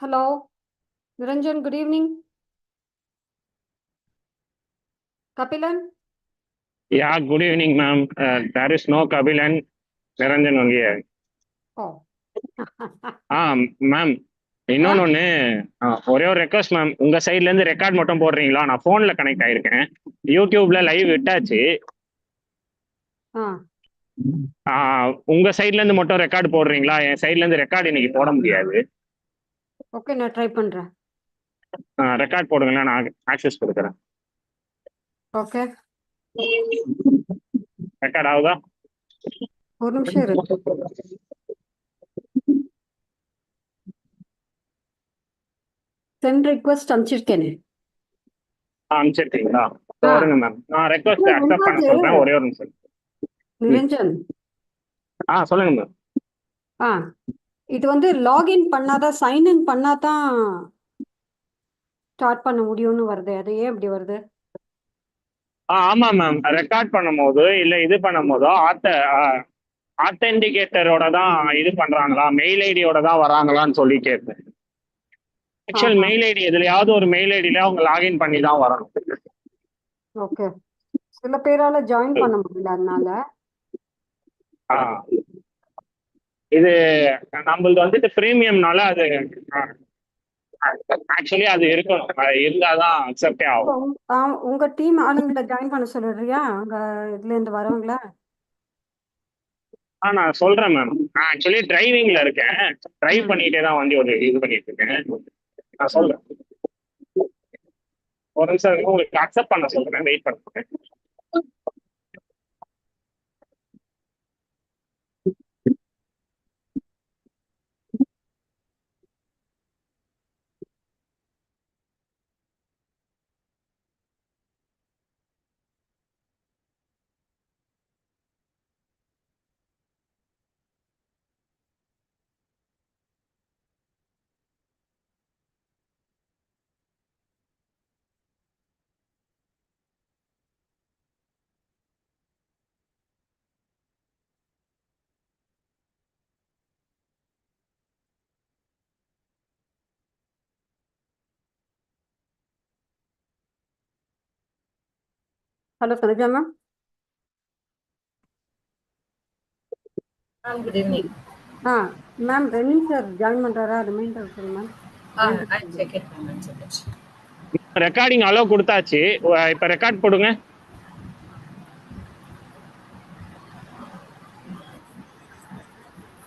Hello, Niranjan, good evening. Kapilan? Yeah, good evening, ma'am. There is no Kabilan, Niranjan only here. Oh. Ma'am இன்னொன்னு ஒன்று ஒரே ஒரு request ma'am உங்க சைட்ல இருந்து ரெக்கார்ட் மட்டும் போடுறீங்களா? நான் போன்ல கனெக்ட் ஆயிருக்கேன். யூடியூப்ல லைவ் விட்டாச்சு. உங்க சைட்ல இருந்து மட்டும் ரெக்கார்ட் போடுறீங்களா? என் சைட்ல இருந்து ரெக்கார்ட் இன்னைக்கு போட முடியாது. ஓகே, நான் ட்ரை பண்றேன். ரெக்கார்ட் போடுங்களேன், நான் ஆக்சஸ் கொடுக்குறேன். ஓகே, ரெக்கார்ட் ஆகுதா? ஒரு நிமிஷம் இரு. சென்ட் ரிக்வெஸ்ட் அனுப்பிச்சிருக்கேனே. அனுப்பிச்சிருக்கீங்களா? ஆ. வருங்க மேம், நான் ரெக்வஸ்ட் அக்செப்ட் பண்ண சொல்றேன். ஒரே ஒரு நிமிஷம். நிரஞ்சன், சொல்லுங்க மேம். ஆ இது வந்து லாகின் பண்ணாதான் சைன்இன் பண்ணாதான் ஸ்டார்ட் பண்ண முடியும்னு வருது. அது ஏன் இப்படி வருது? ஆமா மேம், ரெக்கார்ட் பண்ணும் போது இல்ல இது பண்ணும் போதோ ஆத்தென்டிகேட்டரோட தான் இது பண்றாங்களா, மெயில் ஐடியோட தான் வராங்களான்னு சொல்லி கேட்பேன். ஆக்சுவல் மெயில் ஐடி எதுலயாவது ஒரு மெயில் ஐடியில அவங்க லாகின் பண்ணி தான் வரணும். ஓகே, சில பேரால ஜாயின் பண்ண முடியல அதனால. இது நம்மளது வந்துட்டு பிரீமியம்னால அது ஆக்சுவலி அது இருக்கணும், இருந்தாதான் அக்செப்டே ஆகும். உங்க டீம் ஆளுங்களை ஜாயின் பண்ண சொல்றியா அங்க இதுல இருந்து வரவங்கள? நான் சொல்றேன் மேம். நான் ஆக்சுவலி டிரைவிங்ல இருக்கேன். டிரைவ் பண்ணிட்டே தான் வண்டி ஒரு இது பண்ணிட்டு இருக்கேன். நான் சொல்றேன், ஒரு நிமிஷம் உங்களுக்கு அக்செப்ட் பண்ண சொல்றேன், வெயிட் பண்ணுறேன். Hello Saroja ma'am. Good evening. Ma'am ரெனின் சார் ஜாயின் பண்றாரா? ரிமைண்டர் சொல்லுங்க மேம். ரெக்கார்டிங் அலோவ் கொடுத்தாச்சு. இப்ப ரெக்கார்ட் போடுங்க.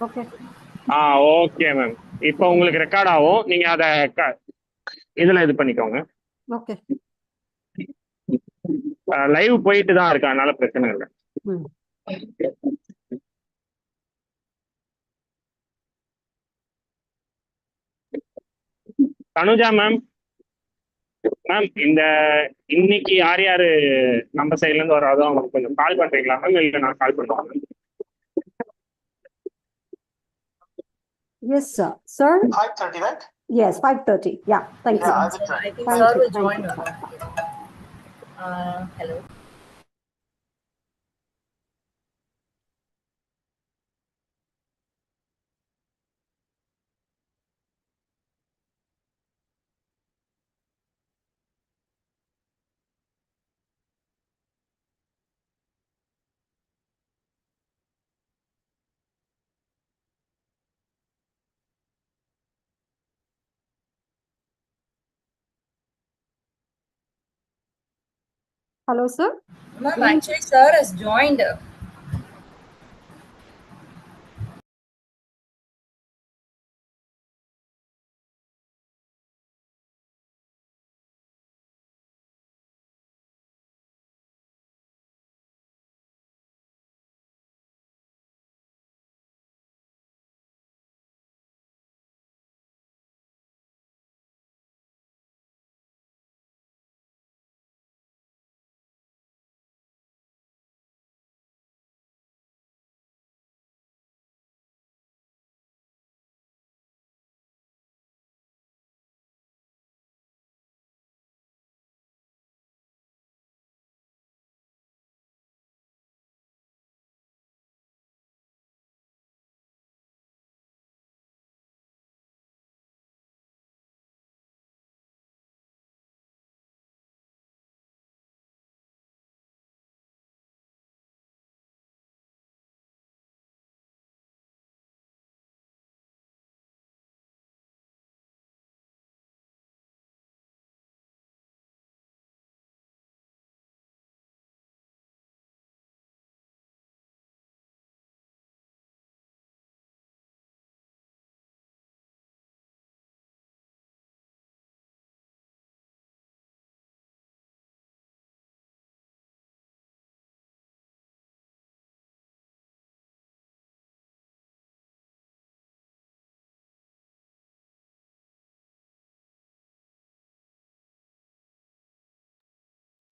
ஓகே. ஓகே மேம், இப்போ உங்களுக்கு ரெக்கார்ட் ஆகும். நீங்க அத இதுல இது பண்ணிக்கோங்க. ஓகே, லைவ் போயிட்டு தான் இருக்கு, அதனால பிரச்சனை இல்லை. தனுஜா மேம், இந்த இன்னைக்கு யார் யாரு நம்ம சைட்ல இருந்து வராதோ அவங்க கொஞ்சம் கால் பண்றீங்களா மேம்? இல்லை நான் கால் பண்ணுவாங்க. Yes, sir. Sir? 5:30, right? Yes, 5:30. Yeah, thank you. I will try. I think Thank sir you, will thank join. you. Hello. Hello, sir. Ma'am, actually sir has joined.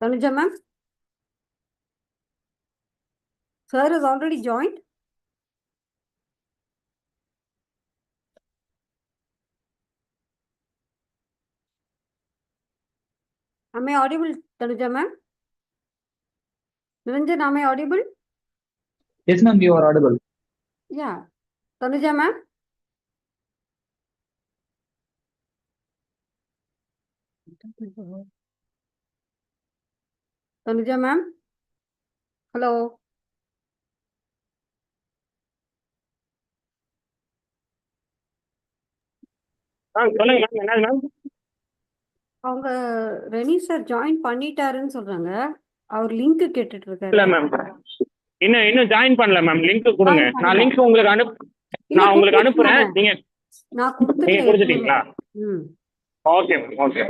Tanuja ma'am? Sir has already joined. Am I audible, Tanuja ma'am? Niranjan, am I audible? Yes, ma'am, you are audible. Yeah. Tanuja ma'am? Tanuja ma'am? Hello. சொல்லுங்க ma'am, என்னது ma'am? அவங்க Rennie sir join பண்ணிட்டாருன்னு சொல்றாங்க. அவர் link கேட்டுட்டு இல்ல இருக்காரு. Ma'am, இன்னும் join பண்ணல ma'am. Link கொடுங்க. Join பண்ணல. நான் லிங்க் உங்களுக்கு இல்ல, நான் உங்களுக்கு கொடுத்துட்டேன் அனுப்புறேன். நானு. நீங்க நான் கொடுத்துட்டேன். கொடுத்துட்டீங்களா? ம். Okay ma'am, okay.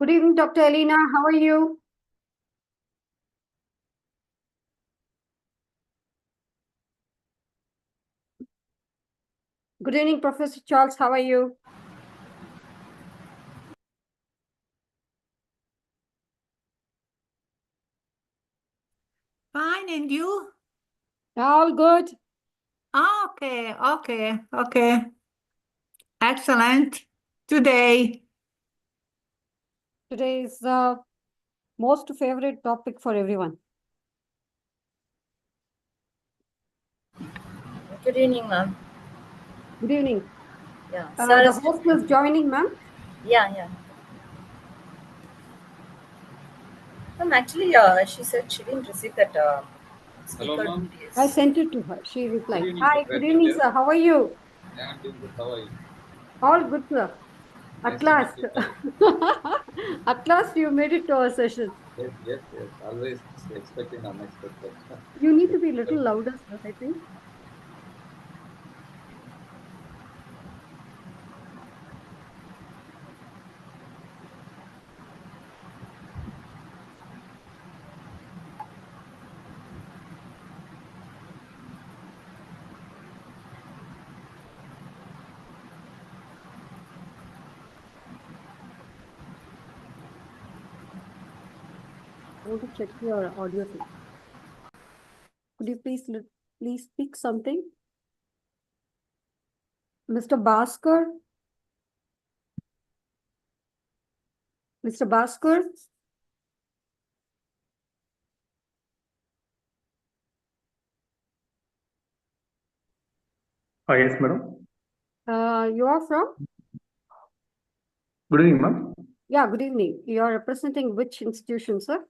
Good evening, Dr. Elena. How are you? Good evening, Professor Charles. How are you? Fine, and you? All good. Okay. Excellent. Today, Today is the most favorite topic for everyone. Good evening, ma'am. Good evening. Yeah. The Sir, host is joining, ma'am. yeah. Ma'am, actually, she said she didn't receive that speaker ma'am. details. I sent it to her. She replied. Good evening, Hi, Dr. good evening, Elena. sir. How are you? Yeah, I'm doing good. How are you? All good, sir. Nice At to meet last. you. At last you made it to our session. Yes. Always expecting unexpected. You need to be a little louder, sir, I think. I want to check your audio thing. Could you please speak something? Mr. Bhaskar? Mr. Bhaskar? Yes, madam. You are from? Good evening, ma'am. Yeah, good evening. You are representing which institution, sir?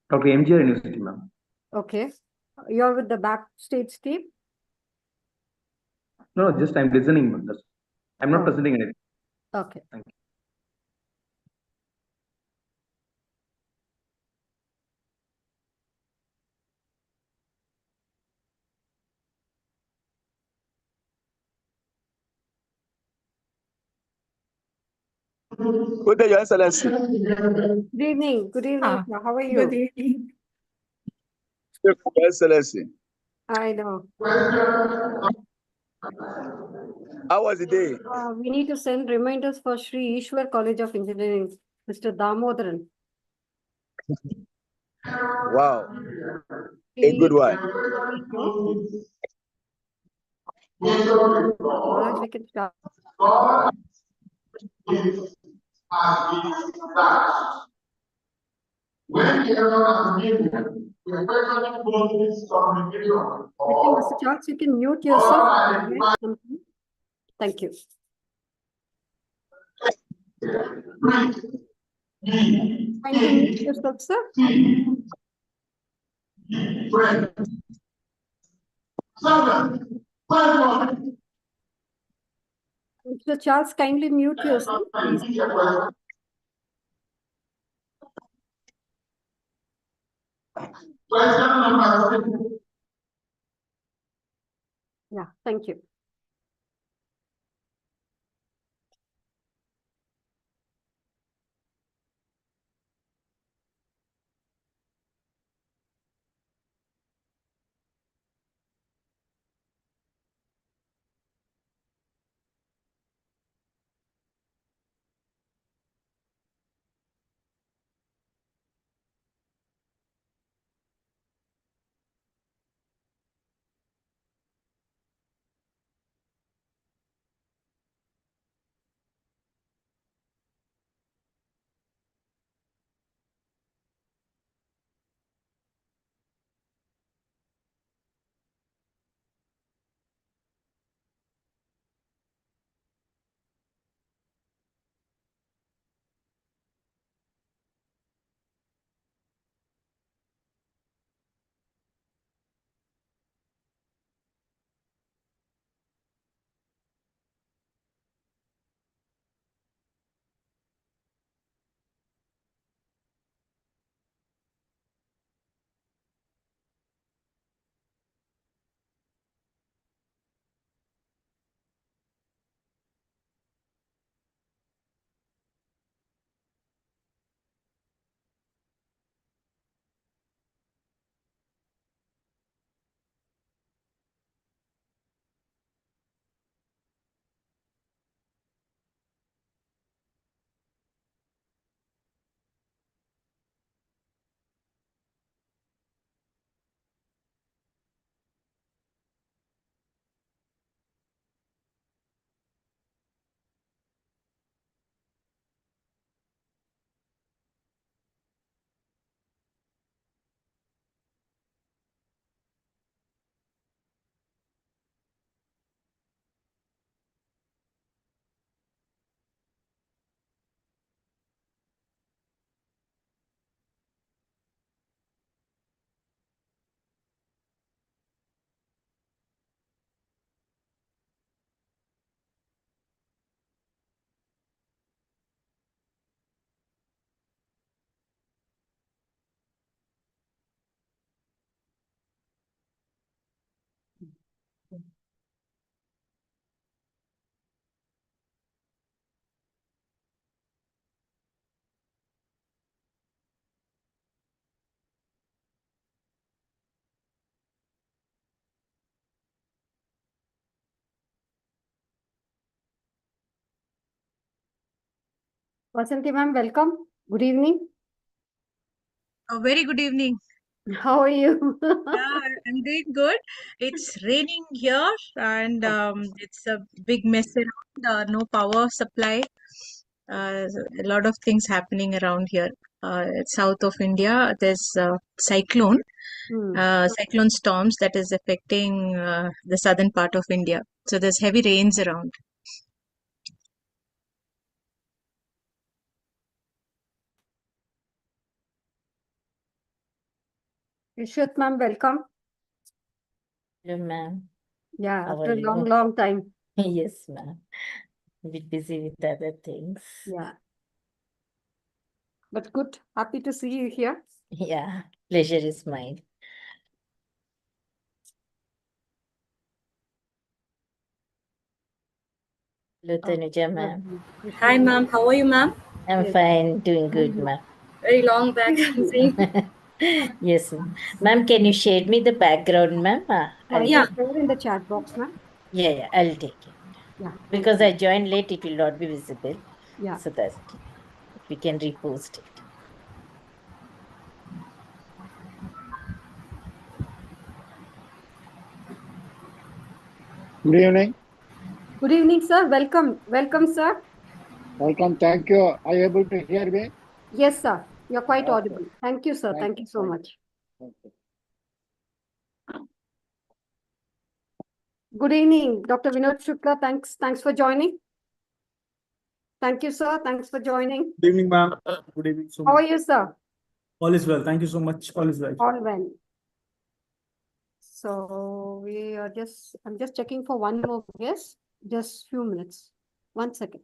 Dr. MGR University, ma'am. Okay. You are with the backstage team? No, just I'm listening, ma'am. I'm not Oh. presenting anything. Okay. Thank you. Good day, Your Excellency. Good evening. Good evening, Ah, sir. How are good you? evening. Your Excellency. I know. How was the day? We need to send reminders for Sri Ishwar College of Engineering, Mr. Damodaran. Wow, We a good need one. Maharaj, we can start. Mr. Charles, you can mute yourself. Thank you. Kindly mute yourself, sir. Mr. Charles, kindly mute yourself, please. Yeah, thank you. Vasanti ma'am, welcome. Good evening. A very good evening. How are you? Yeah, I'm doing good. It's raining here and it's a big mess around. No power supply. A lot of things happening around here. South of India, there's cyclone, cyclone storms that is affecting the southern part of India. So there's heavy rains around. Ishwat ma'am, welcome. Hello, ma'am. Yeah, How after are a you? long time. Yes, ma'am. A bit busy with other things. Yeah. But good. Happy to see you here. Yeah, pleasure is mine. Hello, Tanuja, ma'am. Hi, ma'am. How are you, ma'am? I'm Yes. fine, doing good, ma'am. Very long back I'm seeing. Yes, ma'am. Ma'am, can you share me the background, ma'am? I'll Yeah. take- There in the chat box, ma'am. yeah, I'll take it. Yeah. thank Because you. I joined late, it will not be visible. Yeah. So that we can repost it. Good evening. Good evening, sir. Welcome. Welcome, sir. Welcome. Thank you. Are you able to hear me? Yes, sir. You're quite Okay. audible. Thank you, sir. Thank you so Thank much. Thank you. Good evening, Dr. Vinod Shukla. Thanks for joining. Thank you, sir. Thanks for joining. Good evening, ma'am. Good evening. So How much. are you, sir? All is well. Thank you so much. All is well. All well. So I'm just checking for one more guest. Just few minutes. 1 second.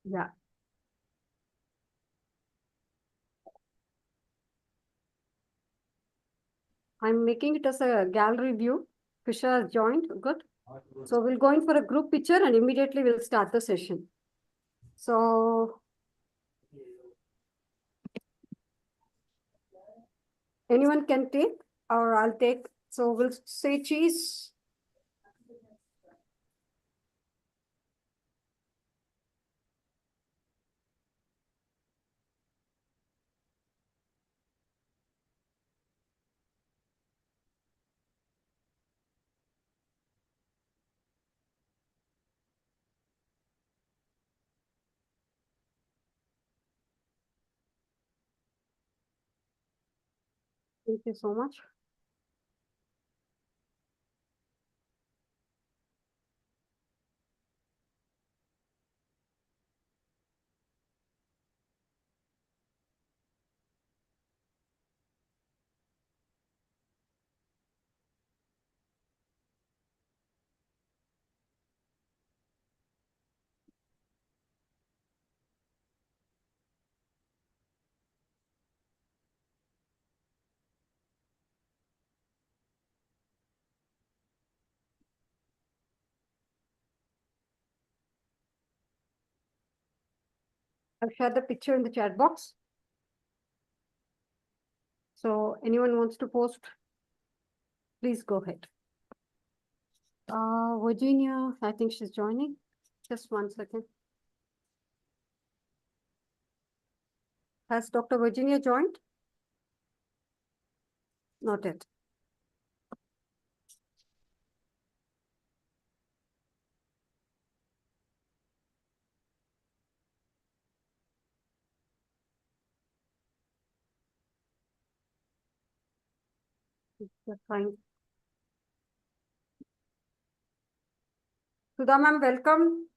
Yeah. I'm making it as a gallery view. Krisha has joined. Good. So we'll go in for a group picture and immediately we'll start the session. So anyone can take or I'll take. So we'll say cheese. Thank you so much. I've shared the picture in the chat box. So anyone wants to post, please go ahead. Virginia, I think she's joining. Just 1 second. Has Dr. Virginia joined? Not yet. That's fine. Sudha ma'am, welcome.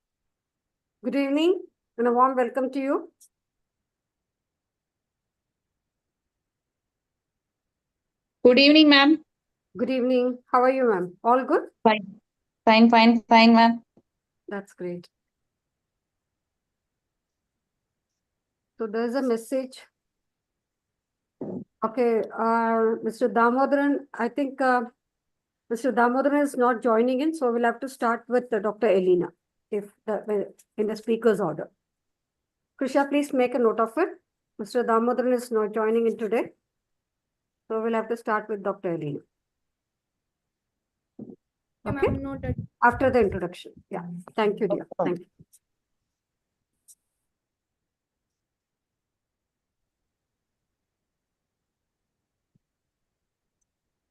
Good evening and a warm welcome to you. Good evening, ma'am. Good evening. How are you, ma'am? All good? Fine. Fine, ma'am. That's great. So there's a message. Okay, Mr. Damodaran, I think Mr. Damodaran is not joining in, so we'll have to start with Dr. Elena, if in the speaker's order. Krisha, please make a note of it. Mr. Damodaran is not joining in today. So we'll have to start with Dr. Elena. Okay? After the introduction. Yeah. Thank you, dear. Thank you.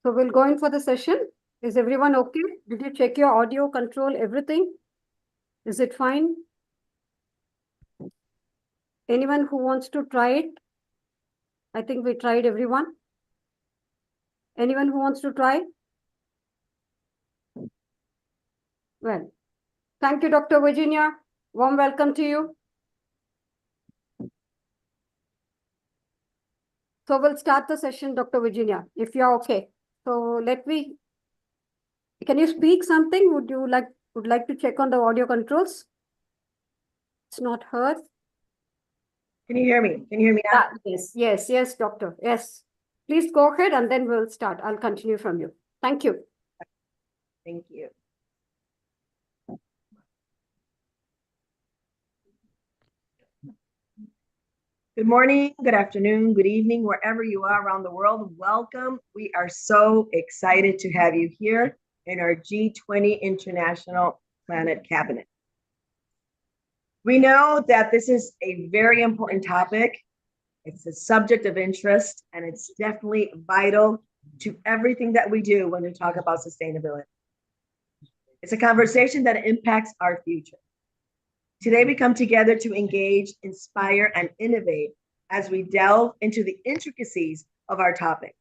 So we'll go in for the session. Is everyone okay? Did you check your audio control, everything? Is it fine? Anyone who wants to try it? I think we tried everyone. Anyone who wants to try? Well, thank you, Dr. Virginia. Warm welcome to you. So we'll start the session, Dr. Virginia, if you're okay. So can you speak something? Would like to check on the audio controls? It's not heard. Can you hear me? Can you hear me now? Yes, doctor. Yes. Please go ahead and then we'll start. I'll continue from you. Thank you. Thank you. Good morning, good afternoon, good evening, wherever you are around the world. Welcome. We are so excited to have you here in our G20 International Planet Cabinet. We know that this is a very important topic. It's a subject of interest, and it's definitely vital to everything that we do when we talk about sustainability. It's a conversation that impacts our future. Today, we come together to engage, inspire, and innovate as we delve into the intricacies of our topic.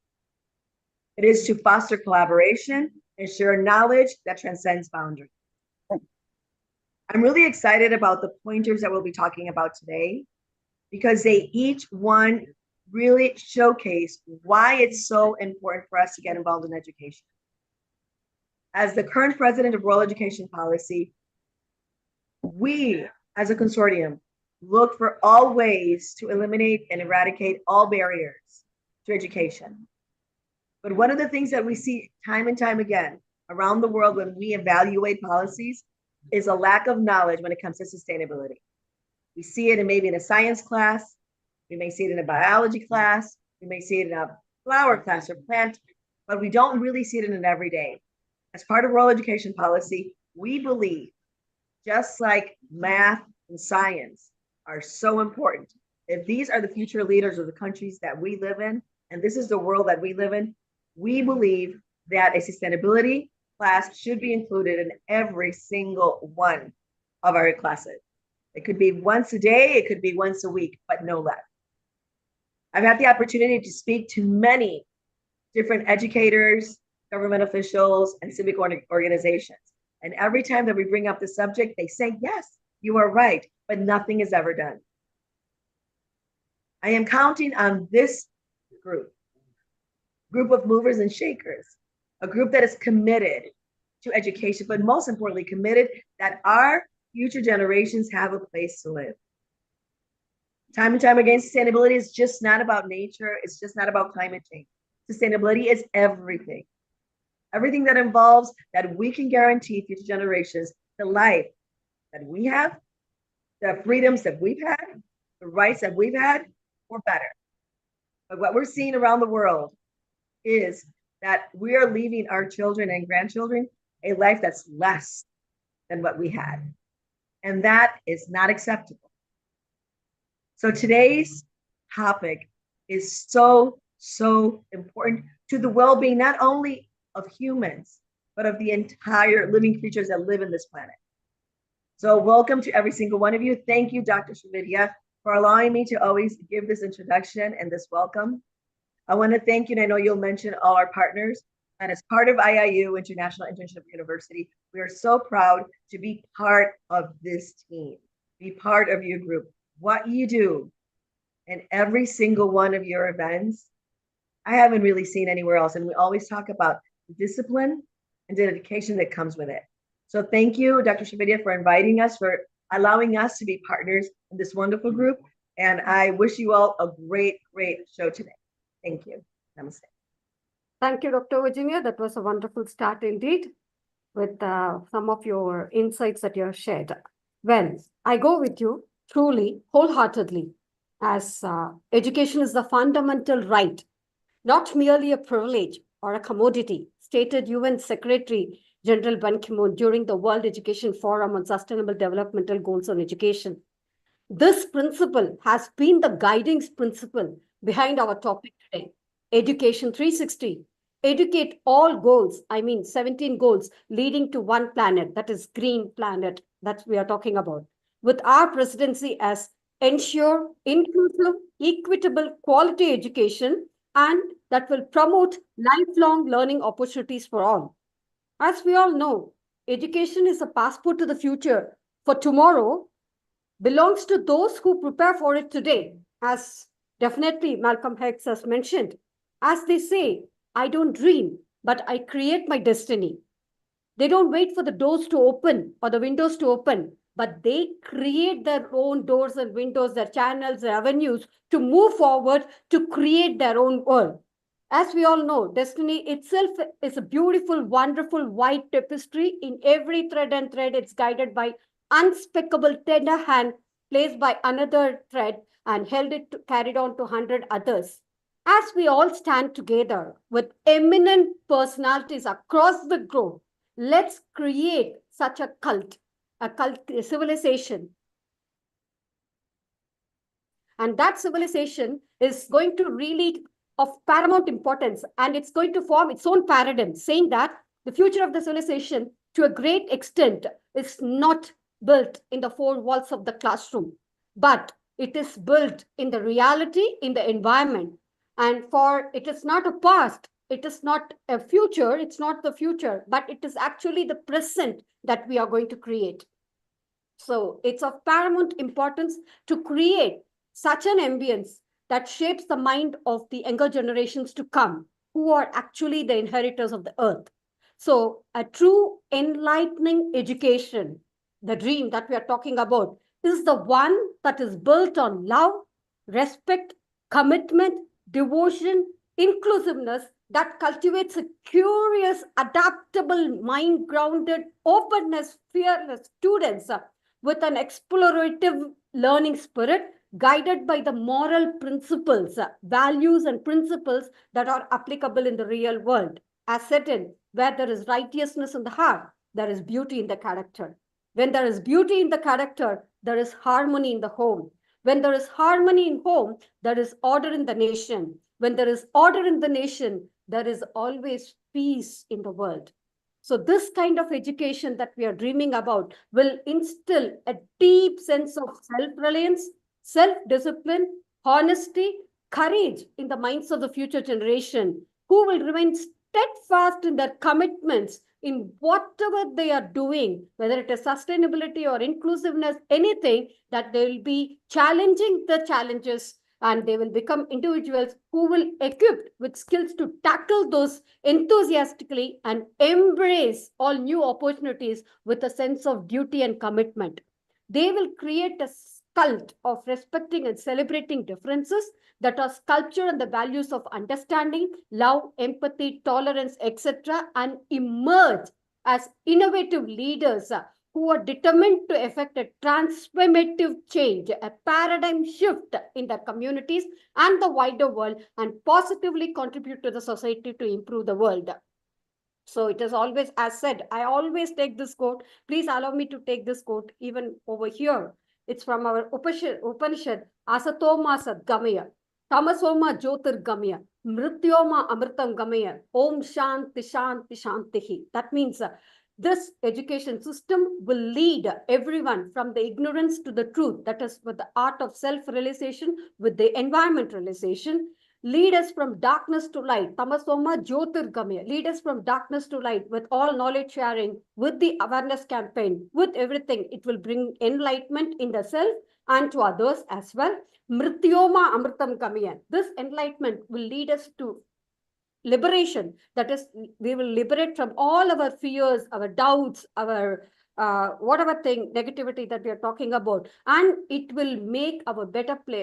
It is to foster collaboration and share knowledge that transcends boundaries. I'm really excited about the pointers that we'll be talking about today because they each one really showcase why it's so important for us to get involved in education. As the current president of World Education Policy, we, as a consortium, look for all ways to eliminate and eradicate all barriers to education. But one of the things that we see time and time again around the world when we evaluate policies is a lack of knowledge when it comes to sustainability. We see it maybe in a science class, we may see it in a biology class, we may see it in a flower class or plant, but we don't really see it in an everyday. As part of World Education Policy, we believe, just like math and science are so important, if these are the future leaders of the countries that we live in, and this is the world that we live in, we believe that a sustainability class should be included in every single one of our classes. It could be once a day, it could be once a week, but no less. I've had the opportunity to speak to many different educators, government officials, and civic organizations. And every time that we bring up the subject, they say, yes, you are right, but nothing is ever done. I am counting on this group of movers and shakers, a group that is committed to education, but most importantly, committed that our future generations have a place to live. Time and time again, sustainability is just not about nature. It's just not about climate change. Sustainability is everything. Everything that involves that we can guarantee future generations the life that we have, the freedoms that we've had, the rights that we've had, or better. But what we're seeing around the world is that we are leaving our children and grandchildren a life that's less than what we had. And that is not acceptable. So today's topic is so important to the well-being, not only of humans, but of the entire living creatures that live in this planet. So welcome to every single one of you. Thank you, Dr. Srividya, for allowing me to always give this introduction and this welcome. I want to thank you, and I know you'll mention all our partners. And as part of IIU, International Internship University, we are so proud to be part of this team, be part of your group. What you do in every single one of your events, I haven't really seen anywhere else. And we always talk about the discipline and dedication that comes with it. So thank you, Dr. Srividya, for inviting us, for allowing us to be partners in this wonderful group. And I wish you all a great show today. Thank you. Namaste. Thank you, Dr. Virginia. That was a wonderful start indeed with some of your insights that you have shared. Well, I go with you truly, wholeheartedly, as education is the fundamental right, not merely a privilege or a commodity, stated UN Secretary General Ban Ki-moon during the World Education Forum on Sustainable Developmental Goals on Education. This principle has been the guiding principle behind our topic today, Education 360. Educate all goals, 17 goals leading to one planet, that is green planet that we are talking about. With our presidency as ensure inclusive, equitable, quality education, and that will promote lifelong learning opportunities for all. As we all know, education is a passport to the future. For tomorrow belongs to those who prepare for it today, as definitely Malcolm X has mentioned. As they say, I don't dream, but I create my destiny. They don't wait for the doors to open or the windows to open, but they create their own doors and windows, their channels, their avenues to move forward, to create their own world. As we all know, destiny itself is a beautiful, wonderful white tapestry. In every thread and thread, it's guided by unspeakable tender hand placed by another thread and held it carried on to 100 others. As we all stand together with eminent personalities across the globe, let's create such a civilization. And that civilization is going to really of paramount importance, and it's going to form its own paradigm, saying that the future of the civilization, to a great extent, is not built in the four walls of the classroom, but it is built in the reality, in the environment. And for it is not a past, it is not a future, it's not the future, but it is actually the present that we are going to create. So it's of paramount importance to create such an ambience that shapes the mind of the younger generations to come, who are actually the inheritors of the earth. So a true enlightening education, the dream that we are talking about, is the one that is built on love, respect, commitment, devotion, inclusiveness, that cultivates a curious, adaptable, mind-grounded, openness, fearless students with an explorative learning spirit, guided by the moral principles, values and principles that are applicable in the real world. As said in, where there is righteousness in the heart, there is beauty in the character. When there is beauty in the character, there is harmony in the home. When there is harmony in home, there is order in the nation. When there is order in the nation, there is always peace in the world. So this kind of education that we are dreaming about will instill a deep sense of self-reliance, self-discipline, honesty, courage in the minds of the future generation, who will remain steadfast in their commitments in whatever they are doing, whether it is sustainability or inclusiveness, anything, that they will be challenging the challenges, and they will become individuals who will equipped with skills to tackle those enthusiastically and embrace all new opportunities with a sense of duty and commitment. They will create a cult of respecting and celebrating differences that are sculptured on the values of understanding, love, empathy, tolerance, etc., and emerge as innovative leaders who are determined to effect a transformative change, a paradigm shift in their communities and the wider world, and positively contribute to the society to improve the world. So it is always, as said, I always take this quote. Please allow me to take this quote even over here. It's from our Upanishad, Asatoma Sadgamaya, Tamasoma Jyotirgamaya, Mrityoma Amritam Gamaya, Om Shanti Shanti Shantihi. That means this education system will lead everyone from the ignorance to the truth, that is with the art of self-realization, with the environment realization. Lead us from darkness to light, Tamasoma Jyotirgamaya. Lead us from darkness to light with all knowledge sharing, with the awareness campaign, with everything. It will bring enlightenment in the self and to others as well. Mrityoma Amritam Gamaya. This enlightenment will lead us to liberation. That is, we will liberate from all our fears, our doubts, our whatever thing, negativity that we are talking about, and it will make our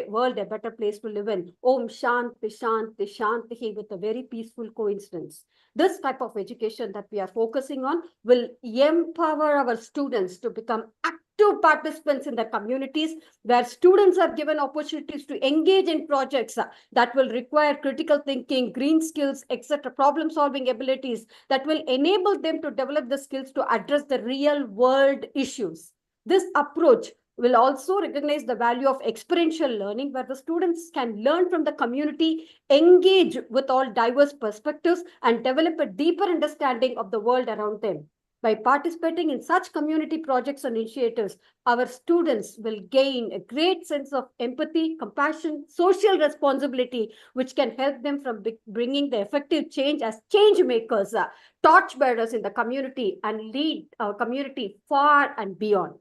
world a better place to live in. Om Shanti Shanti Shanti, with a very peaceful coincidence. This type of education that we are focusing on will empower our students to become active participants in the communities, where students are given opportunities to engage in projects that will require critical thinking, green skills, etc., problem-solving abilities that will enable them to develop the skills to address the real world issues. This approach will also recognize the value of experiential learning, where the students can learn from the community, engage with all diverse perspectives, and develop a deeper understanding of the world around them. By participating in such community projects and initiatives, our students will gain a great sense of empathy, compassion, social responsibility, which can help them from bringing the effective change as change makers, torch bearers in the community, and lead our community far and beyond.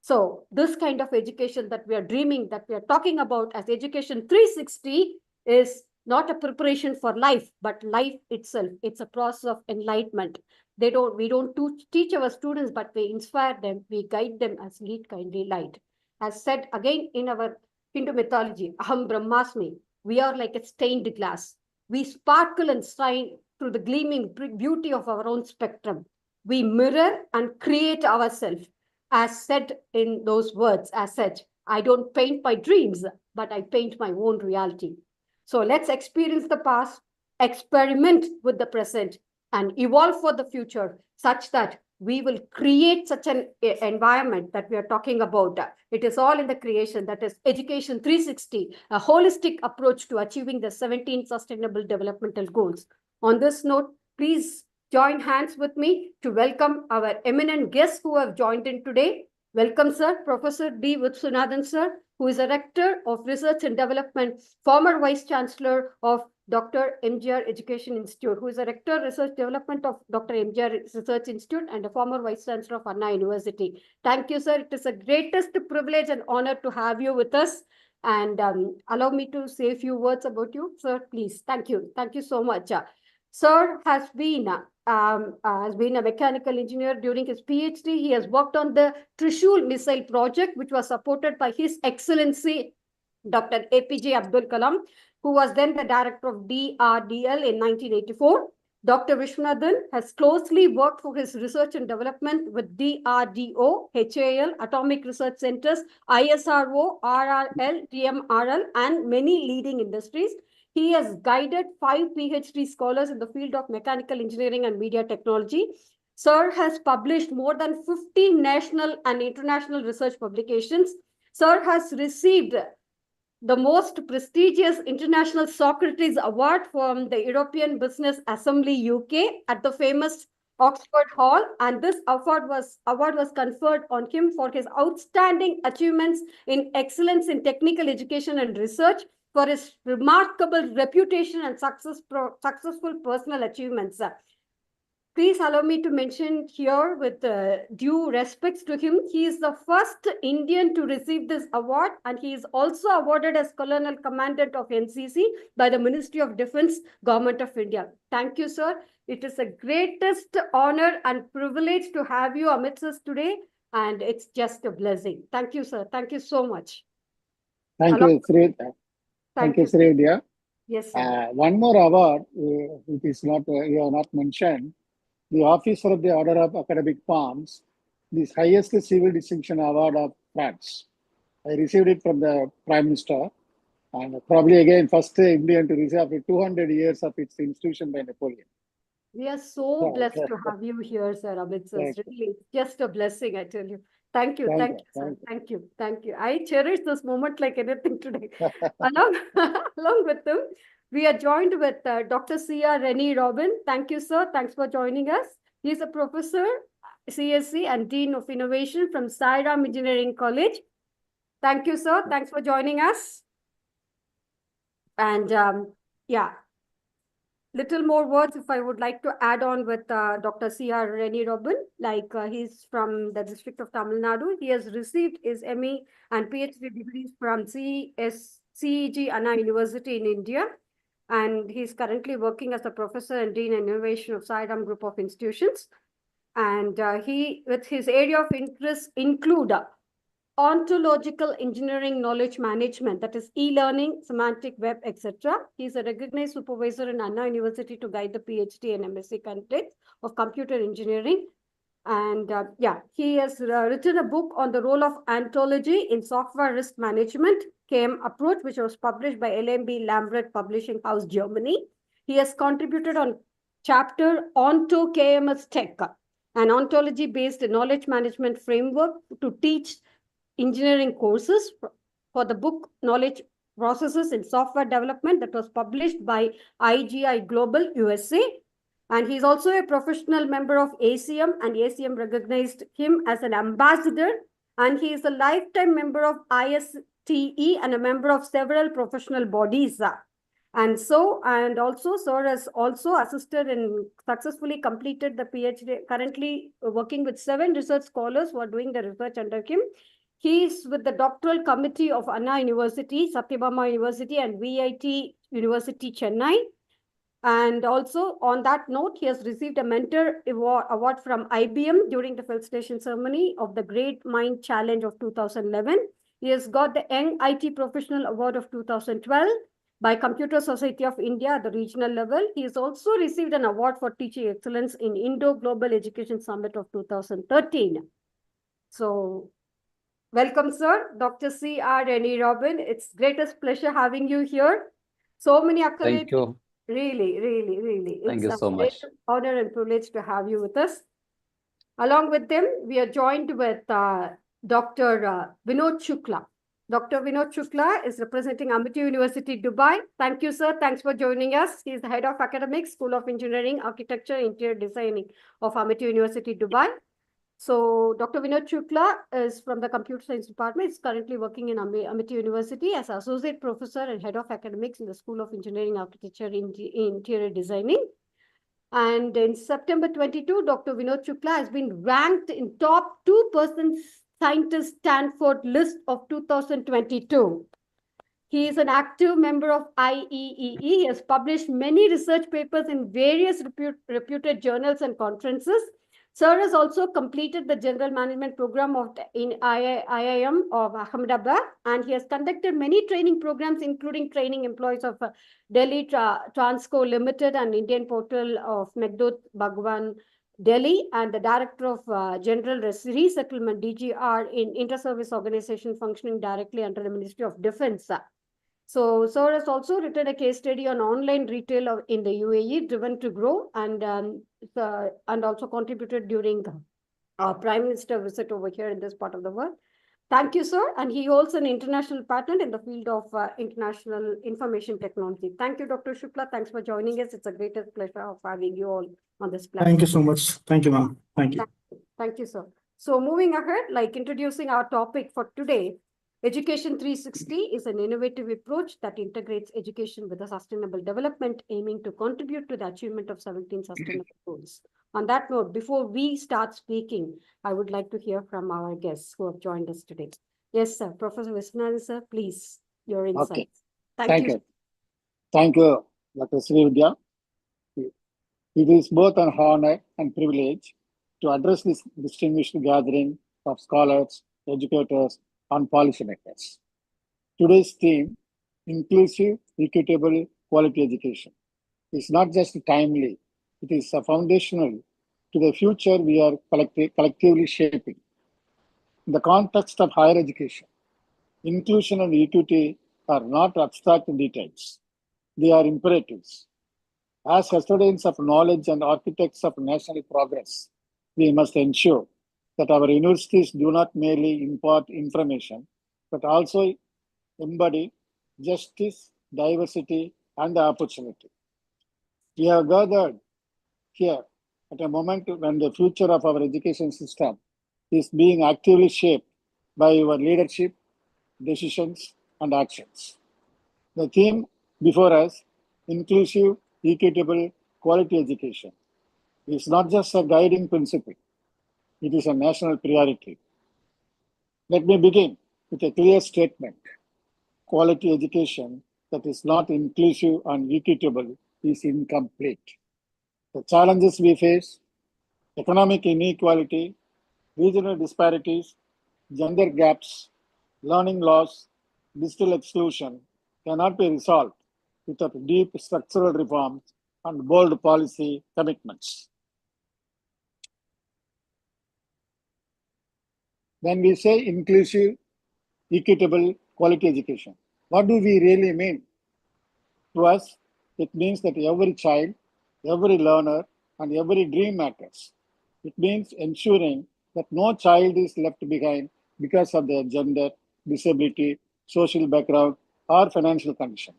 So this kind of education that we are dreaming, that we are talking about as Education 360, is not a preparation for life, but life itself. It's a process of enlightenment. We don't teach our students, but we inspire them, we guide them as lead kindly light. As said again in our Hindu mythology, Aham Brahmasmi, we are like a stained glass. We sparkle and shine through the gleaming beauty of our own spectrum. We mirror and create ourselves. As said in those words, as such, I don't paint my dreams, but I paint my own reality. So let's experience the past, experiment with the present, and evolve for the future such that we will create such an environment that we are talking about. It is all in the creation, that is Education 360, a holistic approach to achieving the 17 Sustainable Developmental Goals. On this note, please join hands with me to welcome our eminent guests who have joined in today. Welcome, sir, Professor D. Vishwanathan, sir, who is a Rector of Research and Development, former Vice Chancellor of Dr. MGR Education Institute, who is a Rector Research Development of Dr. MGR Research Institute and a former Vice Chancellor of Anna University. Thank you, sir. It is a greatest privilege and honor to have you with us. And allow me to say a few words about you, sir, please. Thank you. Thank you so much. Sir has been a mechanical engineer during his PhD. He has worked on the Trishul missile project, which was supported by His Excellency Dr. APJ Abdul Kalam, who was then the director of DRDL in 1984. Dr. Vishwanathan has closely worked for his research and development with DRDO, HAL, Atomic Research Centers, ISRO, RRL, TMRL, and many leading industries. He has guided 5 PhD scholars in the field of mechanical engineering and media technology. Sir has published more than 50 national and international research publications. Sir has received the most prestigious International Socrates Award from the European Business Assembly UK at the famous Oxford Hall, and this award was conferred on him for his outstanding achievements in excellence in technical education and research, for his remarkable reputation and successful personal achievements. Please allow me to mention here with due respects to him, he is the first Indian to receive this award, and he is also awarded as Colonel Commandant of NCC by the Ministry of Defense, Government of India. Thank you, sir. It is a greatest honor and privilege to have you amidst us today, and it's just a blessing. Thank you, sir. Thank you so much. Thank you, Sri. Thank you, Sri. Yes, sir. One more award, it is not, you have not mentioned, the Officer of the Order of Academic Palms, this highest civil distinction award of France. I received it from the Prime Minister, and probably again, first Indian to receive after 200 years of its institution by Napoleon. We are so blessed to have you here, sir, amidst us. Really, just a blessing, I tell you. Thank you, sir. Thank you. I cherish this moment like anything today. Along with them, we are joined with Dr. C.R. Rennie Robin. Thank you, sir. Thanks for joining us. He is a professor, CSC, and Dean of Innovation from Sairam Engineering College. Thank you, sir. Thanks for joining us. And little more words if I would like to add on with Dr. C.R. Rennie Robin. Like he's from the district of Tamil Nadu. He has received his ME and PhD degrees from CEG Anna University in India. And he's currently working as a professor and Dean in Innovation of Sairam Group of Institutions. And with his area of interest include ontological engineering knowledge management, that is e-learning, semantic web, etc. He is a recognized supervisor in Anna University to guide the PhD and MSc candidates of computer engineering. And he has written a book on the role of ontology in software risk management, KM approach, which was published by LMB Lambert Publishing House, Germany. He has contributed on chapter Onto KMS Tech, an ontology-based knowledge management framework to teach engineering courses, for the book Knowledge Processes in Software Development that was published by IGI Global USA. And he's also a professional member of ACM, and ACM recognized him as an ambassador. And he is a lifetime member of ISTE and a member of several professional bodies. And also, sir has also assisted and successfully completed the PhD, currently working with 7 research scholars who are doing the research under him. He is with the doctoral committee of Anna University, Satyabama University, and VIT University, Chennai. And also, on that note, he has received a mentor award from IBM during the felicitation ceremony of the Great Mind Challenge of 2011. He has got the Young IT Professional Award of 2012, by Computer Society of India at the regional level. He has also received an award for teaching excellence in Indo-Global Education Summit of 2013. So, welcome, sir, Dr. C.R. Rennie Robin. It's greatest pleasure having you here. So many accolades. Thank you. Really. Thank It's you a so great much. honor and privilege to have you with us. Along with them, we are joined with Dr. Vinod Shukla. Dr. Vinod Shukla is representing Amity University, Dubai. Thank you, sir. Thanks for joining us. He is the head of academics, School of Engineering, Architecture, Interior Designing of Amity University, Dubai. So, Dr. Vinod Shukla is from the Computer Science Department. He's currently working in Amity University as Associate Professor and Head of Academics in the School of Engineering, Architecture, Interior Designing. And in September 22, Dr. Vinod Shukla has been ranked in top 2% scientist Stanford list of 2022. He is an active member of IEEE. He has published many research papers in various reputed journals and conferences. Sir has also completed the General Management Program in IIM of Ahmedabad, and he has conducted many training programs, including training employees of Delhi Transco Limited and Indian Portal of Meghdut Bhagwan, Delhi, and the Director of General Resettlement, DGR, in inter-service organization functioning directly under the Ministry of Defense. So, sir has also written a case study on online retail in the UAE, Driven to Grow, and also contributed during our Prime Minister visit over here in this part of the world. Thank you, sir. And he holds an international patent in the field of international information technology. Thank you, Dr. Shukla. Thanks for joining us. It's a greatest pleasure of having you all on this platform. Thank you so much. Thank you, ma'am. Thank you. Thank you, sir. So moving ahead, like introducing our topic for today, Education 360 is an innovative approach that integrates education with a sustainable development, aiming to contribute to the achievement of 17 sustainable goals. On that note, before we start speaking, I would like to hear from our guests who have joined us today. Yes, sir. Professor Viswanathan, sir, please, your insights. Okay. Thank you. Thank you, Dr. Srividya. It is both an honor and privilege to address this distinguished gathering of scholars, educators, and policymakers. Today's theme, inclusive, equitable, quality education, is not just timely, it is foundational to the future we are collectively shaping. In the context of higher education, inclusion and equity are not abstract details, they are imperatives. As custodians of knowledge and architects of national progress, we must ensure that our universities do not merely impart information, but also embody justice, diversity, and opportunity. We have gathered here at a moment when the future of our education system is being actively shaped by your leadership, decisions, and actions. The theme before us, inclusive, equitable, quality education, is not just a guiding principle. It is a national priority. Let me begin with a clear statement. Quality education that is not inclusive and equitable is incomplete. The challenges we face, economic inequality, regional disparities, gender gaps, learning loss, digital exclusion cannot be resolved without deep structural reforms and bold policy commitments. When we say inclusive, equitable, quality education, what do we really mean? To us, it means that every child, every learner, and every dream matters. It means ensuring that no child is left behind because of their gender, disability, social background, or financial condition.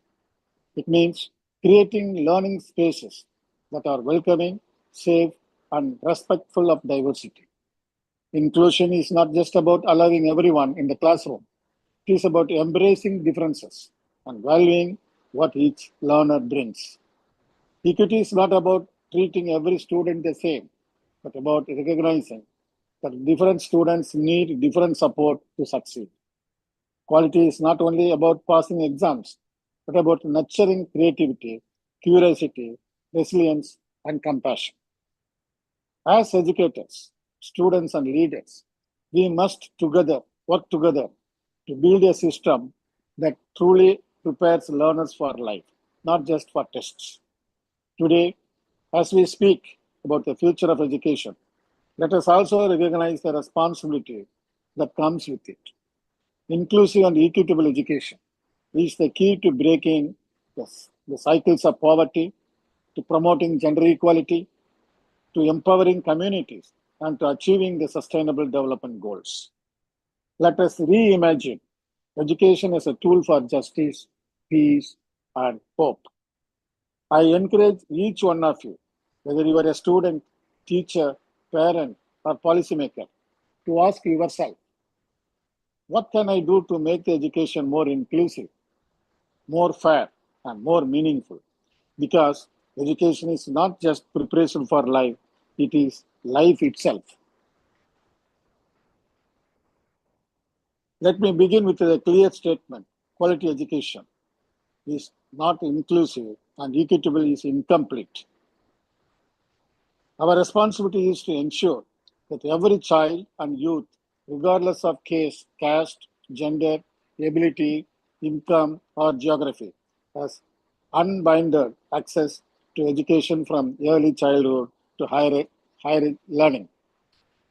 It means creating learning spaces that are welcoming, safe, and respectful of diversity. Inclusion is not just about allowing everyone in the classroom. It is about embracing differences and valuing what each learner brings. Equity is not about treating every student the same, but about recognizing that different students need different support to succeed. Quality is not only about passing exams, but about nurturing creativity, curiosity, resilience, and compassion. As educators, students, and leaders, we must work together to build a system that truly prepares learners for life, not just for tests. Today, as we speak about the future of education, let us also recognize the responsibility that comes with it. Inclusive and equitable education is the key to breaking the cycles of poverty, to promoting gender equality, to empowering communities, and to achieving the sustainable development goals. Let us reimagine education as a tool for justice, peace, and hope. I encourage each one of you, whether you are a student, teacher, parent, or policymaker, to ask yourself, what can I do to make the education more inclusive, more fair, and more meaningful? Because education is not just preparation for life, it is life itself. Let me begin with a clear statement. Quality education is not inclusive and equitable is incomplete. Our responsibility is to ensure that every child and youth, regardless of caste, gender, ability, income, or geography, has unbounded access to education from early childhood to higher learning.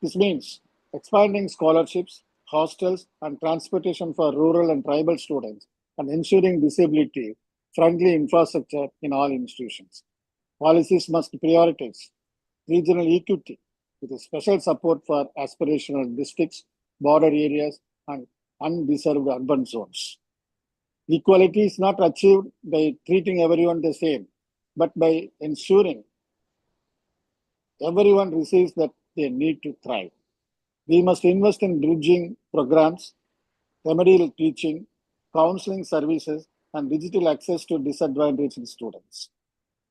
This means expanding scholarships, hostels, and transportation for rural and tribal students, and ensuring disability-friendly infrastructure in all institutions. Policies must prioritize regional equity with a special support for aspirational districts, border areas, and undeserved urban zones. Equality is not achieved by treating everyone the same, but by ensuring everyone receives that they need to thrive. We must invest in bridging programs, remedial teaching, counseling services, and digital access to disadvantaged students.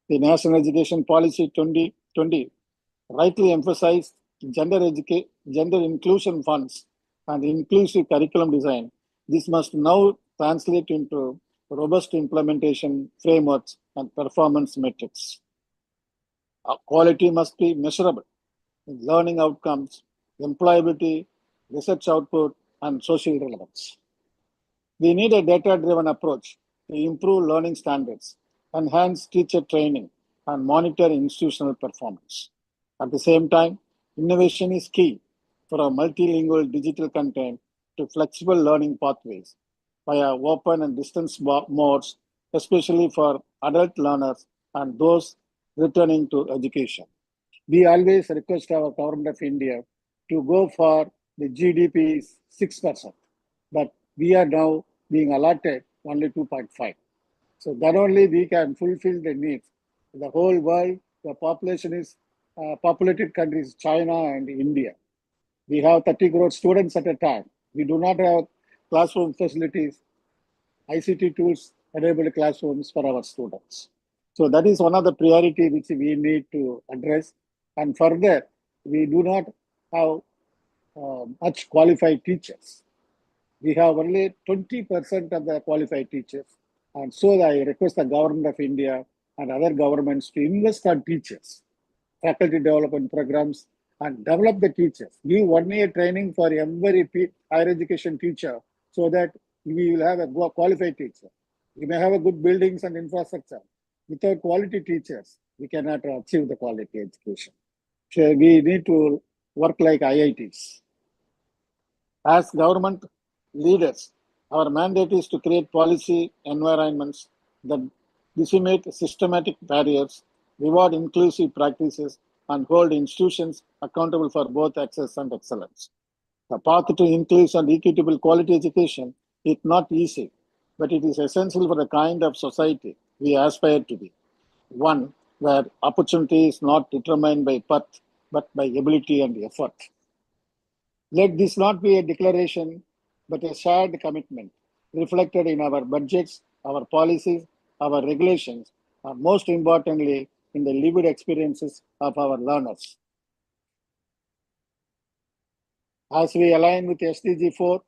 The National Education Policy 2020 rightly emphasized gender inclusion funds and inclusive curriculum design. This must now translate into robust implementation frameworks and performance metrics. Quality must be measurable in learning outcomes, employability, research output, and social relevance. We need a data-driven approach to improve learning standards, enhance teacher training, and monitor institutional performance. At the same time, innovation is key for a multilingual digital content to flexible learning pathways via open and distance modes, especially for adult learners and those returning to education. We always request our government of India to go for the GDP 6%, but we are now being allotted only 2.5. So that only we can fulfill the needs. The whole world, the population is populated countries, China and India. We have 30 crore students at a time. We do not have classroom facilities, ICT tools, enabled classrooms for our students. So that is one of the priority which we need to address. And further, we do not have much qualified teachers. We have only 20% of the qualified teachers. And so I request the government of India and other governments to invest on teachers, faculty development programs, and develop the teachers. Give 1 year training for every higher education teacher so that we will have a qualified teacher. We may have a good buildings and infrastructure. Without quality teachers, we cannot achieve the quality education. So we need to work like IITs. As government leaders, our mandate is to create policy environments that disseminate systematic barriers, reward inclusive practices, and hold institutions accountable for both access and excellence. The path to inclusive and equitable quality education is not easy, but it is essential for the kind of society we aspire to be. One where opportunity is not determined by birth, but by ability and effort. Let this not be a declaration, but a shared commitment reflected in our budgets, our policies, our regulations, and most importantly, in the lived experiences of our learners. As we align with SDG 4,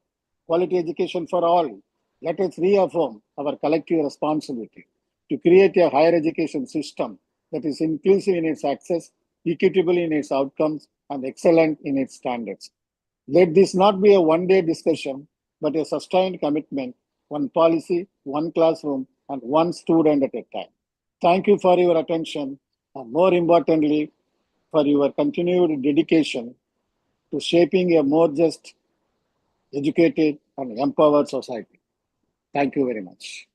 quality education for all, let us reaffirm our collective responsibility to create a higher education system that is inclusive in its access, equitable in its outcomes, and excellent in its standards. Let this not be a one-day discussion, but a sustained commitment one policy, one classroom, and one student at a time. Thank you for your attention, and more importantly, for your continued dedication to shaping a more just, educated, and empowered society. Thank you very much.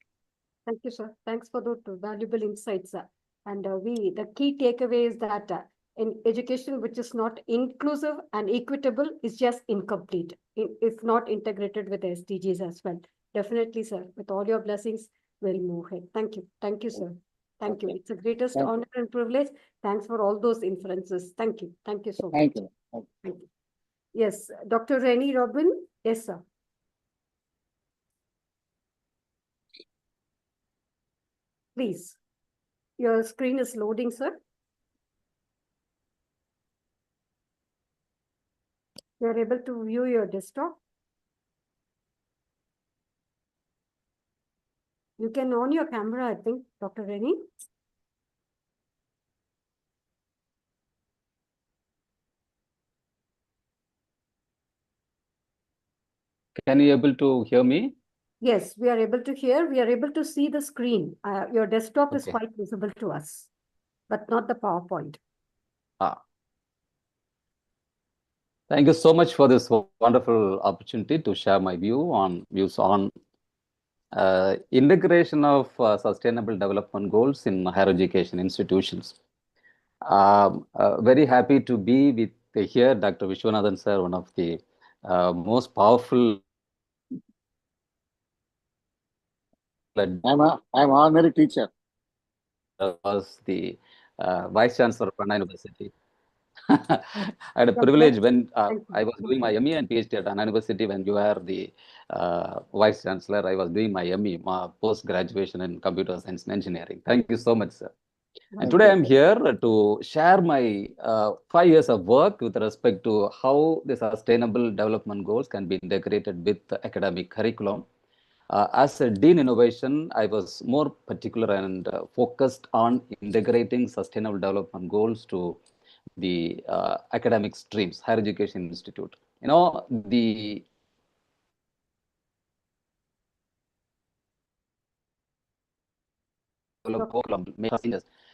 Thank you, sir. Thanks for those valuable insights. And the key takeaway is that in education which is not inclusive and equitable is just incomplete, if not integrated with the SDGs as well. Definitely, sir. With all your blessings, we'll move ahead. Thank you. Thank you, sir. Thank you. Okay. It's a greatest Thank you. honor and privilege. Thanks for all those inferences. Thank you. Thank you so much. Thank you. Thank you. Thank you. Yes, Dr. Rennie Robin. Yes, sir. Please. Your screen is loading, sir. You're able to view your desktop. You can on your camera, I think, Dr. Rennie. Can you able to hear me? Yes, we are able to hear. We are able to see the screen. Your desktop is Okay. quite visible to us, but not the PowerPoint. Thank you so much for this wonderful opportunity to share my views on integration of sustainable development goals in higher education institutions. Very happy to be with here, Dr. Vishwanathan sir, one of the most powerful. I'm honorary teacher. Was the Vice Chancellor of Anna University. I had a privilege when I was doing my ME and PhD at Anna University when you were the Vice Chancellor. I was doing my ME, my post-graduation in Computer Science and Engineering. Thank you so much, sir. And today I'm here to share my 5 years of work with respect to how the Sustainable Development Goals can be integrated with the academic curriculum. As a Dean Innovation, I was more particular and focused on integrating Sustainable Development Goals to the academic streams, higher education institute. You know, the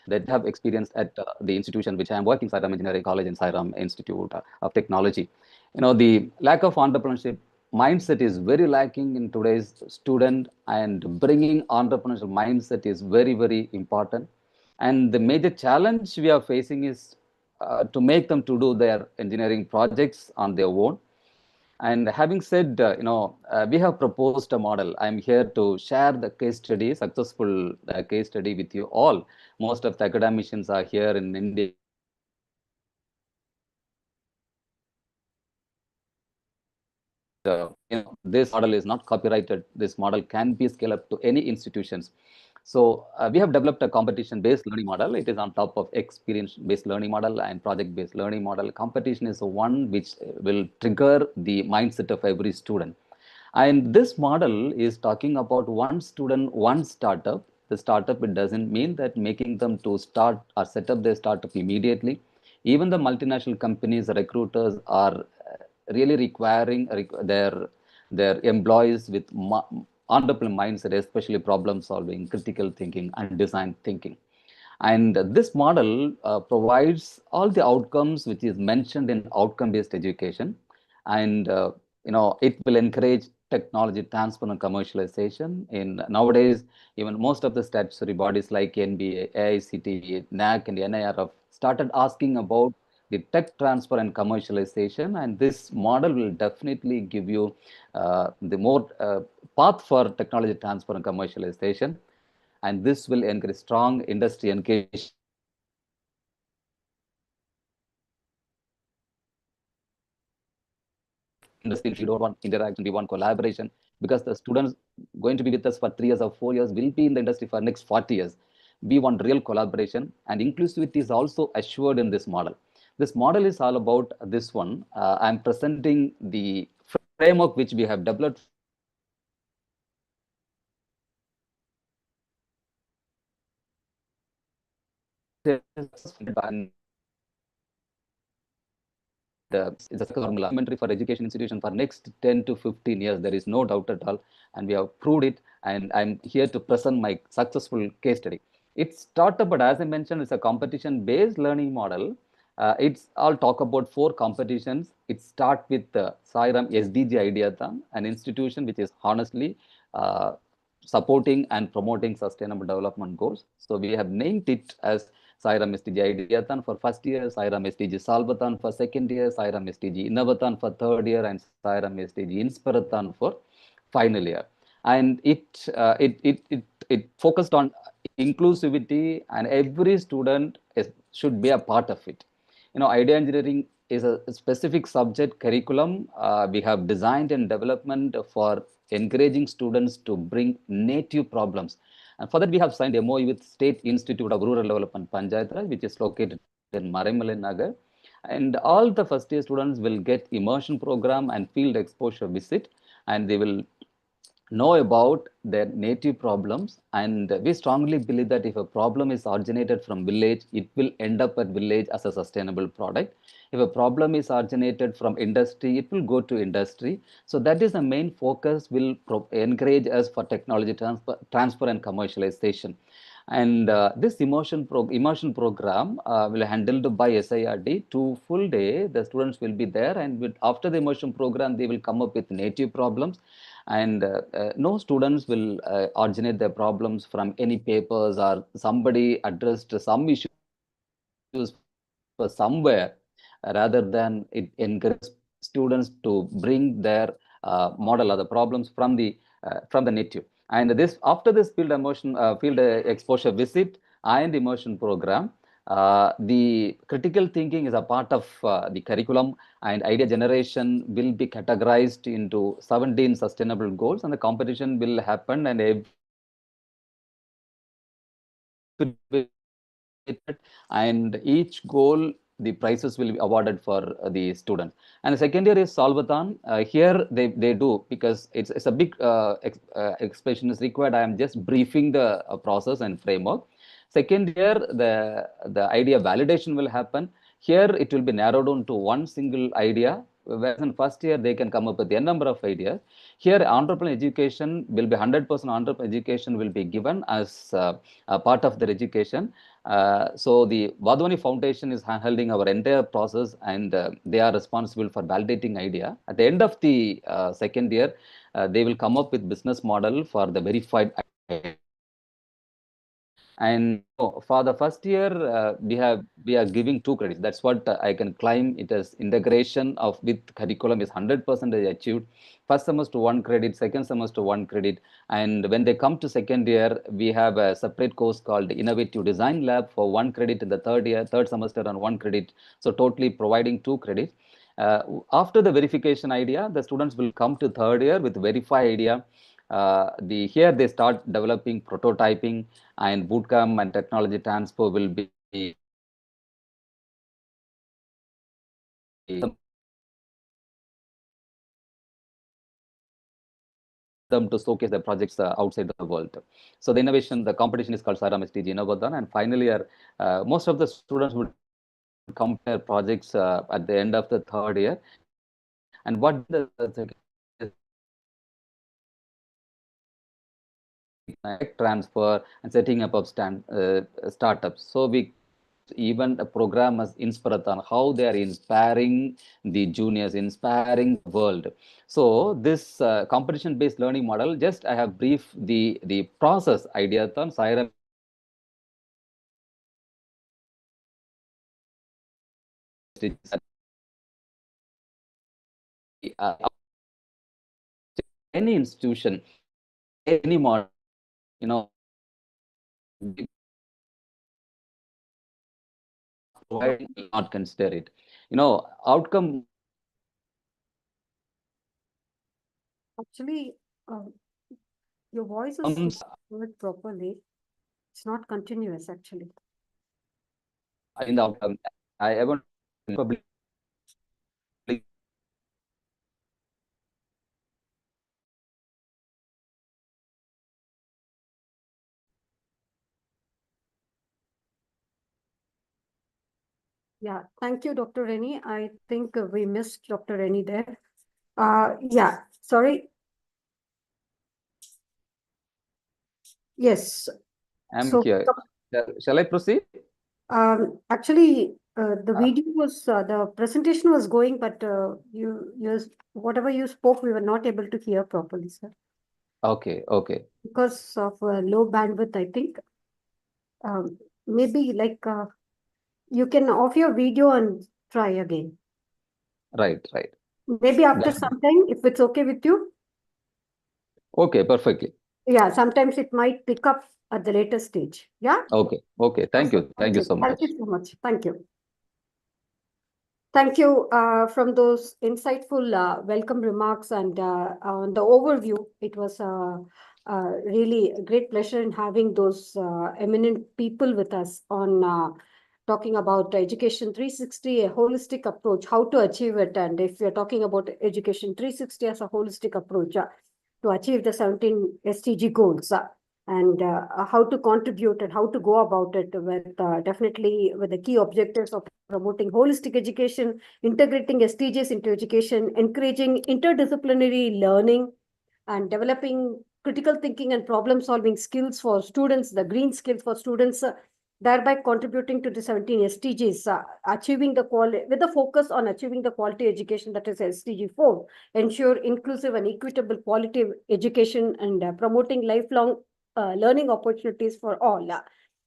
that have experienced at the institution which I am working, Sairam Engineering College and Sairam Institute of Technology. You know, the lack of entrepreneurship mindset is very lacking in today's student, and bringing entrepreneurial mindset is very, very important. And the major challenge we are facing is to make them to do their engineering projects on their own. And having said, we have proposed a model. I'm here to share the case study, successful case study with you all. Most of the academicians are here in India. This model is not copyrighted. This model can be scaled up to any institutions. So we have developed a competition-based learning model. It is on top of experience-based learning model and project-based learning model. Competition is the one which will trigger the mindset of every student. And this model is talking about one student, one startup. The startup, it doesn't mean that making them to start or set up their startup immediately. Even the multinational companies, recruiters are really requiring their employees with entrepreneurial mindset, especially problem solving, critical thinking, and design thinking. And this model provides all the outcomes which is mentioned in outcome-based education, and it will encourage technology transfer and commercialization. In nowadays, even most of the statutory bodies like NBA, AICTE, NAC, and NIR have started asking about the tech transfer and commercialization, and this model will definitely give you the more path for technology transfer and commercialization, and this will encourage strong industry engagement. Industry, we don't want interaction, we want collaboration, because the students going to be with us for 3 years or 4 years will be in the industry for next 40 years. We want real collaboration, and inclusivity is also assured in this model. This model is all about this one. I'm presenting the framework which we have developed it's a supplementary for education institution for next 10 to 15 years. There is no doubt at all. And we have proved it. And I'm here to present my successful case study. It's startup, but as I mentioned, it's a competition-based learning model. It's all talk about 4 competitions. It start with Sairam SDG Ideathon, an institution which is honestly supporting and promoting sustainable development goals. So we have named it as Sairam SDG Ideathon for first year, Sairam SDG Salvathon for second year, Sairam SDG Innavathon for third year, and Sairam SDG Inspirathon for final year. And it focused on inclusivity, and every student should be a part of it. Idea engineering is a specific subject curriculum we have designed and development for encouraging students to bring native problems. And for that, we have signed a MOU with State Institute of Rural Development, Panchayat Raj, which is located in Maraimalai Nagar. And all the first year students will get immersion program and field exposure visit, and they will know about their native problems. And we strongly believe that if a problem is originated from village, it will end up at village as a sustainable product. If a problem is originated from industry, it will go to industry. So that is the main focus, will encourage us for technology transfer and commercialization. And this immersion program will be handled by SIRD. 2 full day, the students will be there, and after the immersion program, they will come up with native problems. And no students will originate their problems from any papers, or somebody addressed some issues for somewhere, rather than it encourages students to bring their model or the problems from the native. And this, after this field exposure visit and immersion program, the critical thinking is a part of the curriculum, and idea generation will be categorized into 17 sustainable goals, and the competition will happen, and each goal, the prizes will be awarded for the students. And the second year is Solvathon. Here they do, because it's a big explanation is required. I am just briefing the process and framework. Second year, the idea validation will happen. Here it will be narrowed down to one single idea, whereas in first year they can come up with a number of ideas. Here entrepreneurial education will be 100% entrepreneurial education will be given as a part of their education. So the Vadhwani Foundation is handling our entire process, and they are responsible for validating idea. At the end of the second year, they will come up with business model for the verified idea. And for the first year, we are giving 2 credits. That's what I can claim. It is integration of with curriculum is 100% achieved. First semester 1 credit, second semester 1 credit. And when they come to second year, we have a separate course called Innovative Design Lab for 1 credit in the third semester, and 1 credit. So totally providing 2 credits. After the verification idea, the students will come to third year with verify idea. Here they start developing prototyping, and bootcamp and technology transfer will be them to showcase their projects outside the world. So the competition is called Sairam SDG Innavathon. And finally, most of the students would compare projects at the end of the third year. And what the transfer and setting up of startups. So we even a program as Inspirathon, how they are inspiring the juniors, inspiring the world. So this competition-based learning model, just I have briefed the process. Ideathon, Sairam any institution, any model, not consider it. Outcome. Actually, your voice is not heard properly. It's not continuous, actually. In the outcome, I haven't public. Yeah, thank you, Dr. Rennie. I think we missed Dr. Rennie there. Yeah, sorry. Yes. I'm So, here. Shall I proceed? Actually, the video was, the presentation was going, but whatever you spoke, we were not able to hear properly, sir. Okay, okay. Because of low bandwidth, I think. Maybe like you can off your video and try again. Right, right. Maybe after That- some time, if it's okay with you. Okay, perfectly. Yeah, sometimes it might pick up at the later stage. Yeah. Okay, okay. Thank you. Thank you so much. Thank you so much. Thank you. Thank you from those insightful welcome remarks and on the overview. It was really a great pleasure in having those eminent people with us on talking about Education 360, a holistic approach, how to achieve it. And if we are talking about Education 360 as a holistic approach to achieve the 17 SDG goals and how to contribute and how to go about it with definitely with the key objectives of promoting holistic education, integrating SDGs into education, encouraging interdisciplinary learning, and developing critical thinking and problem-solving skills for students, the green skills for students, thereby contributing to the 17 SDGs, achieving the quality, with a focus on achieving the quality education, that is SDG 4, ensure inclusive and equitable quality education and promoting lifelong learning opportunities for all.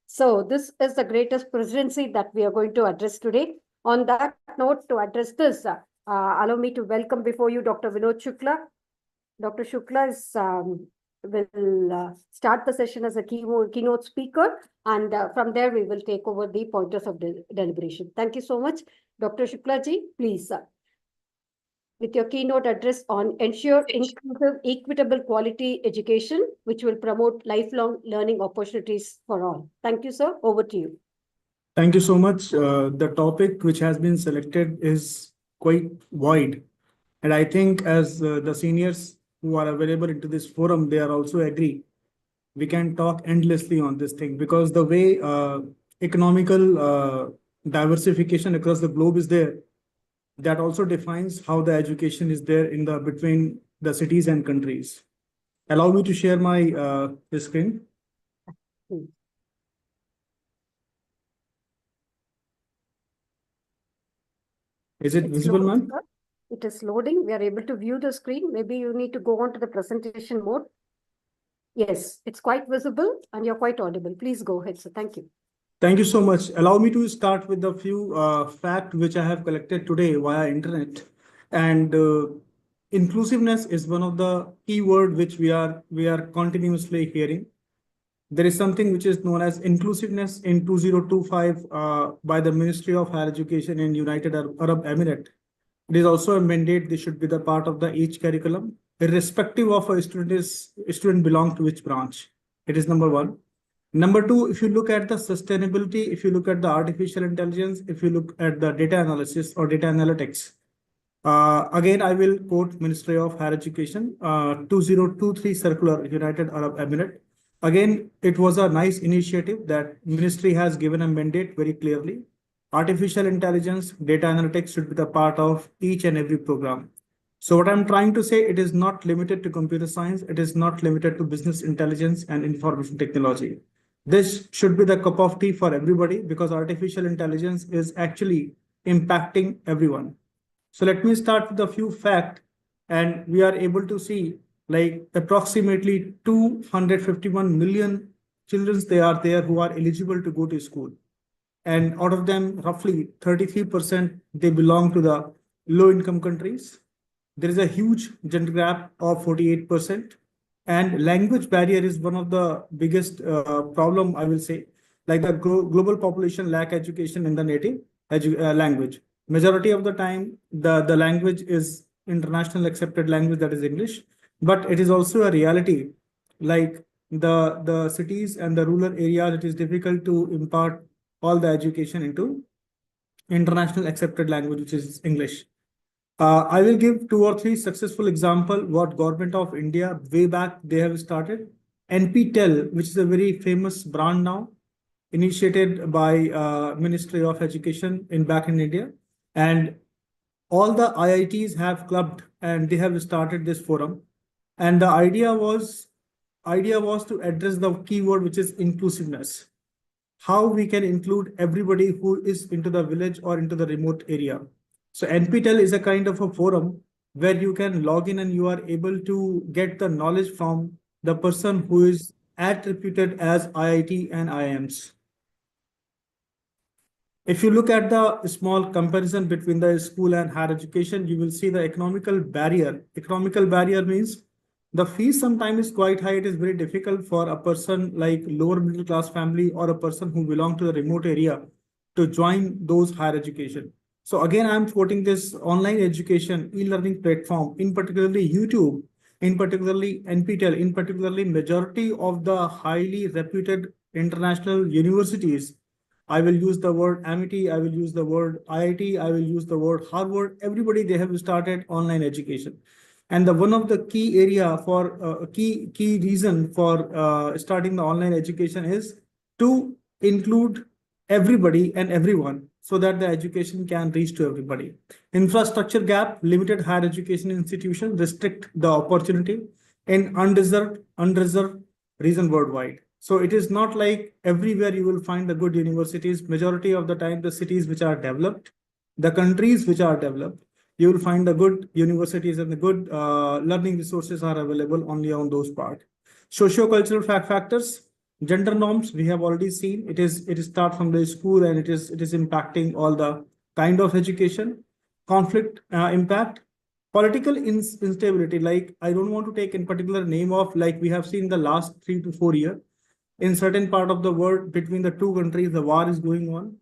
So this is the greatest presidency that we are going to address today. On that note, to address this, allow me to welcome before you Dr. Vinod Shukla. Dr. Shukla will start the session as a keynote speaker, and from there we will take over the pointers of deliberation. Thank you so much. Dr. Shukla ji, please, with your keynote address on ensure inclusive, equitable quality education, which will promote lifelong learning opportunities for all. Thank you, sir. Over to you. Thank you so much. The topic which has been selected is quite wide. And I think as the seniors who are available into this forum, they are also agree. We can talk endlessly on this thing because the way economical diversification across the globe is there, that also defines how the education is there in the between the cities and countries. Allow me to share my screen. Is it visible, ma'am? It is loading. We are able to view the screen. Maybe you need to go on to the presentation mode. Yes, it's quite visible and you're quite audible. Please go ahead, sir. Thank you. Thank you so much. Allow me to start with a few facts which I have collected today via internet. And inclusiveness is one of the key words which we are continuously hearing. There is something which is known as inclusiveness in 2025 by the Ministry of Higher Education in United Arab Emirates. It is also a mandate. This should be the part of the each curriculum, irrespective of a student belong to which branch. It is number one. Number two, if you look at the sustainability, if you look at the artificial intelligence, if you look at the data analysis or data analytics, again, I will quote Ministry of Higher Education, 2023 Circular, United Arab Emirates. Again, it was a nice initiative that ministry has given a mandate very clearly. Artificial intelligence, data analytics should be the part of each and every program. So what I'm trying to say, it is not limited to computer science. It is not limited to business intelligence and information technology. This should be the cup of tea for everybody because artificial intelligence is actually impacting everyone. So let me start with a few facts, and we are able to see like approximately 251 million children they are there who are eligible to go to school. And out of them, roughly 33%, they belong to the low income countries. There is a huge gender gap of 48%. And language barrier is one of the biggest problem, I will say. Like the global population lack education in the native language. Majority of the time, the language is international accepted language, that is English. But it is also a reality. Like the cities and the rural areas, it is difficult to impart all the education into international accepted language, which is English. I will give 2 or 3 successful example what Government of India way back they have started. NPTEL, which is a very famous brand now. initiated by Ministry of Education back in India, and all the IITs have clubbed and they have started this forum. And the idea was to address the keyword, which is inclusiveness. How we can include everybody who is into the village or into the remote area. So NPTEL is a kind of a forum where you can log in and you are able to get the knowledge from the person who is attributed as IIT and IIMs. If you look at the small comparison between the school and higher education, you will see the economical barrier. Economical barrier means the fees sometimes is quite high. It is very difficult for a person like lower middle class family or a person who belong to the remote area to join those higher education. So again, I'm quoting this online education e-learning platform, in particularly YouTube, in particularly NPTEL, in particularly majority of the highly reputed international universities. I will use the word Amity, I will use the word IIT, I will use the word Harvard. Everybody, they have started online education. And the one of the key area for key reason for starting the online education is to include everybody and everyone so that the education can reach to everybody. Infrastructure gap, limited higher education institution restrict the opportunity in unreserved region worldwide. So it is not like everywhere you will find the good universities. Majority of the time, the cities which are developed, the countries which are developed, you will find the good universities and the good learning resources are available only on those parts. Socio-cultural factors, gender norms, we have already seen. It start from the school and it is impacting all the kind of education. Conflict impact. Political instability, like I don't want to take in particular name of, like we have seen the last 3 to 4 years. In certain part of the world between the two countries, the war is going on.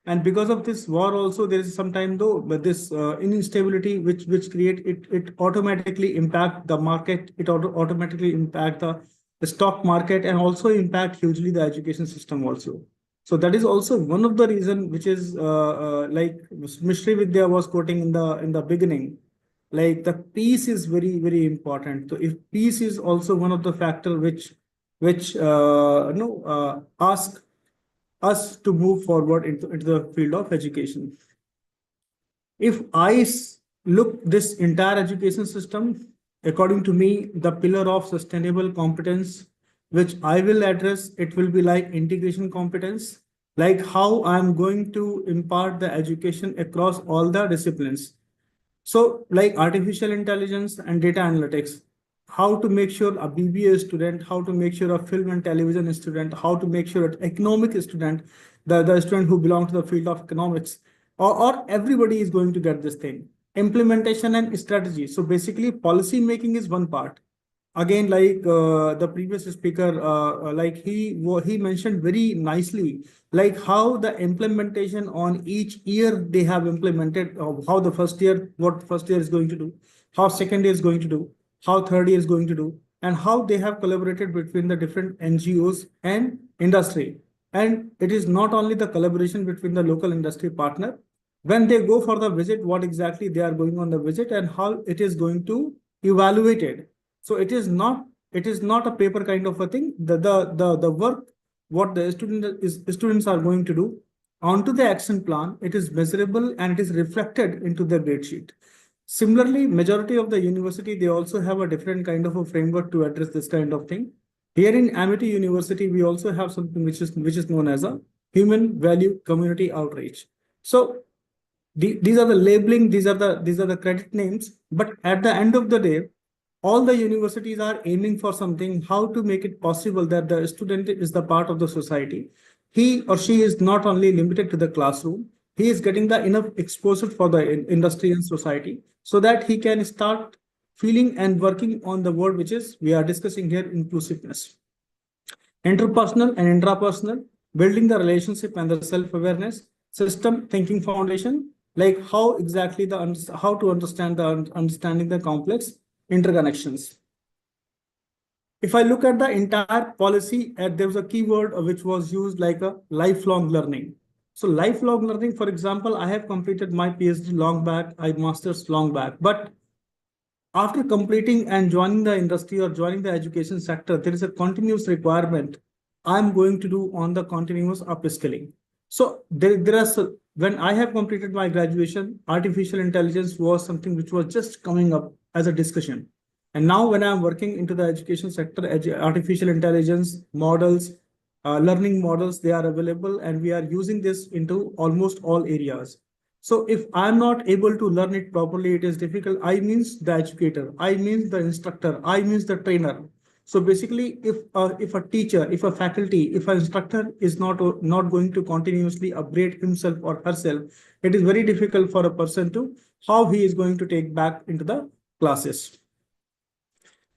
And because of this war also, there is sometimes though, but this instability which create it automatically impact the market. It automatically impact the stock market and also impact hugely the education system also. So that is also one of the reason which is like Mishri Vidya was quoting in the beginning, like the peace is very, very important. So if peace is also one of the factor which ask us to move forward into the field of education. If I look this entire education system, according to me, the pillar of sustainable competence, which I will address, it will be like integration competence, like how I'm going to impart the education across all the disciplines. So like artificial intelligence and data analytics, how to make sure a BBA student, how to make sure a film and television student, how to make sure an economic student, the student who belong to the field of economics, or everybody is going to get this thing. Implementation and strategy. So basically policy making is one part. Again, like the previous speaker, like he mentioned very nicely, like how the implementation on each year they have implemented, how the first year, what first year is going to do, how second year is going to do, how third year is going to do, and how they have collaborated between the different NGOs and industry. And it is not only the collaboration between the local industry partner, when they go for the visit, what exactly they are going on the visit and how it is going to evaluate it. So it is not a paper kind of a thing. The work, what the students are going to do onto the action plan, it is measurable and it is reflected into the grade sheet. Similarly, majority of the university, they also have a different kind of a framework to address this kind of thing. Here in Amity University, we also have something which is known as a human value community outreach. So these are the labeling, these are the credit names, but at the end of the day, all the universities are aiming for something, how to make it possible that the student is the part of the society. He or she is not only limited to the classroom, he is getting the enough exposure for the industry and society so that he can start feeling and working on the word which is we are discussing here, inclusiveness. Interpersonal and intrapersonal, building the relationship and the self-awareness, system thinking foundation, like how exactly how to understand the understanding the complex interconnections. If I look at the entire policy, there was a keyword which was used like a lifelong learning. So lifelong learning, for example, I have completed my PhD long back, I master's long back, but after completing and joining the industry or joining the education sector, there is a continuous requirement I'm going to do on the continuous upskilling. So when I have completed my graduation, artificial intelligence was something which was just coming up as a discussion. And now when I'm working into the education sector, artificial intelligence models, learning models, they are available and we are using this into almost all areas. So if I'm not able to learn it properly, it is difficult. I means the educator, I means the instructor, I means the trainer. So basically, if a teacher, if a faculty, if an instructor is not going to continuously upgrade himself or herself, it is very difficult for a person to how he is going to take back into the classes.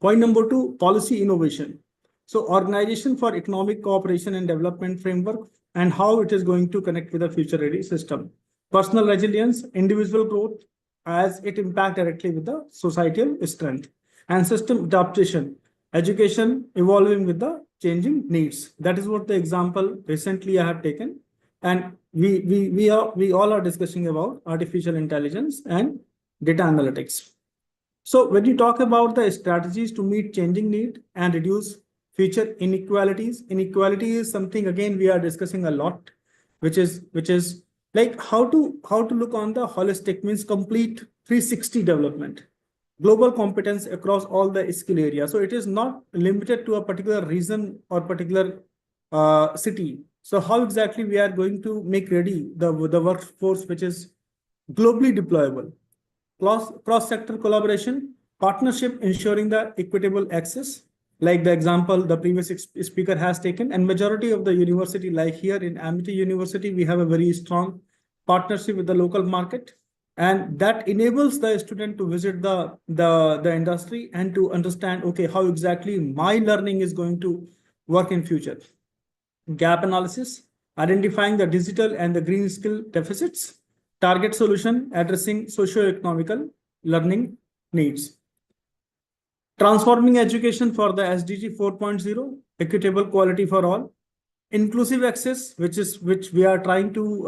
Point number 2, policy innovation. So organization for economic cooperation and development framework and how it is going to connect with a future ready system. Personal resilience, individual growth as it impact directly with the societal strength, and system adaptation. Education evolving with the changing needs. That is what the example recently I have taken. And we all are discussing about artificial intelligence and data analytics. So when you talk about the strategies to meet changing need and reduce future inequalities, inequality is something again we are discussing a lot, which is like how to look on the holistic, means complete 360 development. Global competence across all the skill areas. So it is not limited to a particular region or particular city. So how exactly we are going to make ready the workforce which is globally deployable? Cross-sector collaboration, partnership ensuring the equitable access, like the example the previous speaker has taken, and majority of the university, like here in Amity University, we have a very strong partnership with the local market. And that enables the student to visit the industry and to understand, okay, how exactly my learning is going to work in future. Gap analysis, identifying the digital and the green skill deficits, target solution, addressing socio-economical learning needs. Transforming education for the SDG 4.0, equitable quality for all. Inclusive access, which we are trying to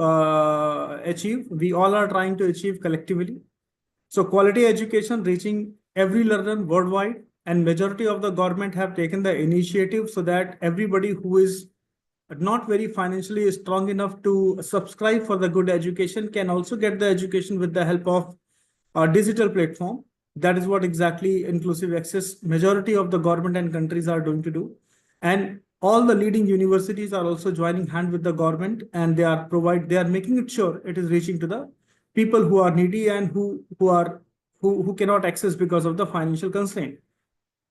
achieve. We all are trying to achieve collectively. So quality education reaching every learner worldwide, and majority of the government have taken the initiative so that everybody who is not very financially strong enough to subscribe for the good education can also get the education with the help of a digital platform. That is what exactly inclusive access majority of the government and countries are going to do. And all the leading universities are also joining hand with the government, and they are making it sure it is reaching to the people who are needy and who cannot access because of the financial constraint.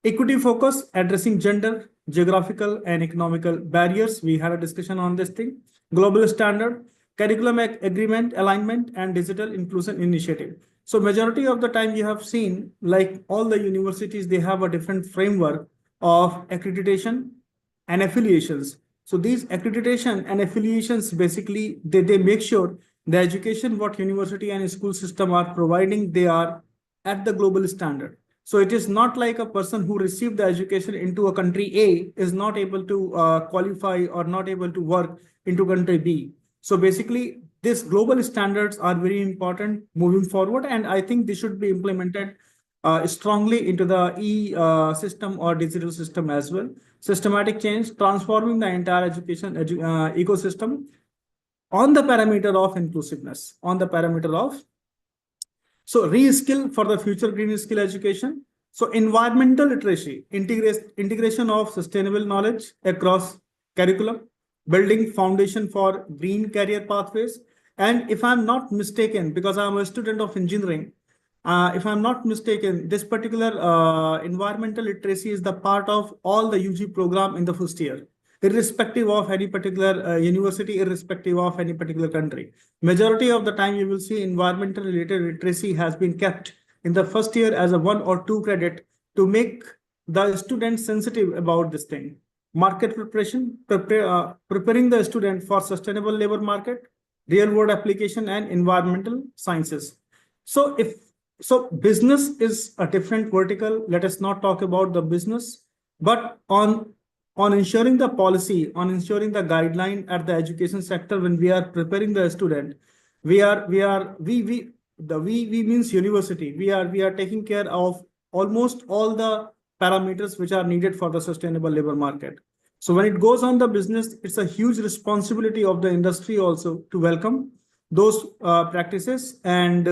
Equity focus, addressing gender, geographical and economical barriers. We had a discussion on this thing. Global standard, curriculum agreement, alignment, and digital inclusion initiative. So majority of the time you have seen, like all the universities, they have a different framework of accreditation and affiliations. So these accreditation and affiliations, basically, they make sure the education what university and school system are providing, they are at the global standard. So it is not like a person who received the education into a country A is not able to qualify or not able to work into country B. So basically, these global standards are very important moving forward, and I think they should be implemented strongly into the system or digital system as well. Systematic change, transforming the entire education ecosystem on the parameter of inclusiveness, on the parameter of reskill for the future green skill education. So environmental literacy, integration of sustainable knowledge across curriculum, building foundation for green career pathways. And if I'm not mistaken, because I'm a student of engineering, if I'm not mistaken, this particular environmental literacy is the part of all the UG program in the first year, irrespective of any particular university, irrespective of any particular country. Majority of the time, you will see environmental related literacy has been kept in the first year as a 1 or 2 credit to make the student sensitive about this thing. Market preparation, preparing the student for sustainable labor market, real world application, and environmental sciences. So business is a different vertical. Let us not talk about the business, but on ensuring the policy, on ensuring the guideline at the education sector, when we are preparing the student, we means university. We are taking care of almost all the parameters which are needed for the sustainable labor market. So when it goes on the business, it's a huge responsibility of the industry also to welcome those practices and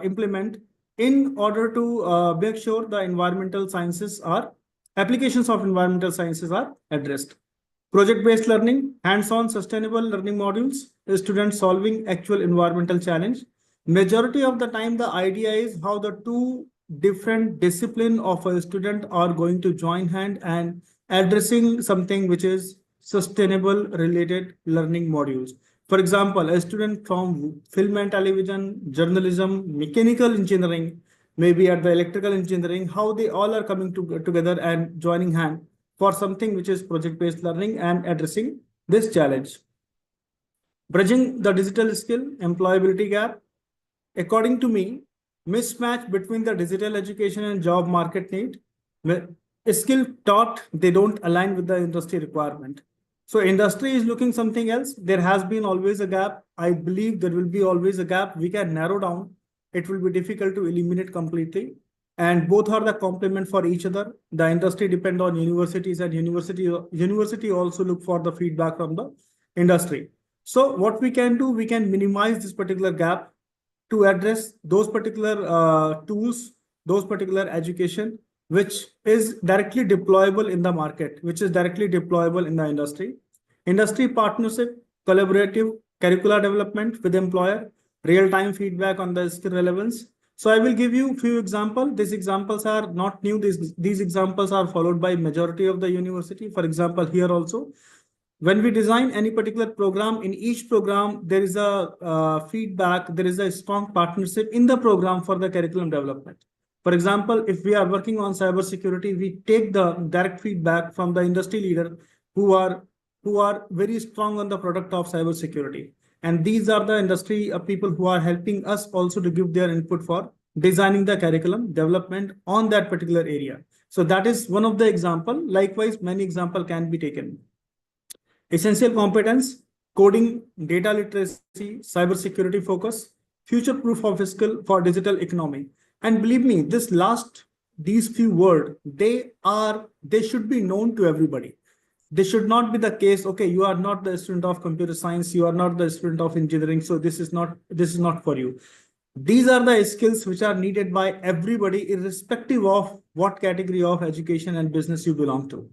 implement in order to make sure the environmental sciences are applications of environmental sciences are addressed. Project-based learning, hands-on sustainable learning modules, students solving actual environmental challenge. Majority of the time, the idea is how the two different discipline of a student are going to join hand and addressing something which is sustainable related learning modules. For example, a student from film and television, journalism, mechanical engineering, maybe at the electrical engineering, how they all are coming together and joining hand for something which is project-based learning and addressing this challenge. Bridging the digital skill employability gap. According to me, mismatch between the digital education and job market need. A skill taught, they don't align with the industry requirement. So industry is looking something else. There has been always a gap. I believe there will be always a gap. We can narrow down. It will be difficult to eliminate completely. And both are the complement for each other. The industry depend on universities, and university also look for the feedback from the industry. So what we can do, we can minimize this particular gap to address those particular tools, those particular education, which is directly deployable in the market, which is directly deployable in the industry. Industry partnership, collaborative curricular development with employer, real-time feedback on the skill relevance. So I will give you a few examples. These examples are not new. These examples are followed by majority of the university. For example, here also, when we design any particular program, in each program, there is a feedback, there is a strong partnership in the program for the curriculum development. For example, if we are working on cybersecurity, we take the direct feedback from the industry leader who are very strong on the product of cybersecurity. And these are the industry people who are helping us also to give their input for designing the curriculum development on that particular area. So that is one of the example. Likewise, many example can be taken. Essential competence, coding, data literacy, cybersecurity focus, future proof of skill for digital economy. And believe me, these few words, they should be known to everybody. This should not be the case. Okay, you are not the student of computer science, you are not the student of engineering, so this is not for you. These are the skills which are needed by everybody, irrespective of what category of education and business you belong to.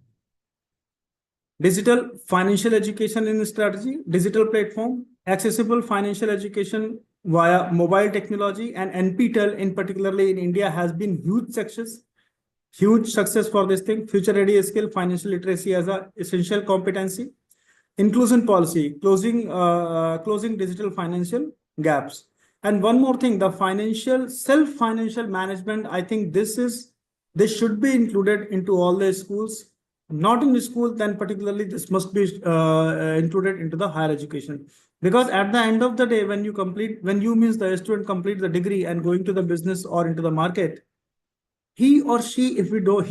Digital financial education in strategy, digital platform, accessible financial education via mobile technology, and NPTEL in particularly in India has been huge success for this thing. Future ready skill, financial literacy as a essential competency. Inclusion policy, closing digital financial gaps. And one more thing, the self-financial management, I think this should be included into all the schools. Not in the school, then particularly this must be included into the higher education. Because at the end of the day, when the student complete the degree and going to the business or into the market, he or she, if we don't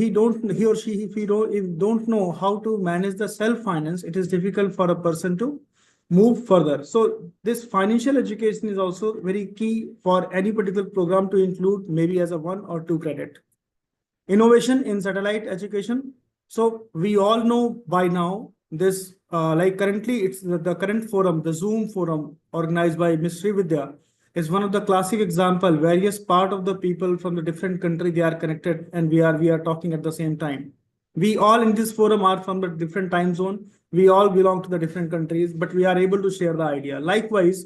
know how to manage the self-finance, it is difficult for a person to move further. So this financial education is also very key for any particular program to include, maybe as a 1 or 2 credit. Innovation in satellite education. So we all know by now this, like currently it's the current forum, the Zoom forum organized by Ms. Srividya is one of the classic example. Various part of the people from the different country, they are connected and we are talking at the same time. We all in this forum are from the different time zone. We all belong to the different countries, but we are able to share the idea. Likewise,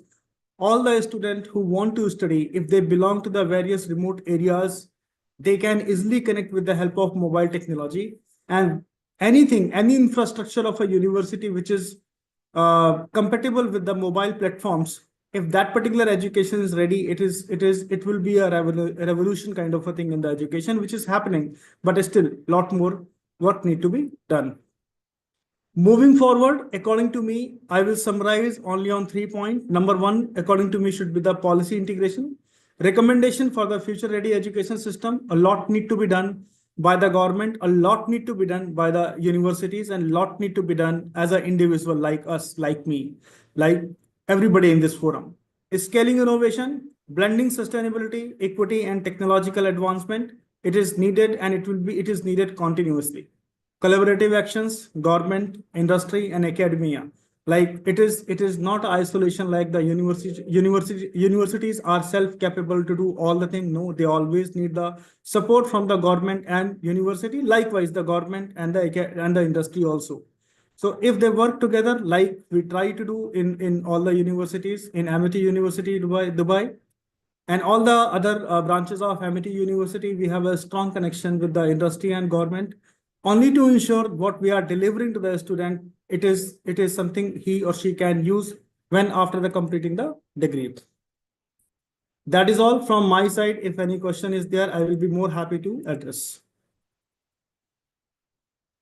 all the students who want to study, if they belong to the various remote areas, they can easily connect with the help of mobile technology. And any infrastructure of a university which is compatible with the mobile platforms, if that particular education is ready, it will be a revolution kind of a thing in the education, which is happening, but still a lot more work need to be done. Moving forward, according to me, I will summarize only on 3 points. Number 1, according to me, should be the policy integration. Recommendation for the future ready education system. A lot need to be done by the government, a lot need to be done by the universities, and a lot need to be done as an individual like us, like me, like everybody in this forum. Scaling innovation, blending sustainability, equity, and technological advancement. It is needed, and it is needed continuously. collaborative actions, government, industry, and academia. Like it is not isolation like the universities are self-capable to do all the thing. No, they always need the support from the government and university. Likewise, the government and the industry also. So if they work together, like we try to do in all the universities, in Amity University, Dubai, and all the other branches of Amity University, we have a strong connection with the industry and government, only to ensure what we are delivering to the student, it is something he or she can use when after the completing the degree. That is all from my side. If any question is there, I will be more happy to address.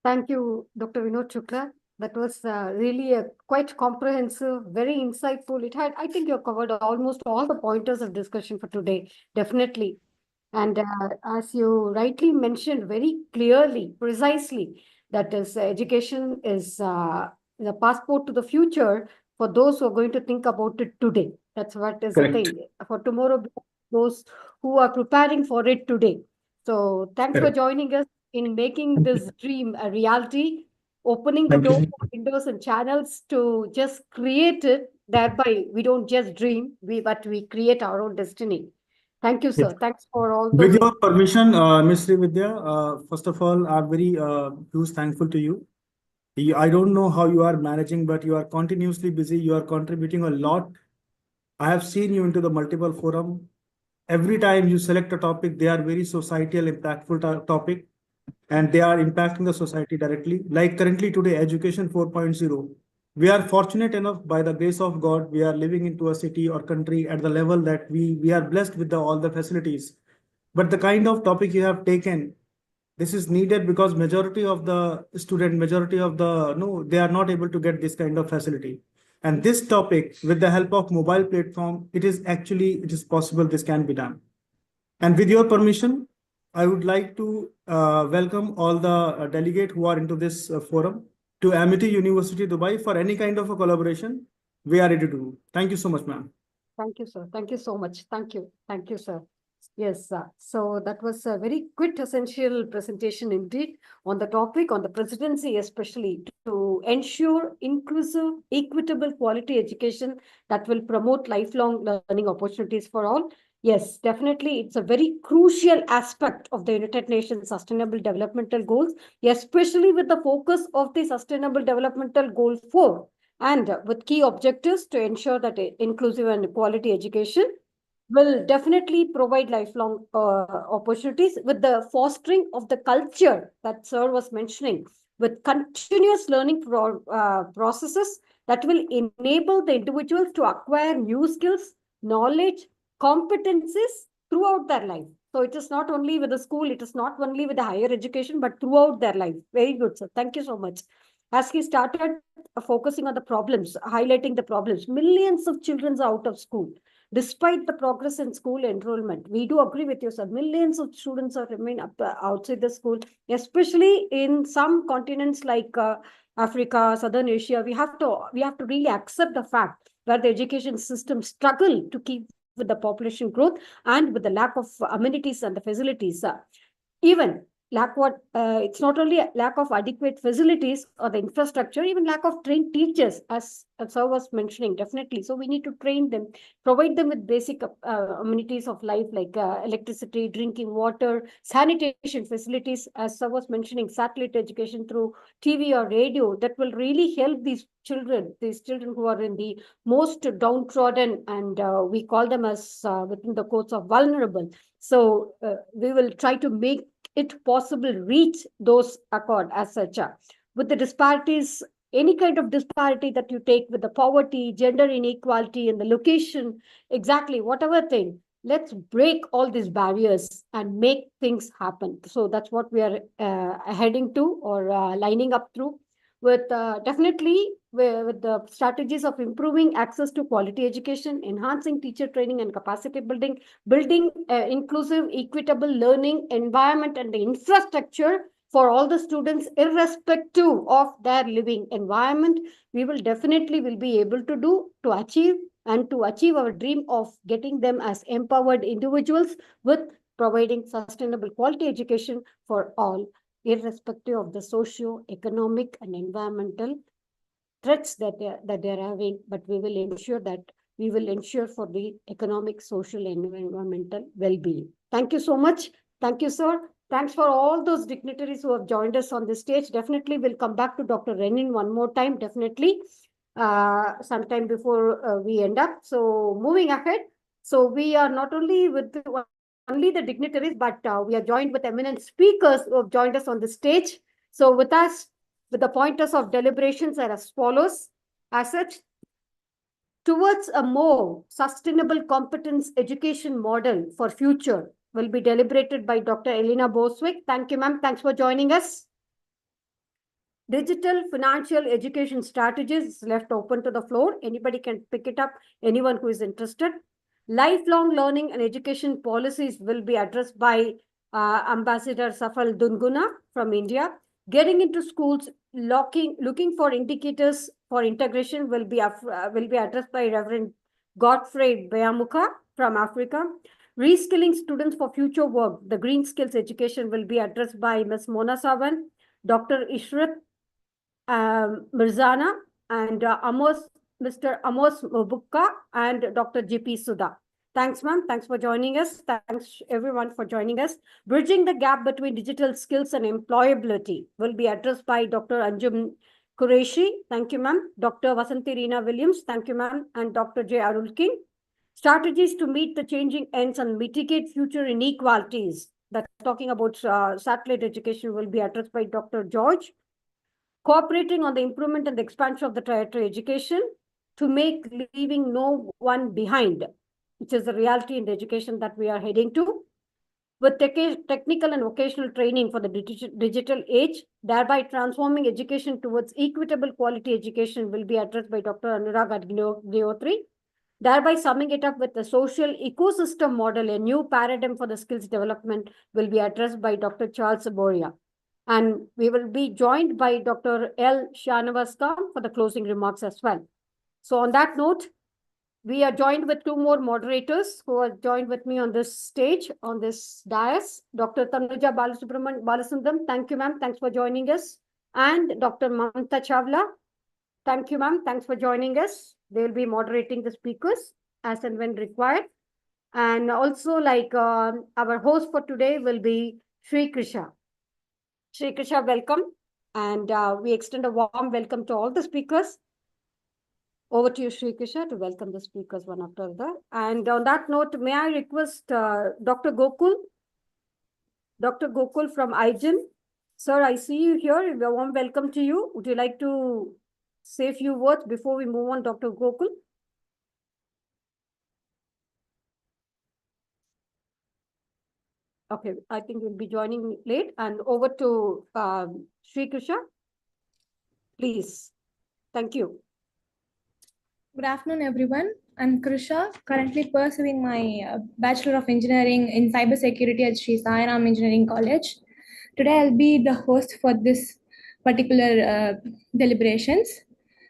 Thank you, Dr. Vinod Shukla. That was really a quite comprehensive, very insightful. I think you have covered almost all the pointers of discussion for today, definitely. And as you rightly mentioned very clearly, precisely, that is education is the passport to the future for those who are going to think about it today. That's what is Correct. the thing. For tomorrow, those who are preparing for it today. So thanks for Correct. joining us in making this dream a reality, opening the Thank door you. for windows and channels to just create it. Thereby, we don't just dream, but we create our own destiny. Thank you, sir. Yes. Thanks for all With the your permission, Ms. Srividya, first of all, I'm very huge thankful to you. I don't know how you are managing, but you are continuously busy. You are contributing a lot. I have seen you into the multiple forum. Every time you select a topic, they are very societal, impactful topic, and they are impacting the society directly. Like currently today, Education 4.0. We are fortunate enough, by the grace of God, we are living into a city or country at the level that we are blessed with all the facilities. But the kind of topic you have taken, this is needed because majority of the they are not able to get this kind of facility. And this topic, with the help of mobile platform, it is possible this can be done. And with your permission, I would like to welcome all the delegates who are into this forum to Amity University, Dubai for any kind of a collaboration. We are ready to do. Thank you so much, ma'am. Thank you, sir. Thank you so much. Thank you. Thank you, sir. Yes, so that was a very quintessential presentation indeed on the topic, on the presidency, especially to ensure inclusive, equitable, quality education that will promote lifelong learning opportunities for all. Yes, definitely. It's a very crucial aspect of the United Nations Sustainable Developmental Goals, especially with the focus of the Sustainable Developmental Goal 4 and with key objectives to ensure that inclusive and quality education will definitely provide lifelong opportunities with the fostering of the culture that sir was mentioning, with continuous learning processes that will enable the individuals to acquire new skills, knowledge, competencies throughout their life. So it is not only with the school, it is not only with the higher education, but throughout their life. Very good, sir. Thank you so much. As he started focusing on the problems, highlighting the problems, millions of children are out of school. Despite the progress in school enrollment, we do agree with you, sir. Millions of students are remain outside the school, especially in some continents like Africa, Southern Asia. We have to really accept the fact that the education system struggle to keep with the population growth and with the lack of amenities and the facilities. Even it's not only a lack of adequate facilities or the infrastructure, even lack of trained teachers, as sir was mentioning, definitely. So we need to train them, provide them with basic amenities of life like electricity, drinking water, sanitation facilities, as sir was mentioning, satellite education through TV or radio, that will really help these children who are in the most downtrodden, and we call them as within the quotes of vulnerable. So we will try to make it possible reach those accord as such. With the disparities, any kind of disparity that you take with the poverty, gender inequality, and the location, exactly, whatever thing, let's break all these barriers and make things happen. So that's what we are heading to or lining up through with definitely with the strategies of improving access to quality education, enhancing teacher training and capacity building, building inclusive, equitable learning environment and the infrastructure for all the students, irrespective of their living environment. We will definitely be able to achieve our dream of getting them as empowered individuals with providing sustainable quality education for all. irrespective of the socio-economic and environmental threats that they're having, but we will ensure for the economic, social, and environmental well-being. Thank you so much. Thank you, sir. Thanks for all those dignitaries who have joined us on the stage. Definitely, we'll come back to Dr. Renin one more time, definitely, sometime before we end up. So moving ahead, so we are not only with only the dignitaries, but we are joined with eminent speakers who have joined us on the stage. So with us, with the pointers of deliberations are as follows. As such, towards a more sustainable competence education model for future will be deliberated by Dr. Elena Bostwick. Thank you, ma'am. Thanks for joining us. Digital financial education strategies is left open to the floor. Anybody can pick it up, anyone who is interested. Lifelong learning and education policies will be addressed by Ambassador Safal Dunguna from India. Getting into schools, looking for indicators for integration will be addressed by Reverend Godfrey Bayamukha from Africa. Reskilling students for future work, the green skills education will be addressed by Ms. Mona Sawan, Dr. Ishrat Mirzana, and Mr. Amos Mubukka, and Dr. G.P. Sudha. Thanks, ma'am. Thanks for joining us. Thanks, everyone, for joining us. Bridging the gap between digital skills and employability will be addressed by Dr. Anjum Qureshi. Thank you, ma'am. Dr. Vasanthi Reena Williams. Thank you, ma'am. And Dr. J. Arulkin. Strategies to meet the changing ends and mitigate future inequalities. That's talking about satellite education will be addressed by Dr. George. Cooperating on the improvement and the expansion of the tertiary education to make leaving no one behind, which is the reality in the education that we are heading to, with technical and vocational training for the digital age, thereby transforming education towards equitable quality education will be addressed by Dr. Anurag Agnihotri, thereby summing it up with the social ecosystem model, a new paradigm for the skills development will be addressed by Dr. Charles Boria. And we will be joined by Dr. L. Shanavaskam for the closing remarks as well. So on that note, we are joined with two more moderators who are joined with me on this stage, on this dais. Dr. Tanuja Balasundram, thank you, ma'am. Thanks for joining us. And Dr. Mamta Chawla, thank you, ma'am. Thanks for joining us. They will be moderating the speakers as and when required. And also, like our host for today will be Sri Krisha. Sri Krisha, welcome. And we extend a warm welcome to all the speakers. Over to you, Sri Krisha, to welcome the speakers one after the other. And on that note, may I request Dr. Gokul? Dr. Gokul from IGEN. Sir, I see you here. A warm welcome to you. Would you like to say a few words before we move on, Dr. Gokul? Okay, I think we'll be joining late. And over to Sri Krisha. Please. Thank you. Good afternoon, everyone. I'm Krisha, currently pursuing my Bachelor of Engineering in Cybersecurity at Sri Sai Ram Engineering College. Today, I'll be the host for this particular deliberations.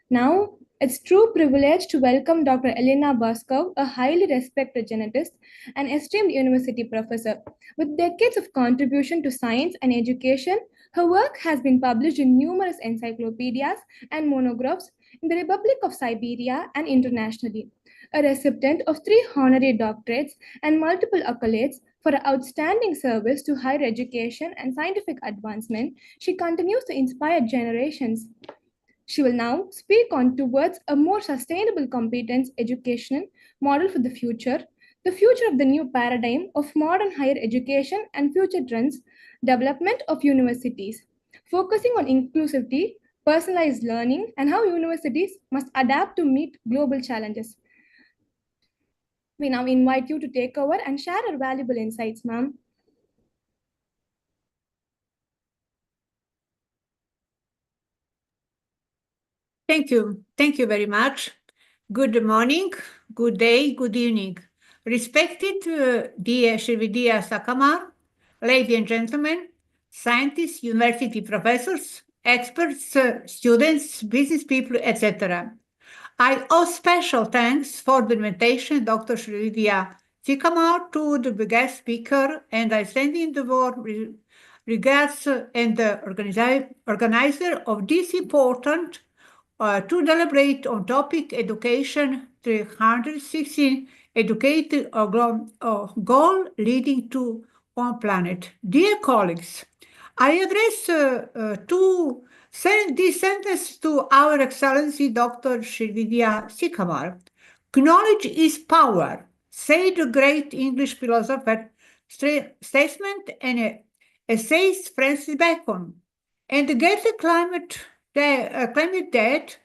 Now, it's true privilege to welcome Dr. Elena Bostwick, a highly respected genetist and esteemed university professor. With decades of contribution to science and education, her work has been published in numerous encyclopedias and monographs in the Republic of Siberia and internationally. A recipient of 3 honorary doctorates and multiple accolades for her outstanding service to higher education and scientific advancement, she continues to inspire generations. She will now speak on towards a more sustainable competence education model for the future of the new paradigm of modern higher education and future trends, development of universities, focusing on inclusivity, personalized learning, and how universities must adapt to meet global challenges. We now invite you to take over and share our valuable insights, ma'am. Thank you. Thank you very much. Good morning, good day, good evening. Respected dear Srividya Sakamar, ladies and gentlemen, scientists, university professors, experts, students, business people, etc. I owe special thanks for the invitation, Dr. Srividya Sakamar, to the guest speaker, and I send in the word regards and the organizer of this important to deliberate on topic education 316 educate a goal leading to one planet. Dear colleagues, I address this sentence to Our Excellency Dr. Srividya Sakamar. Knowledge is power, said the great English philosopher, statesman, and essayist Francis Bacon. And get the climate that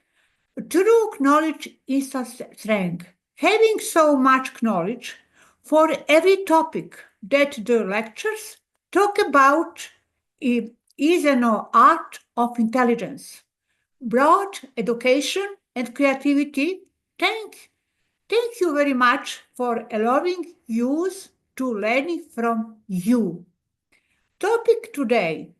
true knowledge is a strength. Having so much knowledge for every topic that the lectures talk about is an art of intelligence, broad education and creativity. Thank you very much for allowing us to learn from you. Topic today,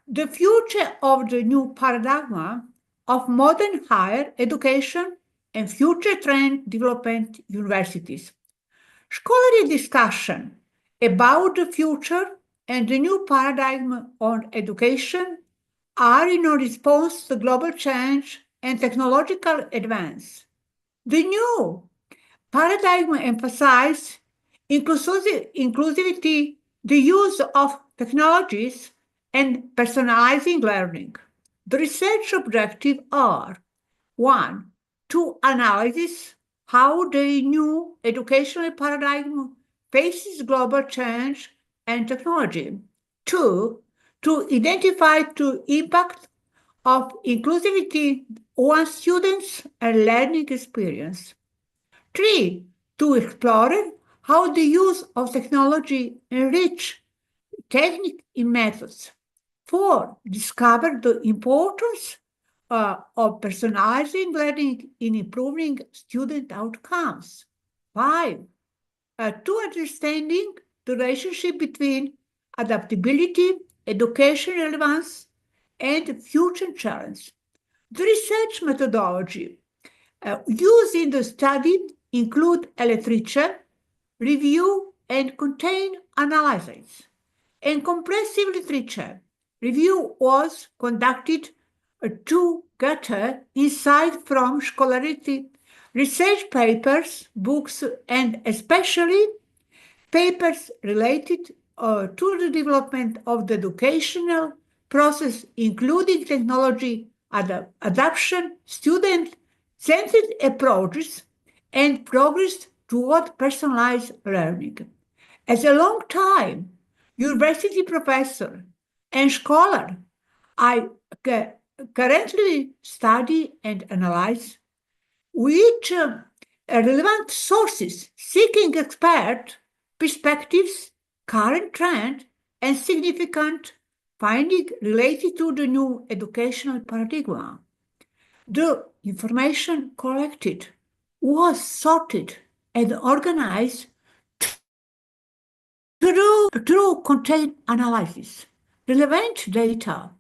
the future of the new paradigm of modern higher education and future trend development universities. Scholarly discussion about the future and the new paradigm on education are in response to global change and technological advance. The new paradigm emphasizes inclusivity, the use of technologies, and personalizing learning. The research objectives are: 1, to analyze how the new educational paradigm faces global change and technology. 2, to identify the impact of inclusivity on students and learning experience. 3, to explore how the use of technology enrich technique in methods. 4, discover the importance of personalizing learning in improving student outcomes. 5, to understanding the relationship between adaptability, education relevance, and future challenge. The research methodology used in the study include literature, review, and content analysis. In comprehensive literature, review was conducted to gather insight from scholarly research papers, books, and especially papers related to the development of the educational process, including technology adoption, student-centered approaches, and progress toward personalized learning. As a long-time university professor and scholar, I currently study and analyze which relevant sources seeking expert perspectives, current trend, and significant findings related to the new educational paradigm. The information collected was sorted and organized through content analysis. Relevant data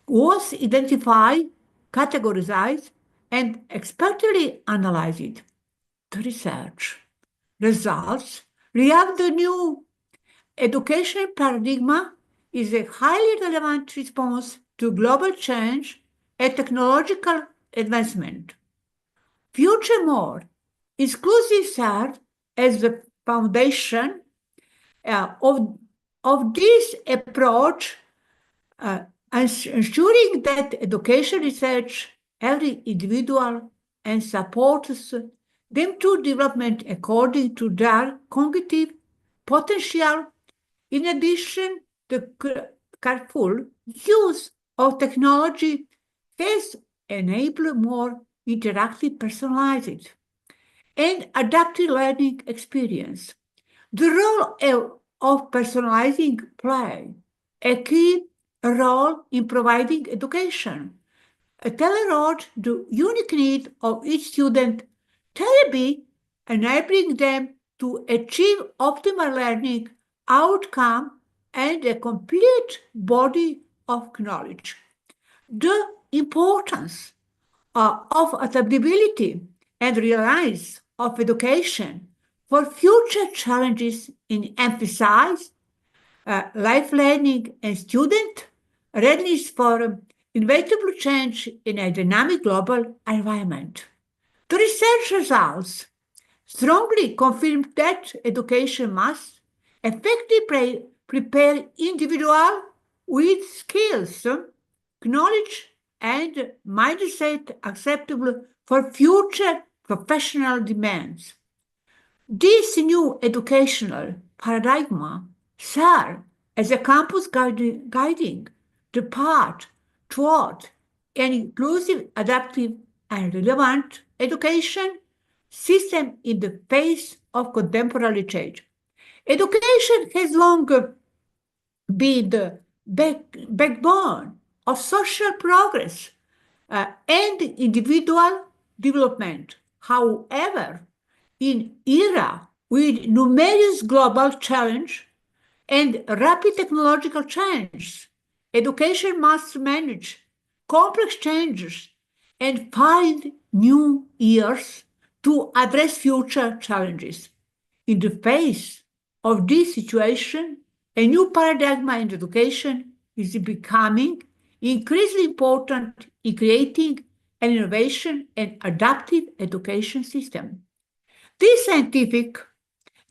was identified, categorized, and expertly analyzed. The research results react the new educational paradigm is a highly relevant response to global change and technological advancement. Furthermore, inclusive serves as the foundation of this approach, ensuring that education research every individual and supports them to development according to their cognitive potential. In addition, the careful use of technology has enabled more interactive, personalized, and adaptive learning experience. The role of personalizing play a key role in providing education. Tailored the unique need of each student, therapy enabling them to achieve optimal learning outcome and a complete body of knowledge. The importance of adaptability and reliance of education for future challenges in emphasize life learning, and student readiness for inevitable change in a dynamic global environment. The research results strongly confirm that education must effectively prepare individuals with skills, knowledge, and mindset acceptable for future professional demands. This new educational paradigm serves as a campus guiding the path toward an inclusive, adaptive, and relevant education system in the face of contemporary change. Education has long been the backbone of social progress and individual development. However, in era with numerous global challenges and rapid technological change, education must manage complex changes and find new years to address future challenges. In the face of this situation, a new paradigm in education is becoming increasingly important in creating an innovation and adaptive education system. This scientific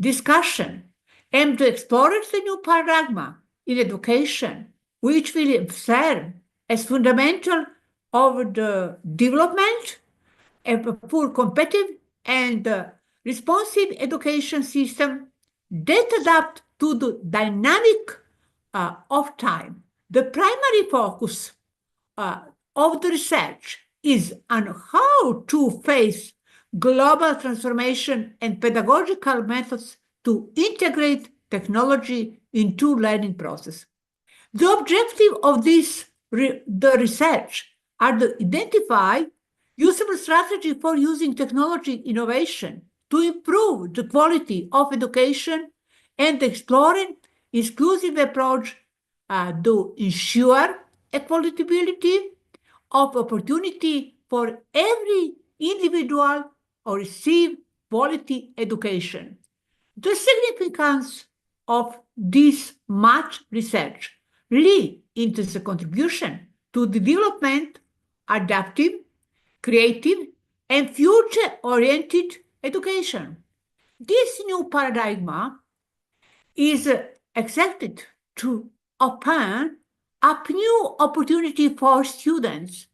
discussion aims to explore the new paradigm in education, which will serve as fundamental of the development of a full competitive and responsive education system that adapt to the dynamic of time. The primary focus of the research is on how to face global transformation and pedagogical methods to integrate technology into learning process. The objective of the research are to identify usable strategy for using technology innovation to improve the quality of education and exploring inclusive approach to ensure equitability of opportunity for every individual or receive quality education. The significance of this much research lead into the contribution to the development, adaptive, creative, and future-oriented education. This new paradigm is expected to open up new opportunity for students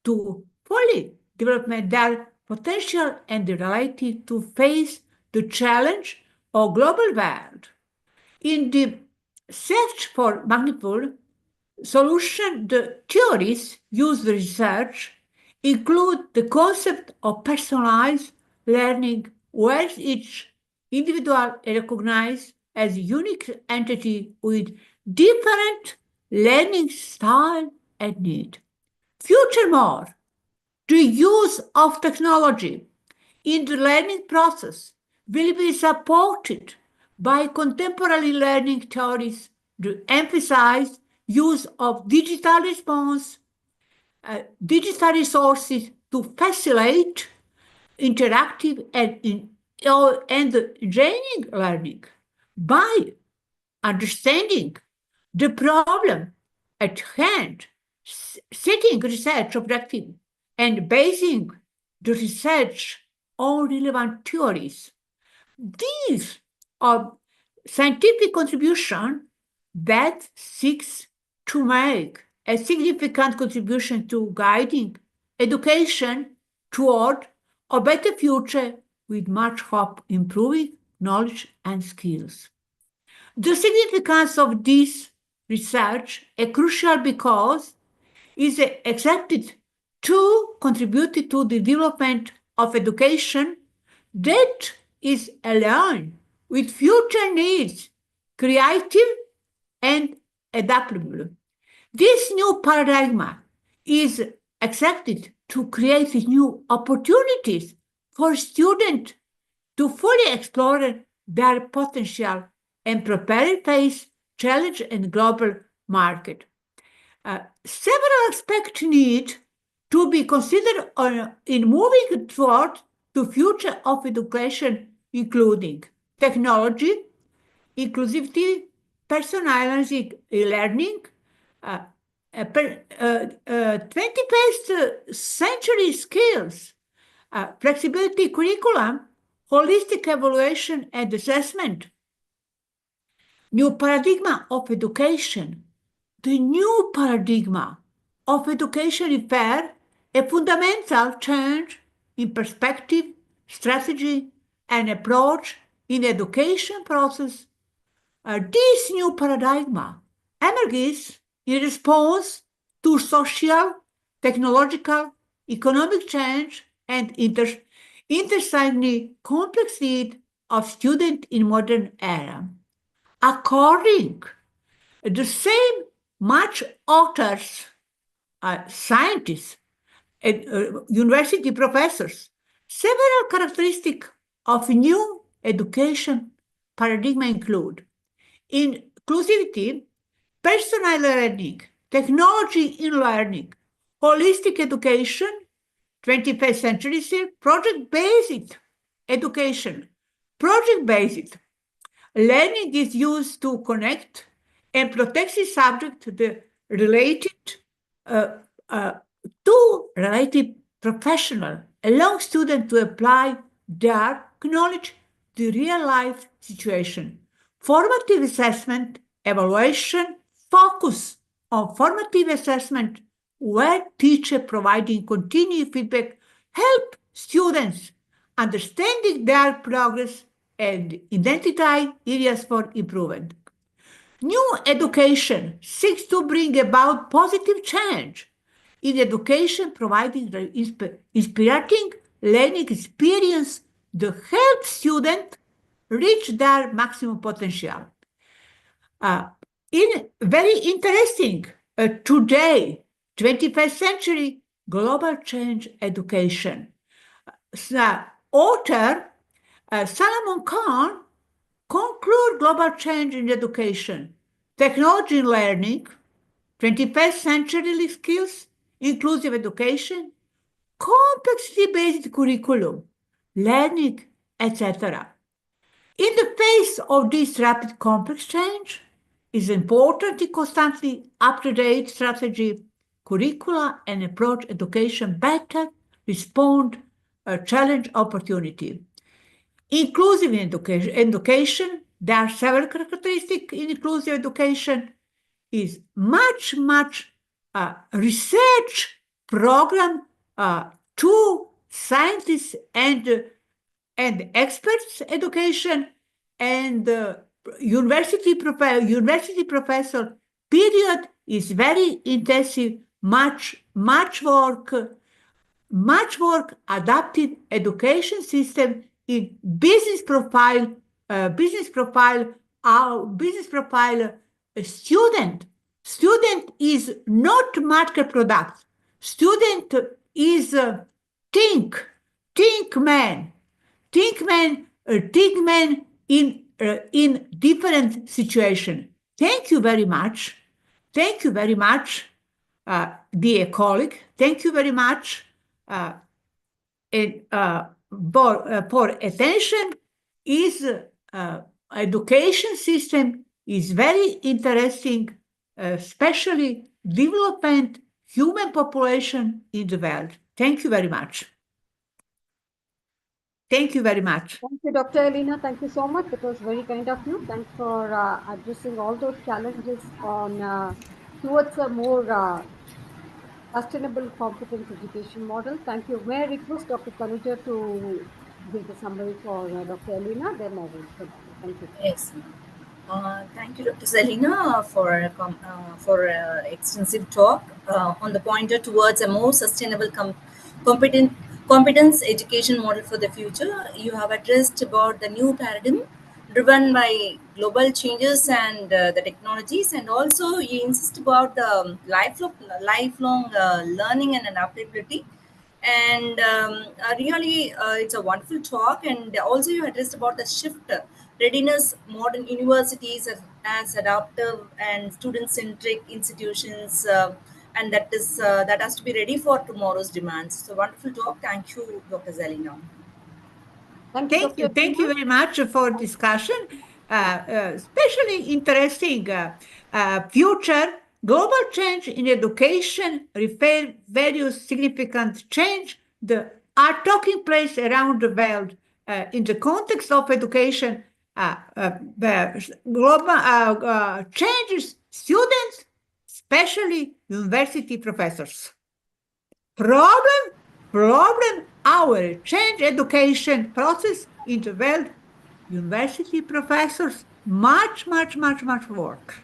to fully develop their potential and the ability to face the challenge of global world. In the search for multiple solutions, the theories used in research include the concept of personalized learning, where each individual is recognized as a unique entity with different learning style and need. Furthermore, the use of technology in the learning process will be supported by contemporary learning theories to emphasize use of digital response, digital resources to facilitate interactive and engaging learning. By understanding the problem at hand, setting research objective, and basing the research on relevant theories. These are scientific contributions that seeks to make a significant contribution to guiding education toward a better future with much hope improving knowledge and skills. The significance of this research is crucial because it is accepted to contribute to the development of education that is aligned with future needs, creative and adaptable. This new paradigm is accepted to create new opportunities for students to fully explore their potential and prepare to face challenge in global market. Several aspects need to be considered in moving toward the future of education, including technology, inclusivity, personalized learning, 21st century skills, flexibility curriculum, holistic evaluation and assessment, new paradigm of education. The new paradigm of education refers a fundamental change in perspective, strategy, and approach in education process. This new paradigm emerges in response to social, technological, economic change and intersecting complex needs of students in modern era. According to the same much authors, scientists, and university professors, several characteristics of new education paradigm include inclusivity, personal learning, technology in learning, holistic education, 21st century, project-based education. Project-based learning is used to connect and protect the subject to the related professional, allow students to apply their knowledge to real-life situation. Formative assessment, evaluation, focus on formative assessment, where teacher providing continued feedback help students understanding their progress and identify areas for improvement. New education seeks to bring about positive change in education, providing inspiring learning experience to help students reach their maximum potential. Very interesting, today, 21st century, global change education. Author Salomon Kahn conclude global change in education, technology in learning, 21st century skills, inclusive education, complexity-based curriculum, learning, etc. In the face of this rapid complex change, it is important to constantly up-to-date strategy, curricula, and approach education better, respond challenge opportunity. Inclusive in education, there are several characteristics in inclusive education. Is much research program to scientists and experts education and university professor period is very intensive, much work adapted education system in business profile student is not market product. Student is think man in different situation. Thank you very much, dear colleague. Thank you very much for attention. Is education system is very interesting, especially development human population in the world. Thank you very much. Thank you very much. Thank you, Dr. Elena. Thank you so much. It was very kind of you. Thanks for addressing all those challenges on towards a more sustainable competence education model. Thank you. May I request Dr. Tanuja to give the summary for Dr. Elena? Then I will continue. Thank you. Yes. Thank you, Dr. Zelina, for extensive talk on the pointer towards a more sustainable competence education model for the future. You have addressed about the new paradigm driven by global changes and the technologies, and also you insist about the lifelong learning and adaptability. And really, it's a wonderful talk. And also you addressed about the shift readiness, modern universities as adaptive and student-centric institutions, and that has to be ready for tomorrow's demands. So wonderful talk. Thank you, Dr. Zelina. Thank you very much for discussion. especially interesting future. Global change in education values significant change are taking place around the world in the context of education. The global changes students, especially university professors. Problem, our change education process in the world, university professors, much work.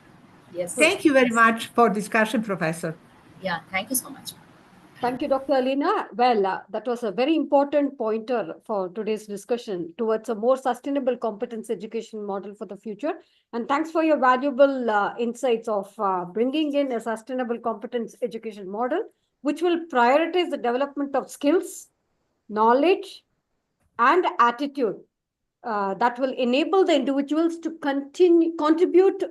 Yes. Thank you very much for discussion, Professor. Yeah, thank you so much. Thank you, Dr. Alina. Well, that was a very important pointer for today's discussion towards a more sustainable competence education model for the future. And thanks for your valuable insights of bringing in a sustainable competence education model, which will prioritize the development of skills, knowledge, and attitude that will enable the individuals to contribute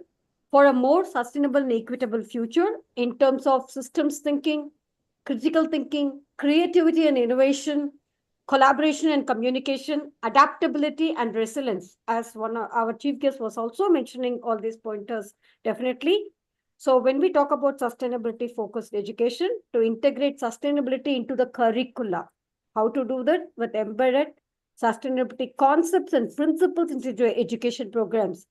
for a more sustainable and equitable future in terms of systems thinking, critical thinking, creativity and innovation, collaboration and communication, adaptability and resilience, as one of our chief guest was also mentioning all these pointers, definitely. So when we talk about sustainability focused education, to integrate sustainability into the curricula, how to do that with embedded sustainability concepts and principles into your education programs,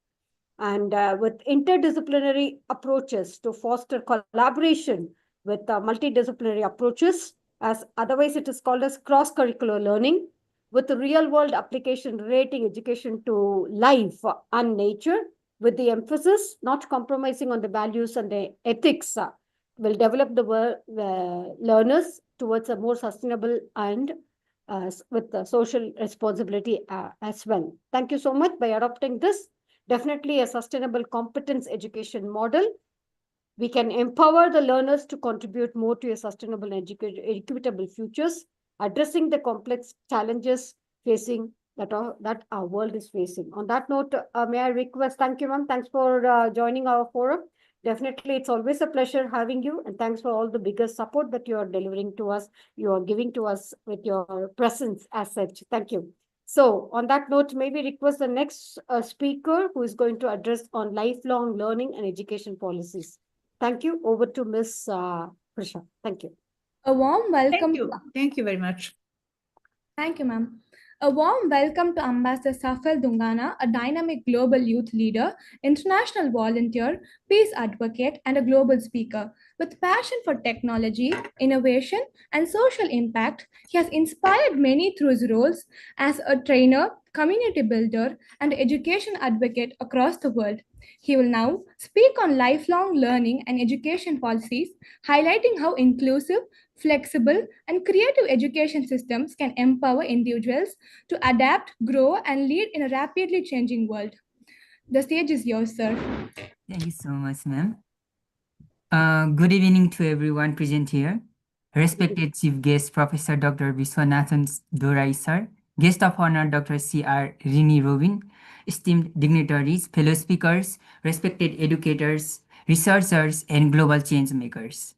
and with interdisciplinary approaches to foster collaboration with multidisciplinary approaches, as otherwise it is called as cross-curricular learning, with real-world application relating education to life and nature, with the emphasis not compromising on the values and the ethics, will develop the learners towards a more sustainable and with the social responsibility as well. Thank you so much. By adopting this, definitely a sustainable competence education model, we can empower the learners to contribute more to a sustainable and equitable futures, addressing the complex challenges facing that our world is facing. On that note, may I request, thank you, ma'am. Thanks for joining our forum. Definitely, it's always a pleasure having you, and thanks for all the biggest support that you are delivering to us, you are giving to us with your presence as such. Thank you. So on that note, may we request the next speaker who is going to address on lifelong learning and education policies. Thank you. Over to Ms. Krisha. Thank you. A warm welcome. Thank you very much. Thank you, ma'am. A warm welcome to Ambassador Safal Dungana, a dynamic global youth leader, international volunteer, peace advocate, and a global speaker. With passion for technology, innovation, and social impact, he has inspired many through his roles as a trainer, community builder, and education advocate across the world. He will now speak on lifelong learning and education policies, highlighting how inclusive, flexible, and creative education systems can empower individuals to adapt, grow, and lead in a rapidly changing world. The stage is yours, sir. Thank you so much, ma'am. Good evening to everyone present here. Respected Chief Guest, Professor Dr. Viswanathan Dorai, sir. Guest of Honor, Dr. C.R. Rini Robin. Esteemed dignitaries, fellow speakers, respected educators, researchers, and global change makers.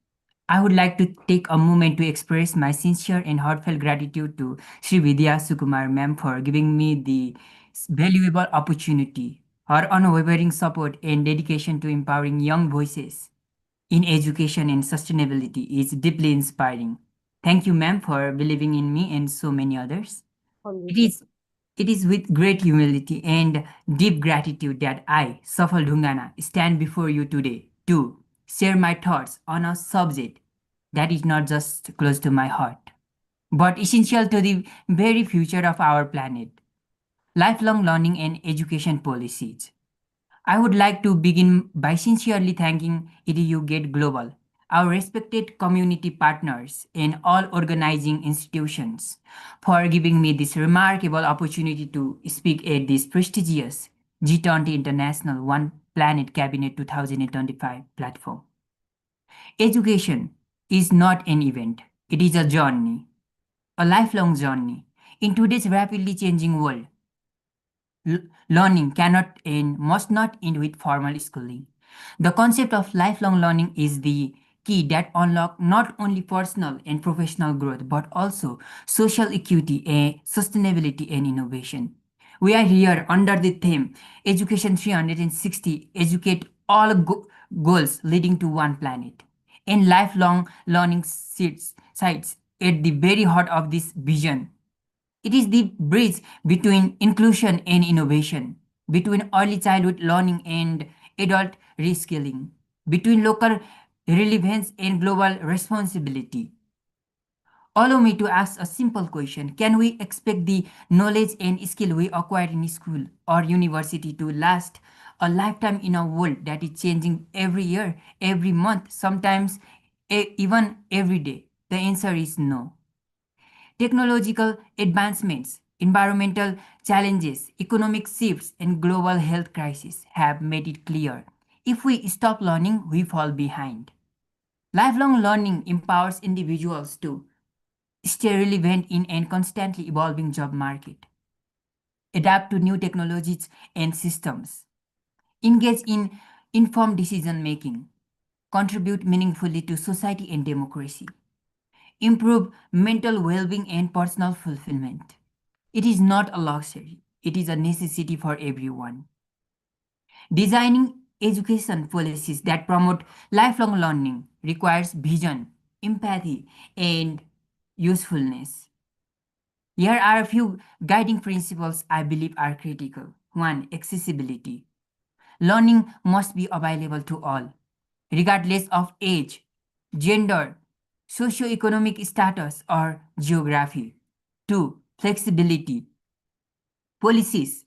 I would like to take a moment to express my sincere and heartfelt gratitude to Sri Vidya Sukumar ma'am for giving me the valuable opportunity. Her unwavering support and dedication to empowering young voices in education and sustainability is deeply inspiring. Thank you, ma'am, for believing in me and so many others. It is with great humility and deep gratitude that I, Safal Dungana, stand before you today to share my thoughts on a subject that is not just close to my heart, but essential to the very future of our planet, lifelong learning and education policies. I would like to begin by sincerely thanking EduGate Global, our respected community partners and all organizing institutions for giving me this remarkable opportunity to speak at this prestigious G20 International One Planet Cabinet 2025 platform. Education is not an event, it is a journey, a lifelong journey. In today's rapidly changing world, learning cannot and must not end with formal schooling. The concept of lifelong learning is the key that unlocks not only personal and professional growth, but also social equity, sustainability, and innovation. We are here under the theme Education 360, educate all goals leading to one planet. And lifelong learning sites at the very heart of this vision. It is the bridge between inclusion and innovation, between early childhood learning and adult reskilling, between local relevance and global responsibility. Allow me to ask a simple question. Can we expect the knowledge and skill we acquire in school or university to last a lifetime in a world that is changing every year, every month, sometimes even every day? The answer is no. Technological advancements, environmental challenges, economic shifts, and global health crisis have made it clear. If we stop learning, we fall behind. Lifelong learning empowers individuals to stay relevant in a constantly evolving job market, adapt to new technologies and systems, engage in informed decision making, contribute meaningfully to society and democracy, improve mental well-being and personal fulfillment. It is not a luxury, it is a necessity for everyone. Designing education policies that promote lifelong learning requires vision, empathy, and usefulness. Here are a few guiding principles I believe are critical. 1. Accessibility. Learning must be available to all, regardless of age, gender, socioeconomic status, or geography. 2. Flexibility. Policies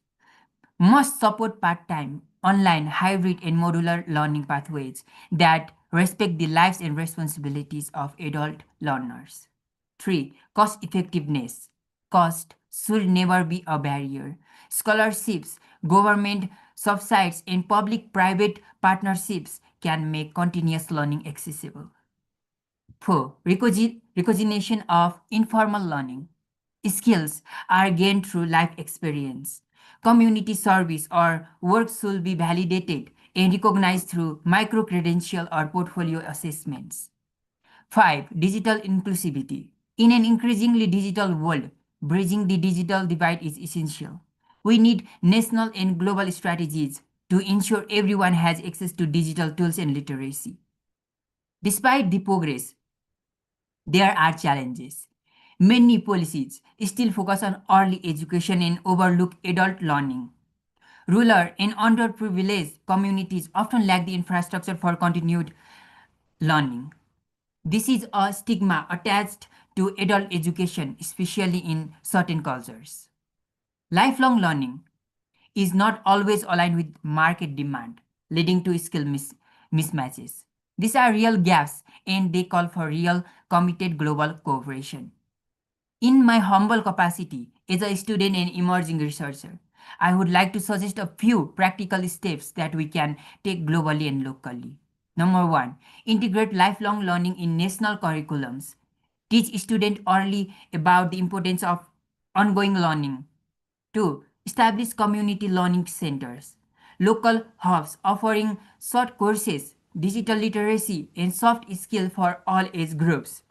must support part-time, online, hybrid, and modular learning pathways that respect the lives and responsibilities of adult learners. 3. Cost effectiveness. Cost should never be a barrier. Scholarships, government subsidies, and public-private partnerships can make continuous learning accessible. 4. Recognition of informal learning. Skills are gained through life experience. Community service or work should be validated and recognized through micro-credential or portfolio assessments. 5. Digital inclusivity. In an increasingly digital world, bridging the digital divide is essential. We need national and global strategies to ensure everyone has access to digital tools and literacy. Despite the progress, there are challenges. Many policies still focus on early education and overlook adult learning. Rural and underprivileged communities often lack the infrastructure for continued learning. This is a stigma attached to adult education, especially in certain cultures. Lifelong learning is not always aligned with market demand, leading to skill mismatches. These are real gaps, and they call for real, committed global cooperation. In my humble capacity as a student and emerging researcher, I would like to suggest a few practical steps that we can take globally and locally. Number 1, integrate lifelong learning in national curriculums. Teach students early about the importance of ongoing learning. 2, establish community learning centers. Local hubs offering short courses, digital literacy, and soft skills for all age groups.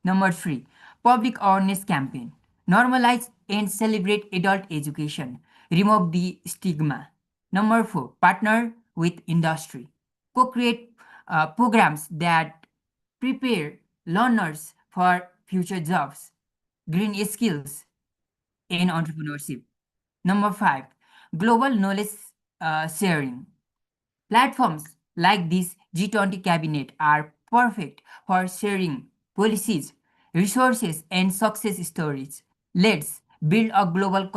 Number 3, public awareness campaign. Normalize and celebrate adult education. Remove the stigma. Number 4, partner with industry. Co-create programs that prepare learners for future jobs, green skills, and entrepreneurship. Number 5, global knowledge sharing. Platforms like this G20 cabinet are perfect for sharing policies, resources, and success stories. Let's build a global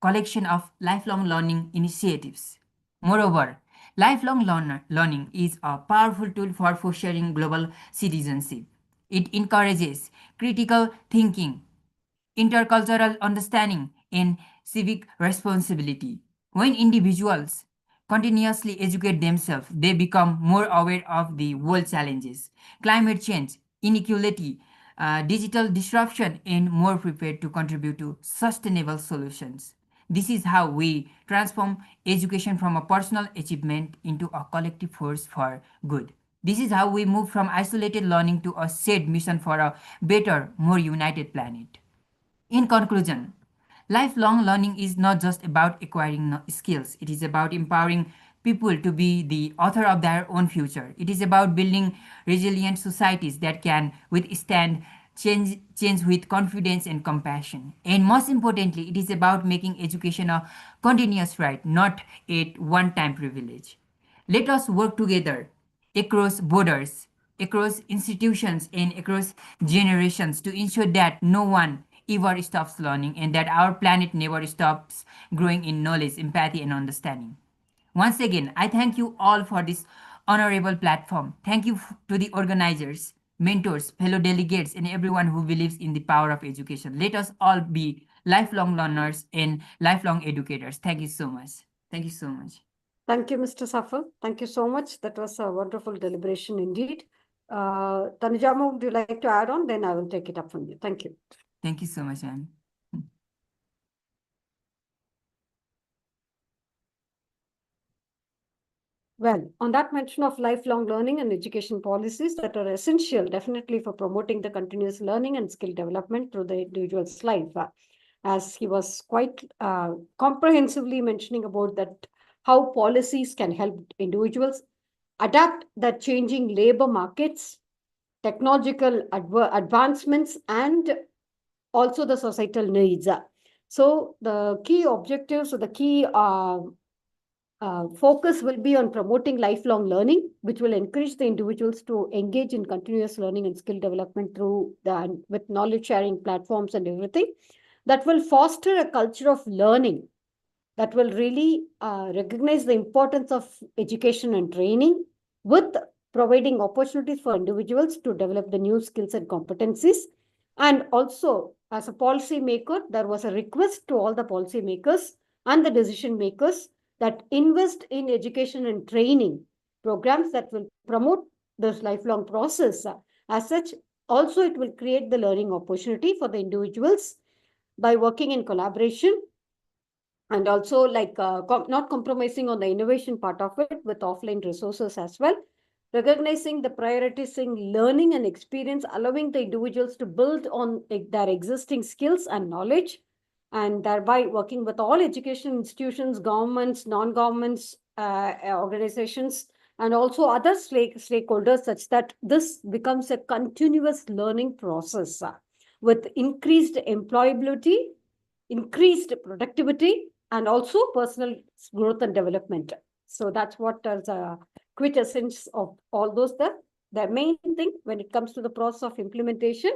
collection of lifelong learning initiatives. Moreover, lifelong learning is a powerful tool for fostering global citizenship. It encourages critical thinking, intercultural understanding, and civic responsibility. When individuals continuously educate themselves, they become more aware of the world challenges, climate change, inequality, digital disruption, and more prepared to contribute to sustainable solutions. This is how we transform education from a personal achievement into a collective force for good. This is how we move from isolated learning to a shared mission for a better, more united planet. In conclusion, Lifelong learning is not just about acquiring skills. It is about empowering people to be the author of their own future. It is about building resilient societies that can withstand change with confidence and compassion. And most importantly, it is about making education a continuous right, not a one-time privilege. Let us work together across borders, across institutions, and across generations to ensure that no one ever stops learning and that our planet never stops growing in knowledge, empathy, and understanding. Once again, I thank you all for this honorable platform. Thank you to the organizers, mentors, fellow delegates, and everyone who believes in the power of education. Let us all be lifelong learners and lifelong educators. Thank you so much. Thank you so much. Thank you, Mr. Safal. Thank you so much. That was a wonderful deliberation indeed. Tanujama, would you like to add on? Then I will take it up from you. Thank you. Thank you so much, ma'am. Well, on that mention of lifelong learning and education policies that are essential definitely for promoting the continuous learning and skill development through the individual's life, as he was quite comprehensively mentioning about that, how policies can help individuals adapt the changing labor markets, technological advancements, and also the societal needs. So the key objectives or the key focus will be on promoting lifelong learning, which will encourage the individuals to engage in continuous learning and skill development through with knowledge sharing platforms and everything. That will foster a culture of learning that will really recognize the importance of education and training, with providing opportunities for individuals to develop the new skills and competencies. And also, as a policy maker, there was a request to all the policy makers and the decision makers that invest in education and training programs that will promote this lifelong process. As such, also it will create the learning opportunity for the individuals by working in collaboration, and also like not compromising on the innovation part of it with offline resources as well. Recognizing the prioritizing learning and experience, allowing the individuals to build on their existing skills and knowledge, and thereby working with all education institutions, governments, non-governments, organizations, and also other stakeholders, such that this becomes a continuous learning process with increased employability, increased productivity, and also personal growth and development. So that's what is a quintessence of all those. The main thing when it comes to the process of implementation,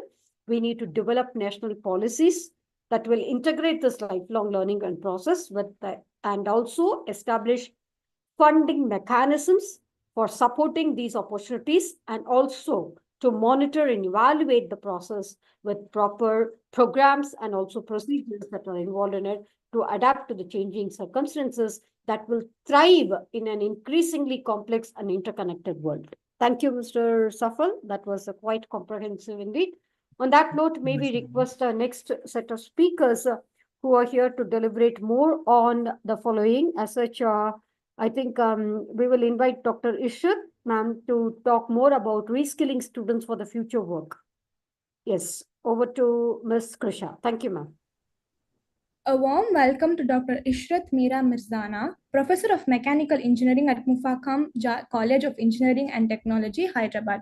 we need to develop national policies that will integrate this lifelong learning and process with and also establish funding mechanisms for supporting these opportunities, and also to monitor and evaluate the process with proper programs and also procedures that are involved in it to adapt to the changing circumstances that will thrive in an increasingly complex and interconnected world. Thank you, Mr. Safal. That was quite comprehensive indeed. On that note, may we request our next set of speakers who are here to deliberate more on the following. As such, I think we will invite Dr. Ishrat, ma'am, to talk more about reskilling students for the future work. Yes, over to Ms. Krisha. Thank you, ma'am. A warm welcome to Dr. Ishrat Meera Mirzana, Professor of Mechanical Engineering at Mufakam College of Engineering and Technology, Hyderabad.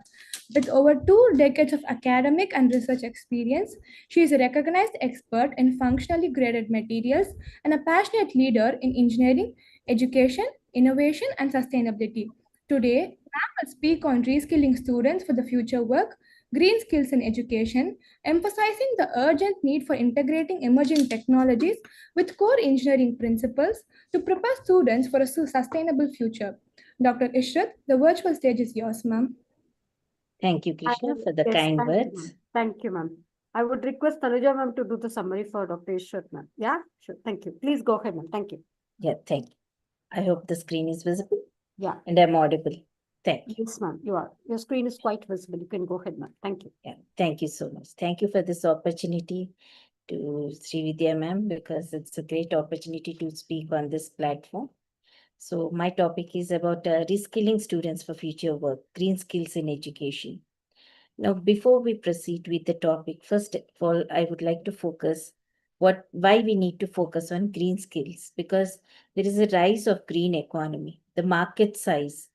With over 2 decades of academic and research experience, she is a recognized expert in functionally graded materials and a passionate leader in engineering, education, innovation, and sustainability. Today, ma'am will speak on reskilling students for the future work, green skills in education, emphasizing the urgent need for integrating emerging technologies with core engineering principles to prepare students for a sustainable future. Dr. Ishrat, the virtual stage is yours, ma'am. Thank you, Krishna, for the kind words. Thank you, ma'am. I would request Tanuja ma'am to do the summary for Dr. Ishrat, ma'am. Yeah, sure. Thank you. Please go ahead, ma'am. Thank you. Yeah, thank you. I hope the screen is visible. Yeah. And I'm audible. Thank you. Yes, ma'am, you are. Your screen is quite visible. You can go ahead, ma'am. Thank you. Yeah, thank you so much. Thank you for this opportunity to Srividya ma'am, because it's a great opportunity to speak on this platform. So my topic is about reskilling students for future work, green skills in education. Now, before we proceed with the topic, first of all, I would like to focus why we need to focus on green skills, because there is a rise of green economy. The market size,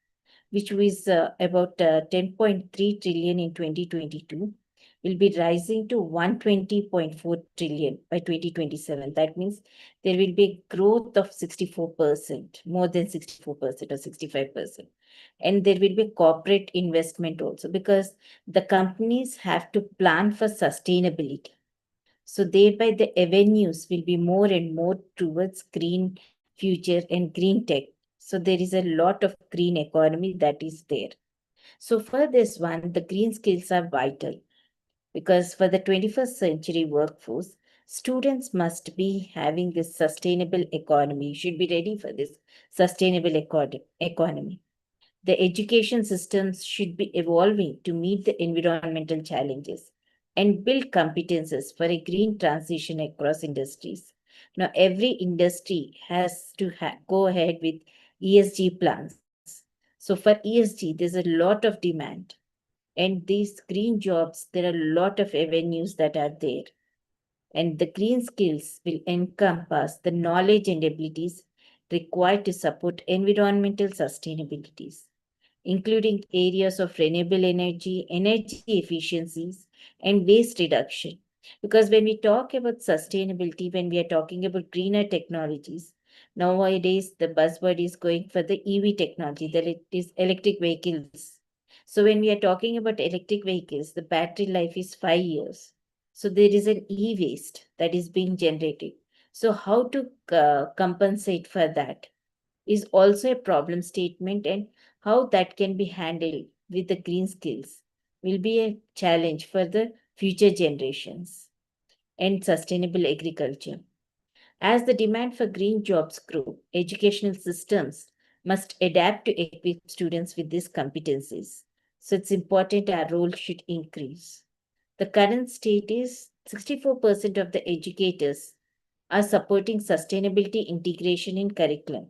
which was about 10.3 trillion in 2022, will be rising to 120.4 trillion by 2027. That means there will be a growth of 64%, more than 64% or 65%. And there will be corporate investment also, because the companies have to plan for sustainability. So thereby the avenues will be more and more towards green future and green tech. So there is a lot of green economy that is there. So for this one, the green skills are vital, because for the 21st century workforce, students must be having this sustainable economy, should be ready for this sustainable economy. The education systems should be evolving to meet the environmental challenges and build competences for a green transition across industries. Now, every industry has to go ahead with ESG plans. So for ESG, there's a lot of demand. And these green jobs, there are a lot of avenues that are there. And the green skills will encompass the knowledge and abilities required to support environmental sustainabilities, including areas of renewable energy, energy efficiencies, and waste reduction. Because when we talk about sustainability, when we are talking about greener technologies, nowadays the buzzword is going for the EV technology, that it is electric vehicles. So when we are talking about electric vehicles, the battery life is 5 years. So there is an e-waste that is being generated. So how to compensate for that is also a problem statement, and how that can be handled with the green skills will be a challenge for the future generations. And sustainable agriculture. As the demand for green jobs grow, educational systems must adapt to equip students with these competencies. So it's important our role should increase. The current state is 64% of the educators are supporting sustainability integration in curriculum.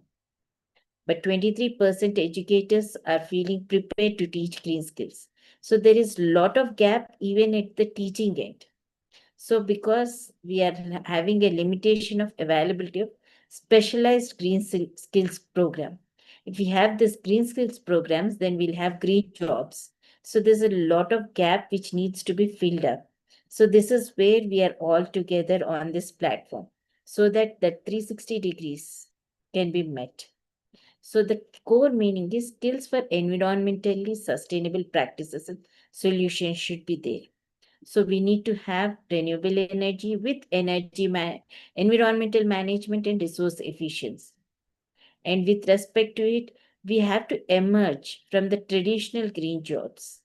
But 23% educators are feeling prepared to teach green skills. So there is a lot of gap even at the teaching end. So because we are having a limitation of availability of specialized green skills program. If we have this green skills programs, then we'll have green jobs. So there's a lot of gap which needs to be filled up. So this is where we are all together on this platform, so that the 360 degrees can be met. So the core meaning is skills for environmentally sustainable practices and solutions should be there. So we need to have renewable energy with environmental management and resource efficiency. And with respect to it, we have to emerge from the traditional green jobs.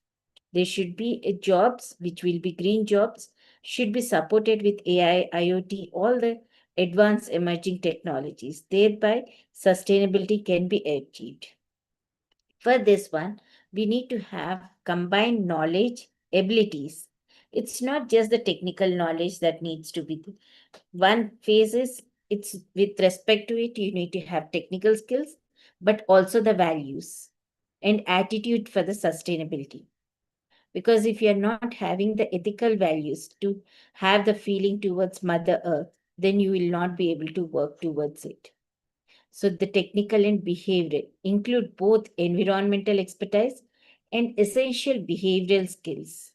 There should be jobs which will be green jobs, should be supported with AI, IoT, all the advanced emerging technologies. Thereby, sustainability can be achieved. For this one, we need to have combined knowledge, abilities. It's not just the technical knowledge that needs to be. One phase is, it's with respect to it, you need to have technical skills, but also the values and attitude for the sustainability. Because if you're not having the ethical values to have the feeling towards Mother Earth, then you will not be able to work towards it. So the technical and behavioral include both environmental expertise and essential behavioral skills.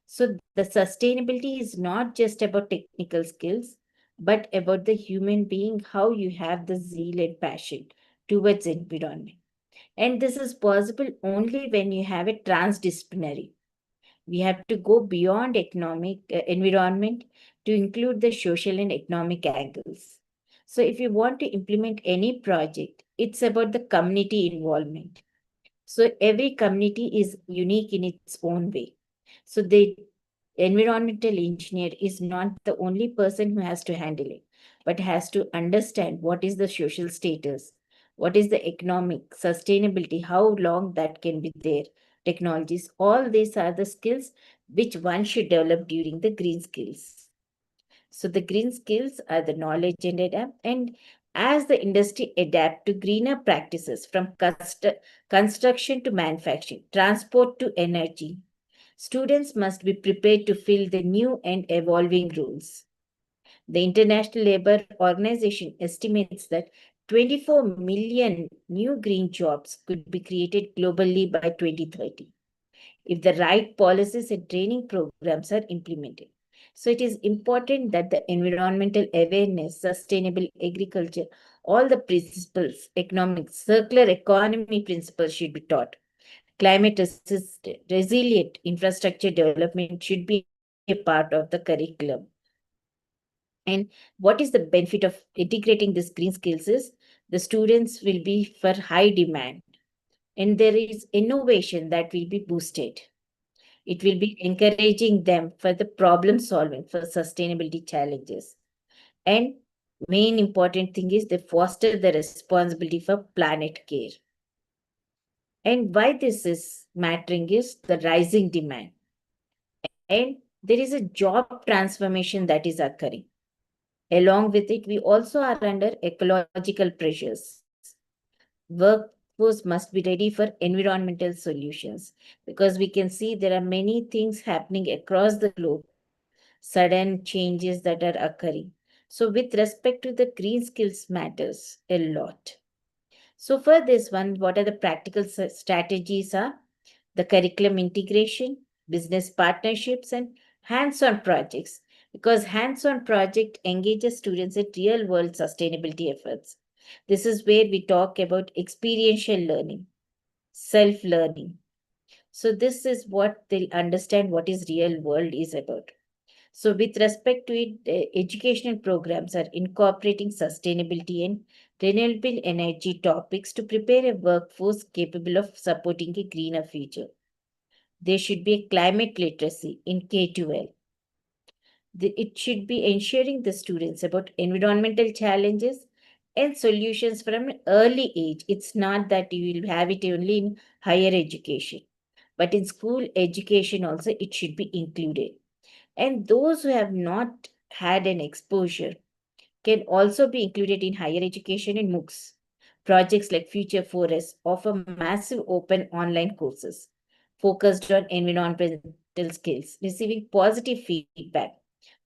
So the sustainability is not just about technical skills, but about the human being, how you have the zeal and passion towards environment. And this is possible only when you have a transdisciplinary. We have to go beyond economic environment to include the social and economic angles. So if you want to implement any project, it's about the community involvement. So every community is unique in its own way. So the environmental engineer is not the only person who has to handle it, but has to understand what is the social status, what is the economic sustainability, how long that can be there, technologies. All these are the skills which one should develop during the green skills. So the green skills are the knowledge and adapt. And as the industry adapt to greener practices from construction to manufacturing, transport to energy, students must be prepared to fill the new and evolving roles. The International Labour Organization estimates that 24 million new green jobs could be created globally by 2030 if the right policies and training programs are implemented. So it is important that the environmental awareness, sustainable agriculture, all the principles, economics, circular economy principles should be taught. Climate resilient infrastructure development should be a part of the curriculum. And what is the benefit of integrating these green skills is the students will be for high demand and there is innovation that will be boosted. It will be encouraging them for the problem solving for sustainability challenges. And main important thing is they foster the responsibility for planet care. And why this is mattering is the rising demand. And there is a job transformation that is occurring. Along with it, we also are under ecological pressures. Workforce must be ready for environmental solutions because we can see there are many things happening across the globe, sudden changes that are occurring. So with respect to the green skills matters a lot. So for this one, what are the practical strategies are? The curriculum integration, business partnerships, and hands-on projects. Because hands-on project engages students in real-world sustainability efforts. This is where we talk about experiential learning, self-learning. So this is what they'll understand what is real world is about. So with respect to it, educational programs are incorporating sustainability and renewable energy topics to prepare a workforce capable of supporting a greener future. There should be a climate literacy in K-12. It should be ensuring the students about environmental challenges and solutions from an early age. It's not that you will have it only in higher education, but in school education also it should be included. And those who have not had an exposure can also be included in higher education in MOOCs. Projects like Future Forests offer massive open online courses focused on environmental skills, receiving positive feedback,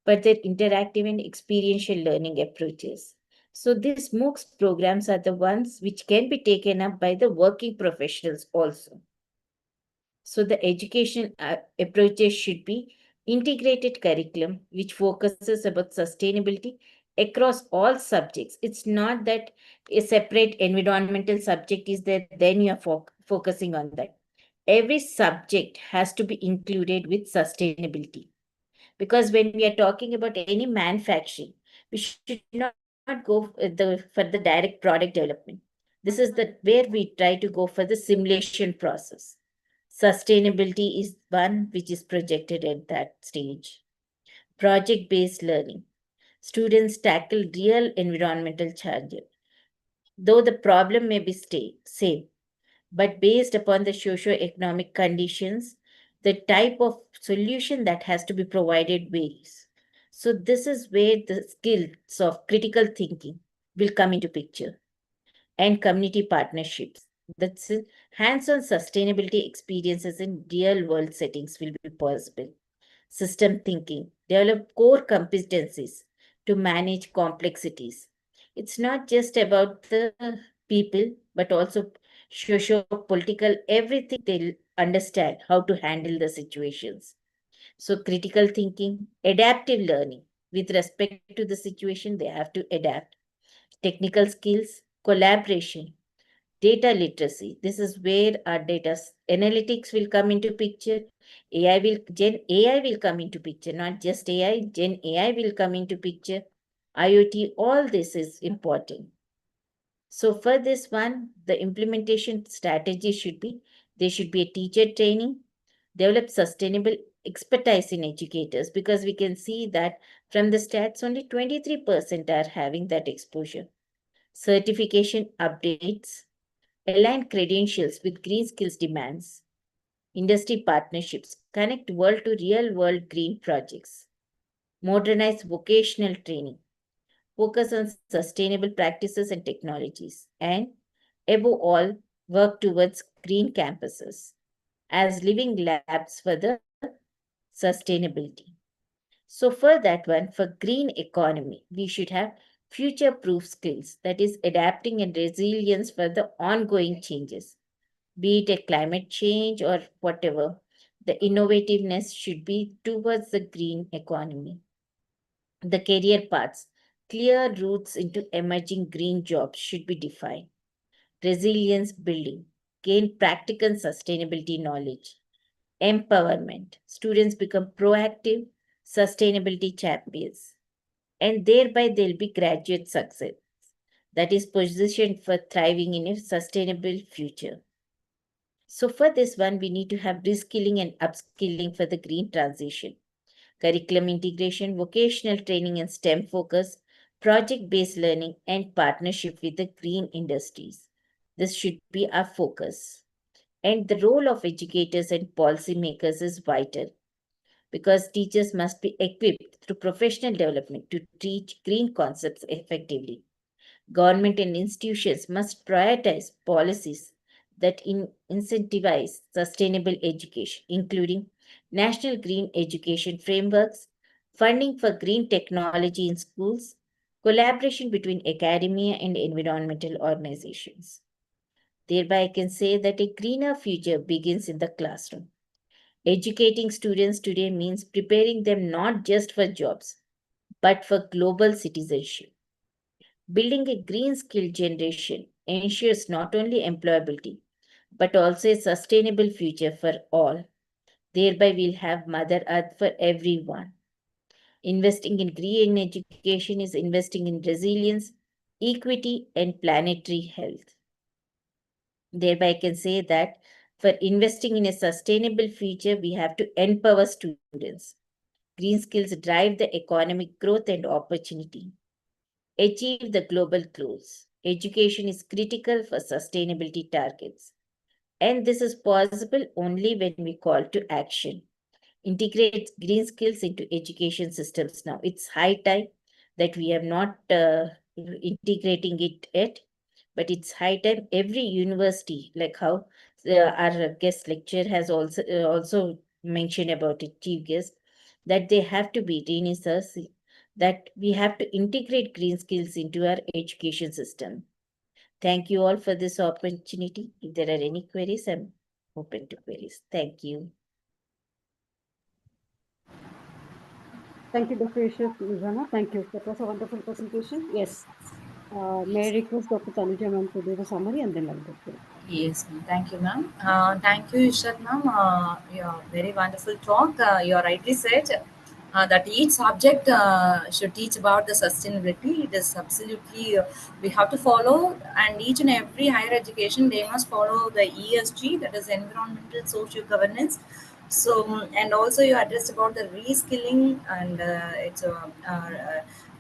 but they're interactive and experiential learning approaches. So these MOOCs programs are the ones which can be taken up by the working professionals also. So the educational approaches should be integrated curriculum, which focuses about sustainability across all subjects. It's not that a separate environmental subject is there, then you are focusing on that. Every subject has to be included with sustainability. Because when we are talking about any manufacturing, we should not go for the direct product development. This is where we try to go for the simulation process. Sustainability is one which is projected at that stage. Project-based learning. Students tackle real environmental challenges. Though the problem may be same, but based upon the socio-economic conditions, the type of solution that has to be provided varies. So this is where the skills of critical thinking will come into picture and community partnerships. That's hands-on sustainability experiences in real-world settings will be possible. System thinking, develop core competencies to manage complexities. It's not just about the people, but also socio-political, everything they'll understand how to handle the situations. So critical thinking, adaptive learning. With respect to the situation, they have to adapt. Technical skills, collaboration, data literacy. This is where our data analytics will come into picture. Gen AI will come into picture, not just AI, Gen AI will come into picture. IoT, all this is important. So for this one, the implementation strategy should be, there should be a teacher training, develop sustainable expertise in educators, because we can see that from the stats, only 23% are having that exposure. Certification updates, align credentials with green skills demands, industry partnerships, connect world to real world green projects, modernize vocational training, focus on sustainable practices and technologies, and above all, work towards green campuses as living labs for the sustainability. So for that one, for green economy, we should have future-proof skills, that is adapting and resilience for the ongoing changes, be it a climate change or whatever. The innovativeness should be towards the green economy. The career paths, clear routes into emerging green jobs should be defined. Resilience building, gain practical sustainability knowledge. Empowerment, students become proactive sustainability champions, and thereby they'll be graduate success that is positioned for thriving in a sustainable future. So for this one, we need to have reskilling and upskilling for the green transition, curriculum integration, vocational training and STEM focus, project-based learning, and partnership with the green industries. This should be our focus. And the role of educators and policymakers is vital, because teachers must be equipped through professional development to teach green concepts effectively. Government and institutions must prioritize policies that incentivize sustainable education, including national green education frameworks, funding for green technology in schools, collaboration between academia and environmental organizations. Thereby, I can say that a greener future begins in the classroom. Educating students today means preparing them not just for jobs, but for global citizenship. Building a green skill generation ensures not only employability, but also a sustainable future for all. Thereby, we'll have Mother Earth for everyone. Investing in green education is investing in resilience, equity, and planetary health. Thereby, I can say that for investing in a sustainable future, we have to empower students. Green skills drive the economic growth and opportunity. Achieve the global goals. Education is critical for sustainability targets. And this is possible only when we call to action. Integrate green skills into education systems now. It's high time that we are not integrating it yet, but it's high time every university, like how our guest lecturer has also mentioned about it, chief guest, that they have to be research, that we have to integrate green skills into our education system. Thank you all for this opportunity. If there are any queries, I'm open to queries. Thank you. Thank you, Dr. Ishrat Luzana. Thank you. That was a wonderful presentation. Yes. May I request Dr. Tanuja ma'am to do the summary and then I'll go through. Yes, ma'am. Thank you, ma'am. Thank you, Ishrat, ma'am. Your very wonderful talk. You rightly said that each subject should teach about the sustainability. It is absolutely, we have to follow, and each and every higher education, they must follow the ESG, that is environmental social governance. So, and also you addressed about the reskilling, and it's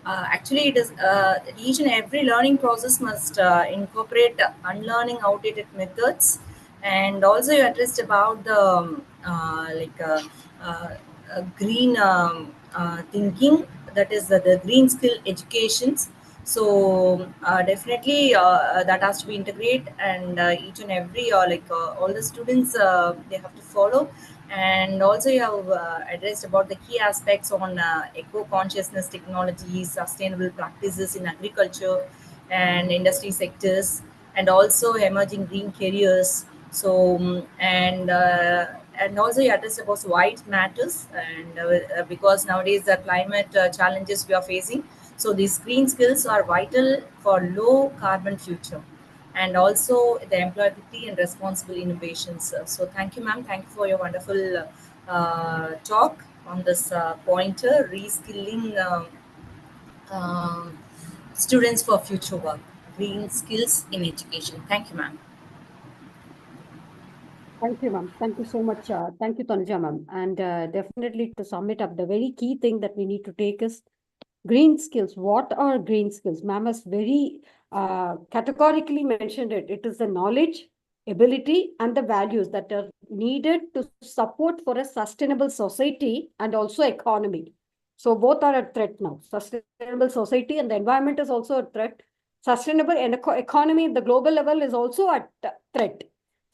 actually, it is each and every learning process must incorporate unlearning outdated methods, and also you addressed about the green thinking, that is the green skill educations. So definitely that has to be integrated, and each and every all the students they have to follow. And also you have addressed about the key aspects on eco-consciousness technologies, sustainable practices in agriculture and industry sectors, and also emerging green careers. So and also you addressed about why it matters, and because nowadays the climate challenges we are facing, so these green skills are vital for low carbon future, and also the employability and responsible innovations. So thank you, ma'am. Thank you for your wonderful talk on this pointer, reskilling students for future work, green skills in education. Thank you, ma'am. Thank you, ma'am. Thank you so much. Thank you, Tanuja ma'am. And definitely to sum it up, the very key thing that we need to take is green skills. What are green skills? Ma'am has very categorically mentioned it. It is the knowledge, ability, and the values that are needed to support for a sustainable society and also economy. So both are a threat now. Sustainable society and the environment is also a threat. Sustainable economy at the global level is also a threat.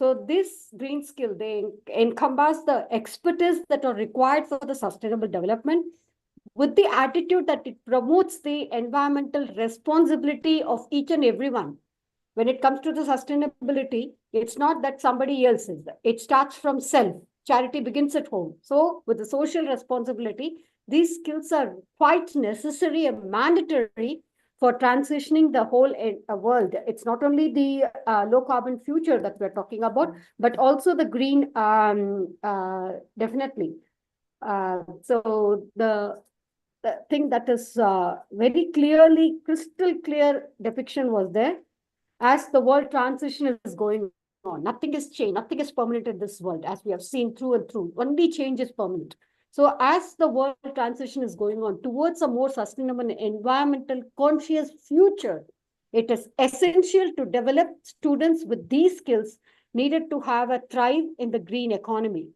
So this green skill, they encompass the expertise that are required for the sustainable development, with the attitude that it promotes the environmental responsibility of each and everyone. When it comes to the sustainability, it's not that somebody else is there. It starts from self. Charity begins at home. So with the social responsibility, these skills are quite necessary and mandatory for transitioning the whole world. It's not only the low carbon future that we're talking about, but also the green, definitely. So the thing that is very clearly, crystal clear depiction was there. As the world transition is going on, nothing is changed, nothing is permanent in this world, as we have seen through and through. Only change is permanent. So as the world transition is going on towards a more sustainable and environmental conscious future, it is essential to develop students with these skills needed to have a thrive in the green economy.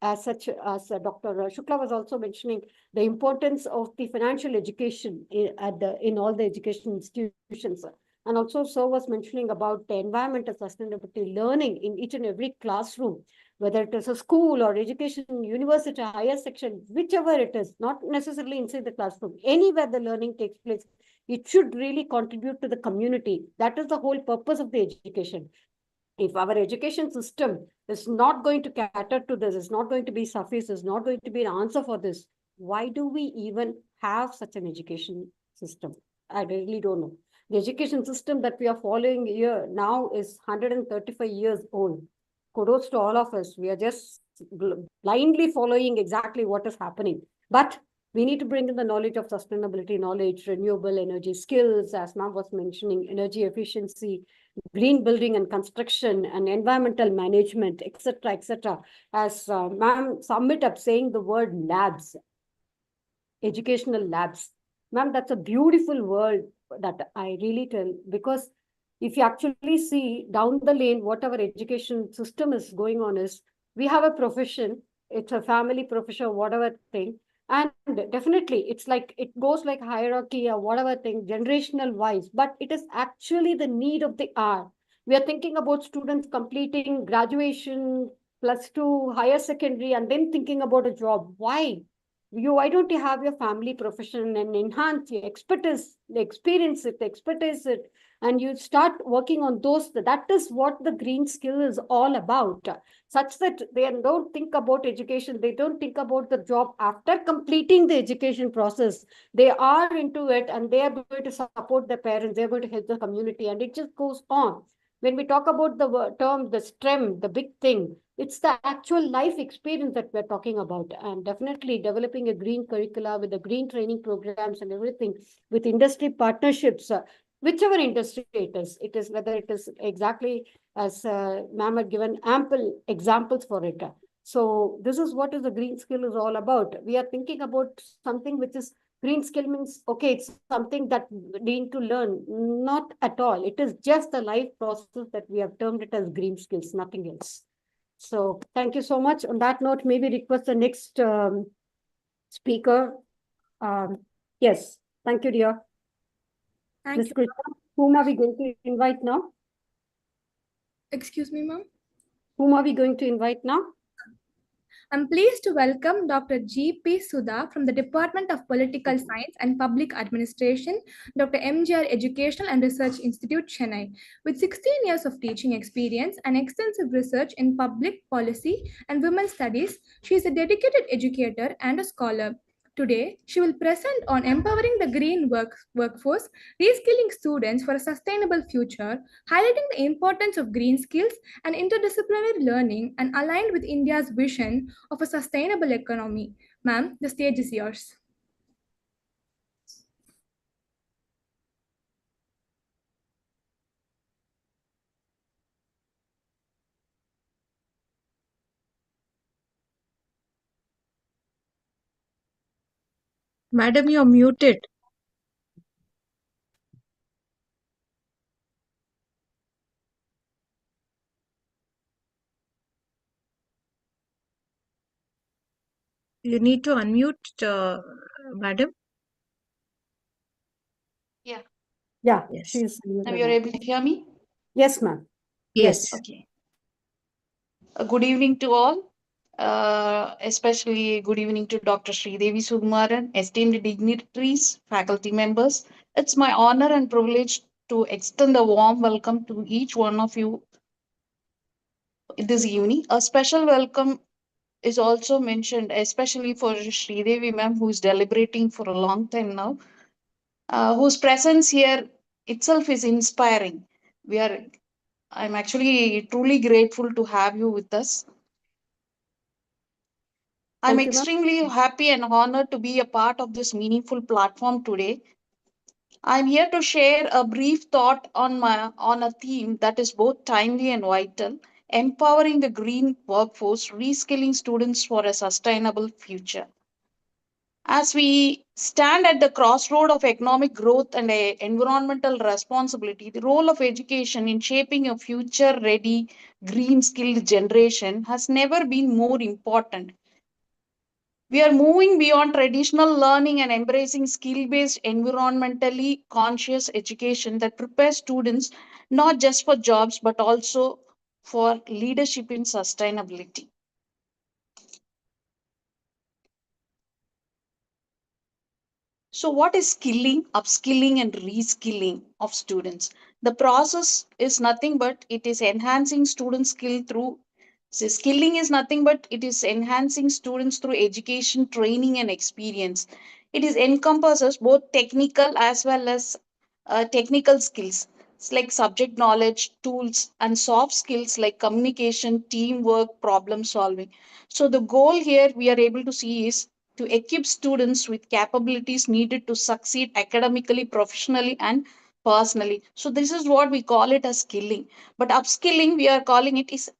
As such, as Dr. Shukla was also mentioning, the importance of the financial education in all the education institutions. And also, so was mentioning about the environmental sustainability learning in each and every classroom, whether it is a school or education, university, higher section, whichever it is, not necessarily inside the classroom, anywhere the learning takes place, it should really contribute to the community. That is the whole purpose of the education. If our education system is not going to cater to this, is not going to be sufficient, is not going to be an answer for this, why do we even have such an education system? I really don't know. The education system that we are following here now is 135 years old. Kudos to all of us. We are just blindly following exactly what is happening. But we need to bring in the knowledge of sustainability, knowledge, renewable energy skills, as ma'am was mentioning, energy efficiency, green building and construction, and environmental management, etc., etc. As ma'am sum it up saying the word labs, educational labs. Ma'am, that's a beautiful word that I really tell, because if you actually see down the lane, what our education system is going on is, we have a profession, it's a family profession, whatever thing, and definitely it's like, it goes like hierarchy or whatever thing, generational wise, but it is actually the need of the hour. We are thinking about students completing graduation, +2, higher secondary, and then thinking about a job. Why don't you have your family profession and enhance your expertise, the experience it, the expertise it, and you start working on those? That is what the green skill is all about, such that they don't think about education, they don't think about the job after completing the education process. They are into it and they are going to support their parents, they're going to help the community, and it just goes on. When we talk about the term, the STEM, the big thing, it's the actual life experience that we're talking about. And definitely developing a green curricula with the green training programs and everything, with industry partnerships, whichever industry it is whether it is exactly as ma'am had given ample examples for it. So this is what is the green skill is all about. We are thinking about something which is green skill means, okay, it's something that we need to learn. Not at all. It is just a life process that we have termed it as green skills, nothing else. So thank you so much. On that note, maybe request the next speaker. Yes, thank you, dear. Thank Ms. you. Krishna, whom are we going to invite now? Excuse me, ma'am. Whom are we going to invite now? I'm pleased to welcome Dr. G.P. Sudha from the Department of Political Science and Public Administration, Dr. MGR Educational and Research Institute, Chennai. With 16 years of teaching experience and extensive research in public policy and women's studies, she is a dedicated educator and a scholar. Today, she will present on empowering the green workforce, reskilling students for a sustainable future, highlighting the importance of green skills and interdisciplinary learning, and aligned with India's vision of a sustainable economy. Ma'am, the stage is yours. Madam, you're muted. You need to unmute, madam. Yeah. Yeah, Yes. she's. Now you're able to hear me? Yes, ma'am. Yes. Okay. Good evening to all. especially good evening to Dr. Sridevi Sukumaran, esteemed dignitaries, faculty members. It's my honor and privilege to extend a warm welcome to each one of you this evening. A special welcome is also mentioned, especially for Sridevi ma'am, who is deliberating for a long time now, whose presence here itself is inspiring. I'm actually truly grateful to have you with us. I'm Thank you, ma'am. extremely happy and honored to be a part of this meaningful platform today. I'm here to share a brief thought on a theme that is both timely and vital, empowering the green workforce, reskilling students for a sustainable future. As we stand at the crossroad of economic growth and environmental responsibility, the role of education in shaping a future-ready, green-skilled generation has never been more important. We are moving beyond traditional learning and embracing skill-based, environmentally conscious education that prepares students not just for jobs, but also for leadership in sustainability. So what is skilling, upskilling, and reskilling of students? The process is nothing but it is enhancing student skill through skilling is nothing but it is enhancing students through education, training, and experience. It is encompasses both technical as well as technical skills. It's like subject knowledge, tools, and soft skills like communication, teamwork, problem solving. So the goal here we are able to see is to equip students with capabilities needed to succeed academically, professionally, and personally. So this is what we call it as skilling. But upskilling, we are calling it is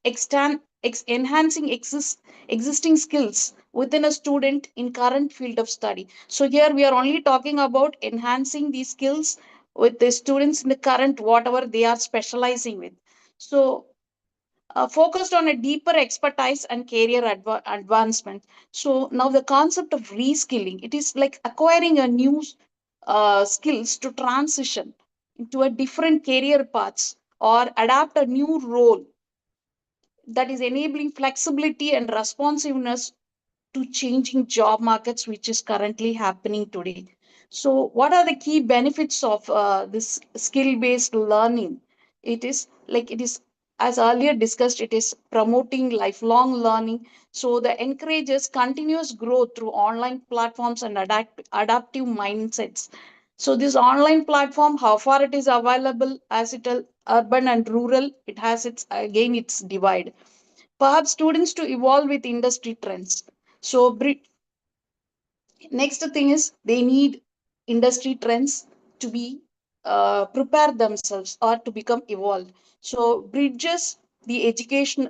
enhancing existing skills within a student in current field of study. So here we are only talking about enhancing these skills with the students in the current whatever they are specializing with. So focused on a deeper expertise and career advancement. So now the concept of reskilling, it is like acquiring a new skills to transition into a different career paths or adapt a new role that is enabling flexibility and responsiveness to changing job markets, which is currently happening today. So what are the key benefits of this skill-based learning? It is as earlier discussed, it is promoting lifelong learning. So that encourages continuous growth through online platforms and adaptive mindsets. So this online platform, how far it is available as it urban and rural, it has its divide. Perhaps students to evolve with industry trends. So next thing is they need industry trends to be prepare themselves or to become evolved. So bridges the education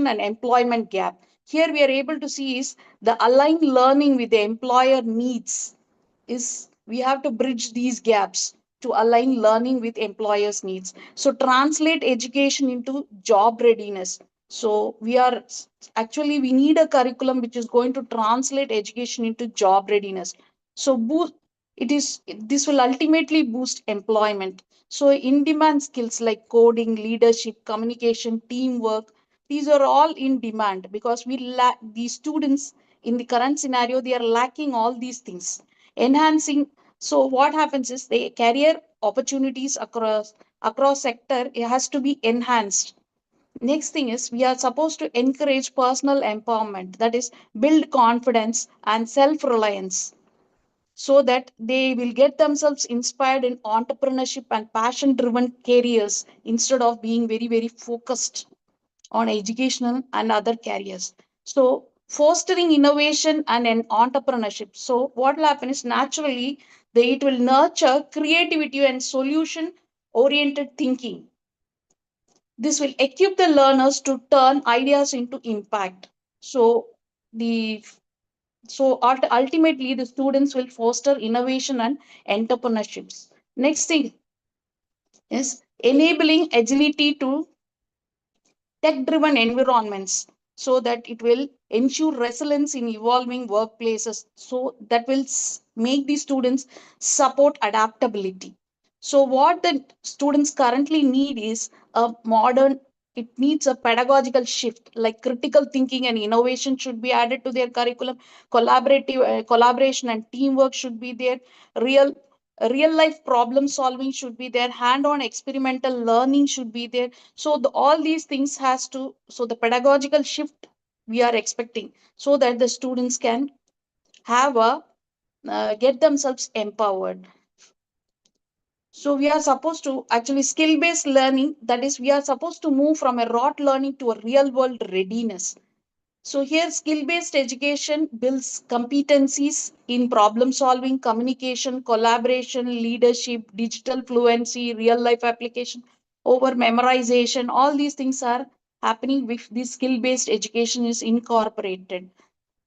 and employment gap. Here we are able to see is the aligned learning with the employer needs is we have to bridge these gaps to align learning with employers needs. So translate education into job readiness. So we need a curriculum which is going to translate education into job readiness. So this will ultimately boost employment. So in demand skills like coding, leadership, communication, teamwork, these are all in demand because these students in the current scenario, they are lacking all these things. Enhancing, so what happens is the career opportunities across sector, it has to be enhanced. Next thing is we are supposed to encourage personal empowerment, that is build confidence and self-reliance so that they will get themselves inspired in entrepreneurship and passion driven careers instead of being very, very focused on educational and other careers. So fostering innovation and an entrepreneurship. So what will happen is naturally it will nurture creativity and solution oriented thinking. This will equip the learners to turn ideas into impact. So ultimately the students will foster innovation and entrepreneurships. Next thing is enabling agility to tech-driven environments so that it will ensure resilience in evolving workplaces. So that will make the students support adaptability. So what the students currently need is a modern it needs a pedagogical shift, like critical thinking and innovation should be added to their curriculum. Collaboration and teamwork should be there. Real life problem solving should be there. Hand-on experimental learning should be there. So all these things so the pedagogical shift we are expecting, so that the students can have get themselves empowered. So we are supposed to actually skill-based learning, that is, we are supposed to move from a rote learning to a real-world readiness. So here skill-based education builds competencies in problem solving, communication, collaboration, leadership, digital fluency, real-life application over memorization. All these things are happening if this skill-based education is incorporated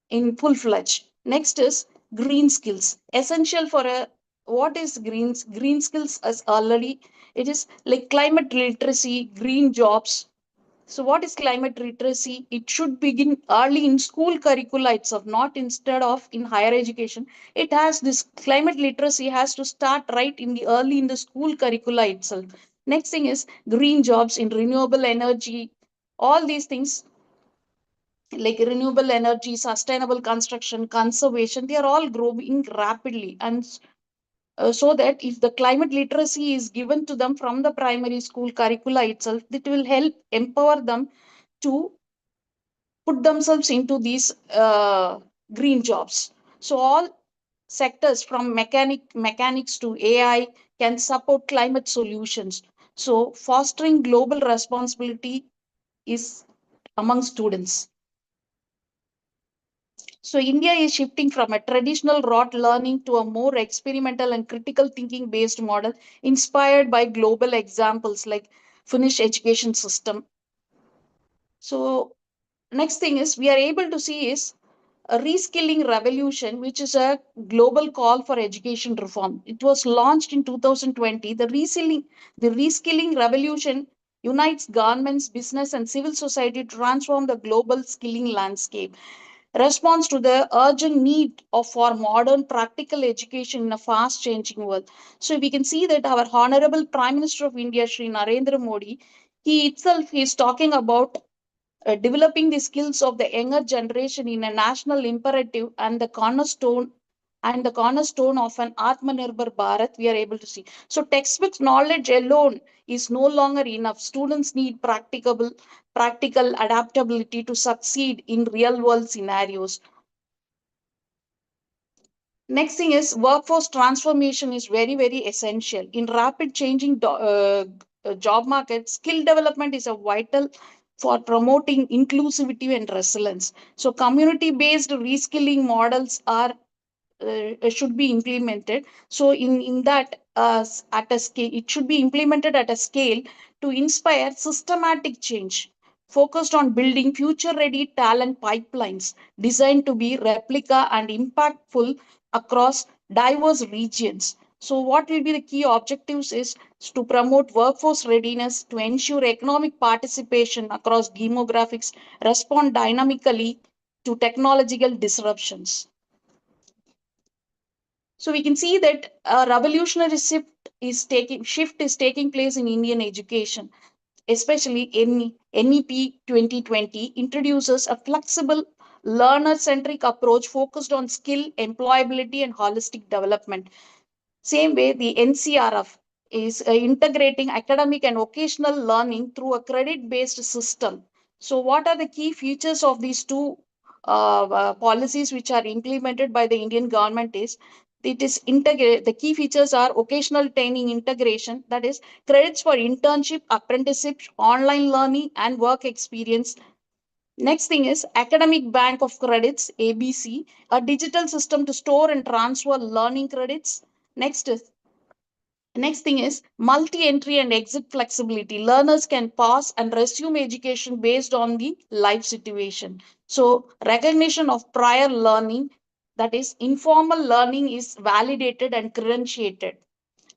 in full-fledged. Next is green skills, essential for a what is green skills as already it is like climate literacy, green jobs. So what is climate literacy? It should begin early in school curricula itself, not instead of in higher education. It has this climate literacy has to start right in the early in the school curricula itself. Next thing is green jobs in renewable energy. All these things like renewable energy, sustainable construction, conservation, they are all growing rapidly. And so that if the climate literacy is given to them from the primary school curricula itself, it will help empower them to put themselves into these green jobs. So all sectors from mechanics to AI can support climate solutions. So fostering global responsibility is among students. So India is shifting from a traditional rote learning to a more experimental and critical thinking based model inspired by global examples like Finnish education system. So next thing is we are able to see is a reskilling revolution, which is a global call for education reform. It was launched in 2020. The reskilling revolution unites governments, business, and civil society to transform the global skilling landscape. Response to the urgent need for modern practical education in a fast changing world. So we can see that our Honorable Prime Minister of India, Shri Narendra Modi, he itself is talking about developing the skills of the younger generation in a national imperative and the cornerstone of an Atmanirbhar Bharat, we are able to see. So textbook knowledge alone is no longer enough. Students need practical adaptability to succeed in real world scenarios. Next thing is workforce transformation is very, very essential. In rapid changing job market, skill development is a vital for promoting inclusivity and resilience. So community-based reskilling models are should be implemented. So in that at a scale, it should be implemented at a scale to inspire systematic change, focused on building future-ready talent pipelines designed to be replica and impactful across diverse regions. So what will be the key objectives is to promote workforce readiness, to ensure economic participation across demographics, respond dynamically to technological disruptions. So we can see that a revolutionary shift is taking place in Indian education, especially NEP 2020 introduces a flexible learner-centric approach focused on skill, employability, and holistic development. Same way, the NCRF is integrating academic and vocational learning through a credit-based system. So what are the key features of these two policies which are implemented by the Indian government is it is integrated. The key features are vocational training integration, that is credits for internship, apprenticeship, online learning, and work experience. Next thing is academic bank of credits, ABC, a digital system to store and transfer learning credits. Next thing is multi-entry and exit flexibility. Learners can pause and resume education based on the life situation. So recognition of prior learning, that is informal learning, is validated and credentiated.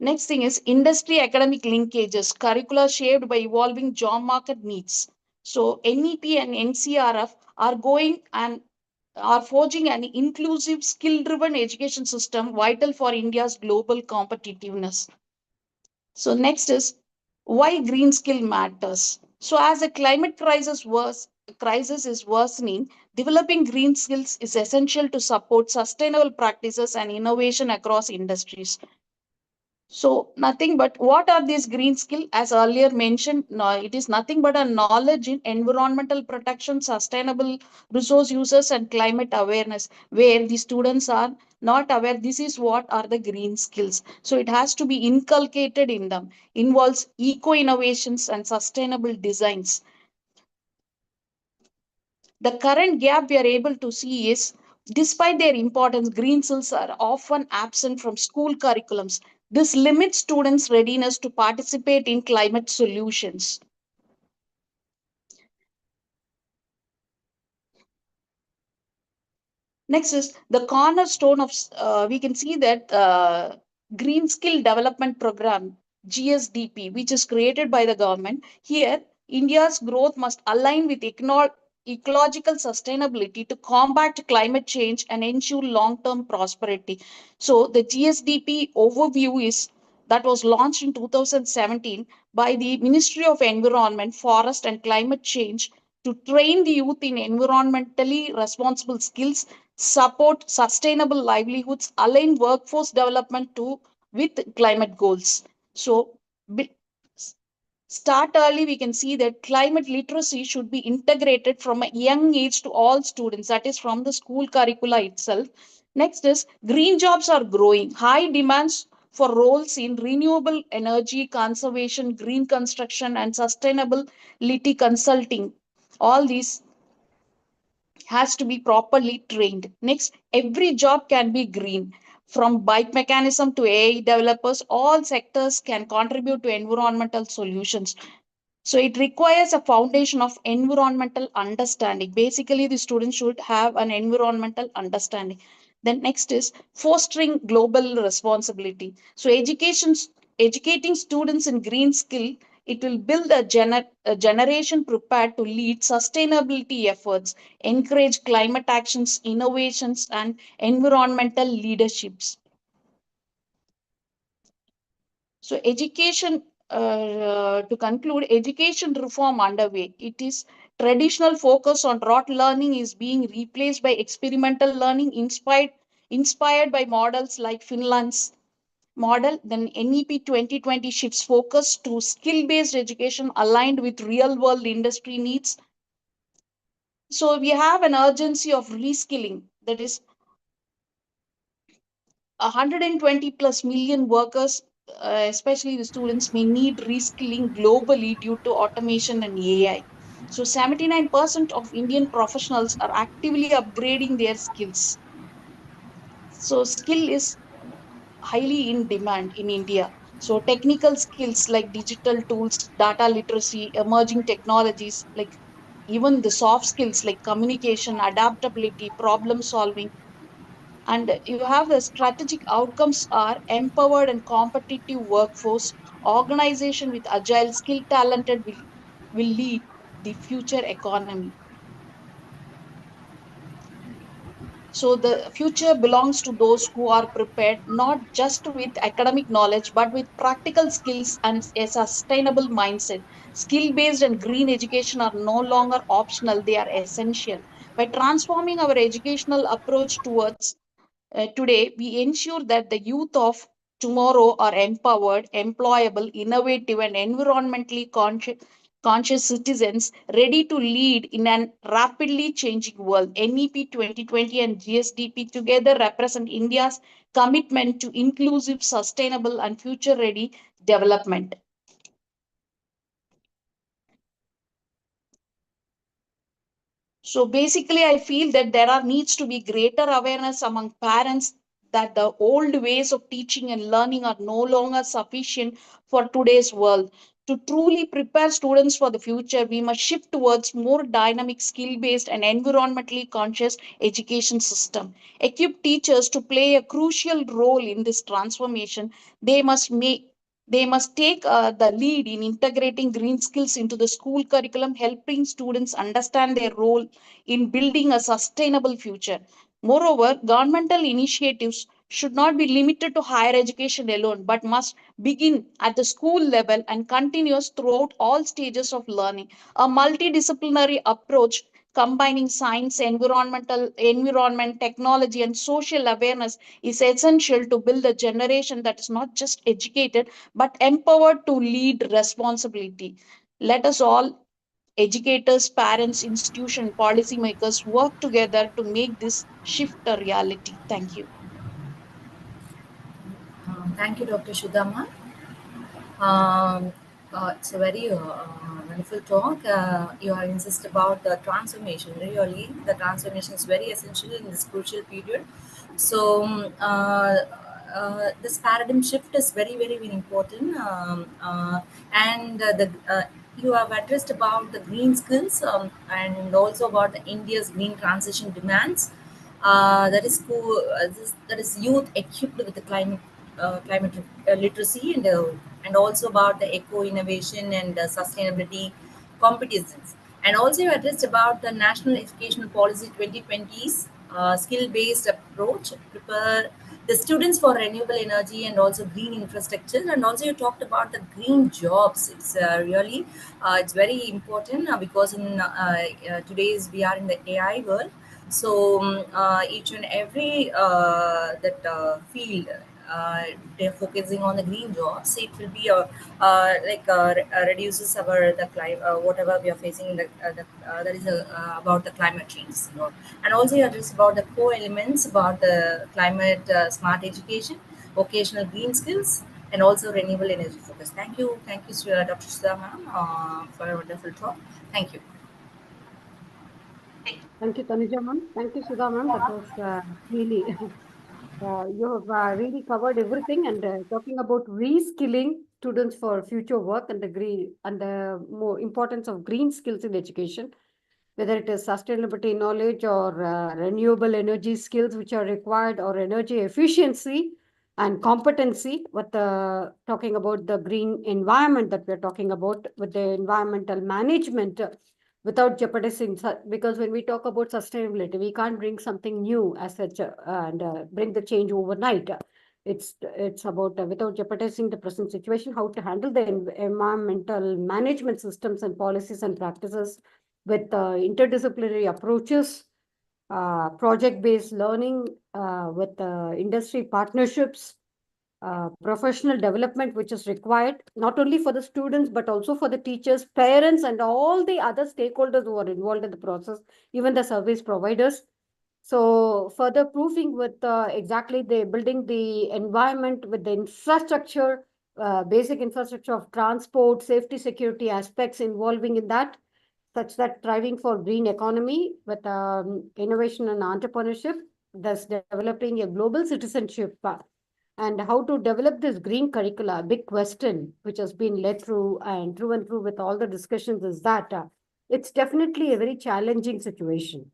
Next thing is industry academic linkages, curricula shaped by evolving job market needs. So NEP and NCRF are going and are forging an inclusive, skill-driven education system vital for India's global competitiveness. So next is why green skill matters. So as the climate crisis is worsening, developing green skills is essential to support sustainable practices and innovation across industries. So nothing but what are these green skills? As earlier mentioned, no, it is nothing but a knowledge in environmental protection, sustainable resource uses, and climate awareness, where the students are not aware this is what are the green skills. So it has to be inculcated in them, involves eco innovations and sustainable designs. The current gap we are able to see is, despite their importance, green skills are often absent from school curriculums. This limits students' readiness to participate in climate solutions. Next is the cornerstone of, we can see that Green Skill Development Program, GSDP, which is created by the government. Here, India's growth must align with ecological sustainability to combat climate change and ensure long-term prosperity. So the GSDP overview is that was launched in 2017 by the Ministry of Environment, Forest and Climate Change to train the youth in environmentally responsible skills, support sustainable livelihoods, align workforce development with climate goals. So start early, we can see that climate literacy should be integrated from a young age to all students, that is from the school curricula itself. Next is green jobs are growing, high demands for roles in renewable energy, conservation, green construction, and sustainability consulting. All these has to be properly trained. Next, every job can be green. From bike mechanism to AI developers, all sectors can contribute to environmental solutions. So it requires a foundation of environmental understanding. Basically, the students should have an environmental understanding. Then next is fostering global responsibility. So educating students in green skill, it will build a generation prepared to lead sustainability efforts, encourage climate actions, innovations, and environmental leaderships. So education, to conclude, education reform underway. It is traditional focus on rote learning is being replaced by experimental learning inspired by models like Finland's model. Then NEP 2020 shifts focus to skill-based education aligned with real-world industry needs. So we have an urgency of reskilling, that is 120 plus million workers, especially the students, may need reskilling globally due to automation and AI. So 79% of Indian professionals are actively upgrading their skills. So skill is highly in demand in India. So technical skills like digital tools, data literacy, emerging technologies, like even the soft skills like communication, adaptability, problem solving, and you have the strategic outcomes are empowered and competitive workforce, organization with agile, skill talented will lead the future economy. So the future belongs to those who are prepared not just with academic knowledge, but with practical skills and a sustainable mindset. Skill-based and green education are no longer optional, they are essential. By transforming our educational approach towards today, we ensure that the youth of tomorrow are empowered, employable, innovative, and environmentally conscious citizens ready to lead in an rapidly changing world. NEP 2020 and GSDP together represent India's commitment to inclusive, sustainable, and future-ready development. So basically, I feel that there needs to be greater awareness among parents that the old ways of teaching and learning are no longer sufficient for today's world. To truly prepare students for the future, we must shift towards more dynamic, skill-based, and environmentally conscious education system. Equip teachers to play a crucial role in this transformation. They must take the lead in integrating green skills into the school curriculum, helping students understand their role in building a sustainable future. Moreover, governmental initiatives should not be limited to higher education alone, but must begin at the school level and continuous throughout all stages of learning. A multidisciplinary approach combining science, environment, technology, and social awareness is essential to build a generation that is not just educated, but empowered to lead responsibility. Let us all, educators, parents, institution, policymakers, work together to make this shift a reality. Thank you. Thank you, Dr. Shudama. It's a very wonderful talk. You are insist about the transformation. Really, the transformation is very essential in this crucial period. So this paradigm shift is very, very, very important. And you have addressed about the green skills and also about the India's green transition demands. That is cool. That is youth equipped with the climate literacy and also about the eco innovation and sustainability competence. And also you addressed about the National Educational Policy 2020's skill-based approach, prepare the students for renewable energy and also green infrastructure. And also you talked about the green jobs. It's really, it's very important because in today's we are in the AI world. So each and every field they're focusing on the green jobs. It will be reduces our the climate whatever we are facing in that is about the climate change. And also you address about the core elements about the climate smart education, vocational green skills, and also renewable energy focus. Thank you, Dr. Sudha ma'am, for a wonderful talk. Thank you. Thank you, Tanuja ma'am. Thank you, Sudha ma'am. That was really, you have really covered everything and talking about reskilling students for future work and the more importance of green skills in education, whether it is sustainability knowledge or renewable energy skills which are required or energy efficiency and competency, with talking about the green environment that we're talking about with the environmental management without jeopardizing, because when we talk about sustainability, we can't bring something new as such and bring the change overnight. It's about without jeopardizing the present situation, how to handle the environmental management systems and policies and practices with interdisciplinary approaches, project-based learning with industry partnerships, professional development which is required not only for the students but also for the teachers, parents, and all the other stakeholders who are involved in the process, even the service providers. So further proofing with exactly the building the environment with the infrastructure, basic infrastructure of transport, safety, security aspects involving in that, such that thriving for green economy with innovation and entrepreneurship, thus developing a global citizenship. And how to develop this green curricula, big question, which has been led through and through with all the discussions, is that it's definitely a very challenging situation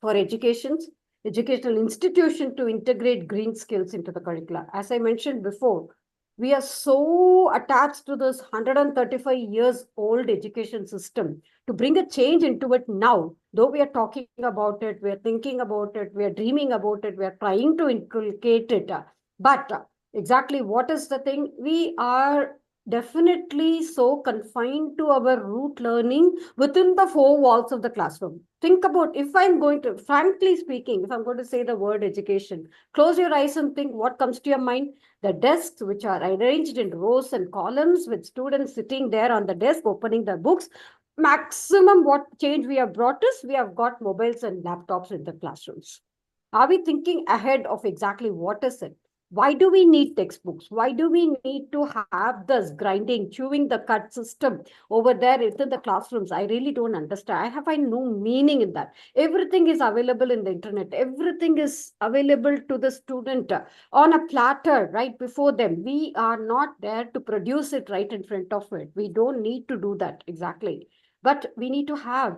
for educational institution to integrate green skills into the curricula. As I mentioned before, we are so attached to this 135 years old education system to bring a change into it now. Though we are talking about it, we are thinking about it, we are dreaming about it, we are trying to inculcate it. But exactly what is the thing? We are definitely so confined to our root learning within the four walls of the classroom. Think about, if I'm going to, frankly speaking, if I'm going to say the word education, close your eyes and think what comes to your mind. The desks which are arranged in rows and columns with students sitting there on the desk opening their books. Maximum what change we have brought is we have got mobiles and laptops in the classrooms. Are we thinking ahead of exactly what is it? Why do we need textbooks? Why do we need to have this grinding, chewing the cut system over there within the classrooms? I really don't understand. I find no meaning in that. Everything is available in the internet. Everything is available to the student on a platter right before them. We are not there to produce it right in front of it. We don't need to do that exactly. But we need to have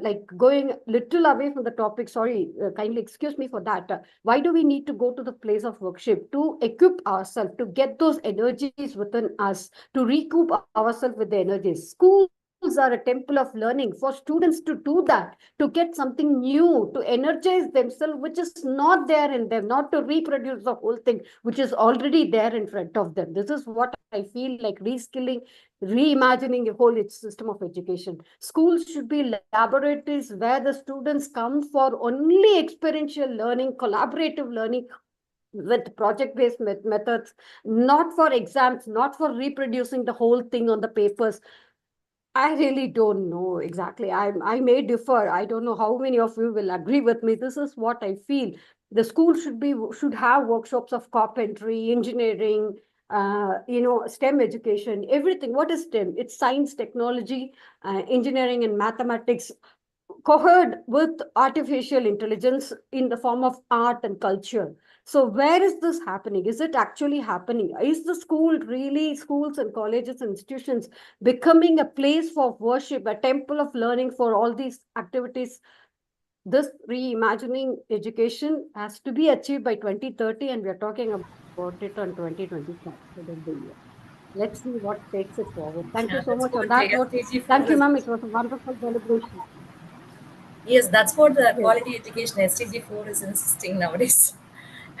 like going little away from the topic, sorry, kindly excuse me for that. Why do we need to go to the place of worship? To equip ourselves, to get those energies within us, to recoup ourselves with the energies. Schools are a temple of learning. For students to do that, to get something new, to energize themselves, which is not there in them, not to reproduce the whole thing, which is already there in front of them. This is what I feel like reskilling, reimagining the whole system of education. Schools should be laboratories where the students come for only experiential learning, collaborative learning, with project-based methods, not for exams, not for reproducing the whole thing on the papers. I really don't know exactly. I may differ. I don't know how many of you will agree with me. This is what I feel. The school should have workshops of carpentry, engineering, STEM education, everything. What is STEM? It's science, technology, engineering, and mathematics, cohered with artificial intelligence in the form of art and culture. So where is this happening? Is it actually happening? Is the schools and colleges and institutions becoming a place for worship, a temple of learning for all these activities? This reimagining education has to be achieved by 2030, and we are talking about it on 2025. Let's see what takes it forward. Thank you so much on that note. Thank you, ma'am. It was a wonderful celebration. Yes, that's what the quality education SDG4 is insisting nowadays.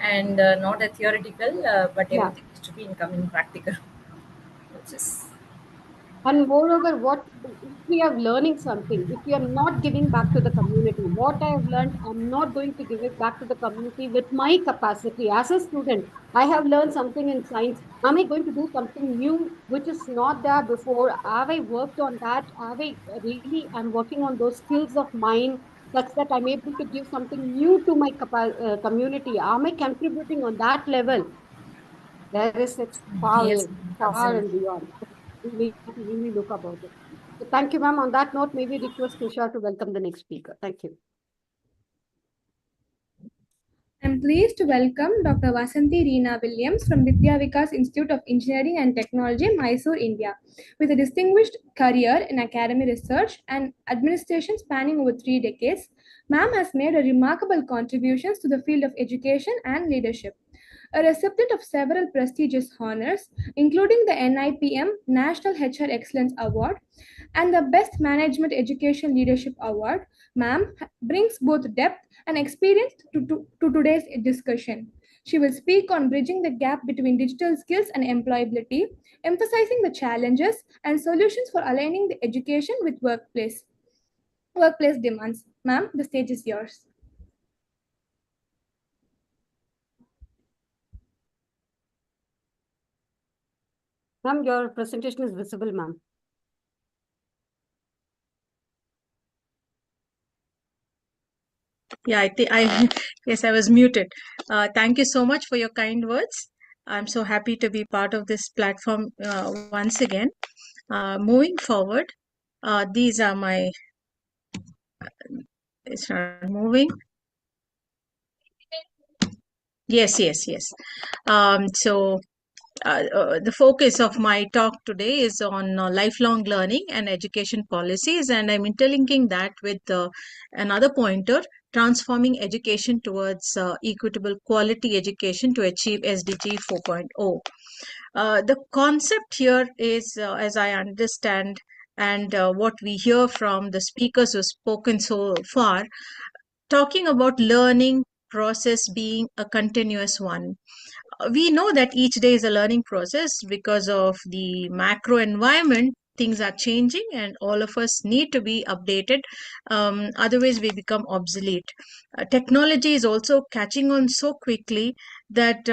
And not a theoretical, but everything is to be becoming practical. Which is... And moreover, if we are learning something, if we are not giving back to the community, what I have learned, I'm not going to give it back to the community with my capacity. As a student, I have learned something in science. Am I going to do something new, which is not there before? Have I worked on that? I'm working on those skills of mine, such that I'm able to give something new to my community? Am I contributing on that level? There is such far, Yes, far and absolutely. beyond. We need to really look about it. So thank you, ma'am. On that note, maybe request Tushar to welcome the next speaker. Thank you. I'm pleased to welcome Dr. Vasanthi Reena Williams from Vidya Vikas Institute of Engineering and Technology, Mysore, India. With a distinguished career in academic research and administration spanning over 3 decades, ma'am has made a remarkable contributions to the field of education and leadership. A recipient of several prestigious honors, including the NIPM National HR Excellence Award and the Best Management Education Leadership Award, ma'am brings both depth and experience to today's discussion. She will speak on bridging the gap between digital skills and employability, emphasizing the challenges and solutions for aligning the education with workplace demands. Ma'am, the stage is yours. Ma'am, your presentation is visible, ma'am. Yeah, yes, I was muted. Thank you so much for your kind words. I'm so happy to be part of this platform once again. Moving forward, these are my. It's not moving. Yes. The focus of my talk today is on lifelong learning and education policies, and I'm interlinking that with another pointer, transforming education towards equitable quality education to achieve SDG 4.0. The concept here is, as I understand, and what we hear from the speakers who've spoken so far, talking about learning process being a continuous one. We know that each day is a learning process because of the macro environment. Things are changing and all of us need to be updated. Otherwise, we become obsolete. Technology is also catching on so quickly that,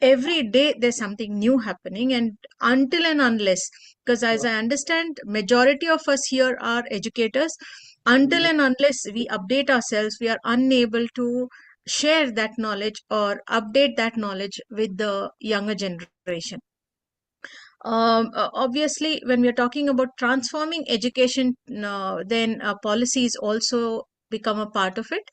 every day there's something new happening. And until and unless, because as I understand, majority of us here are educators, until and unless we update ourselves, we are unable to share that knowledge or update that knowledge with the younger generation. Obviously, when we are talking about transforming education, then policies also become a part of it.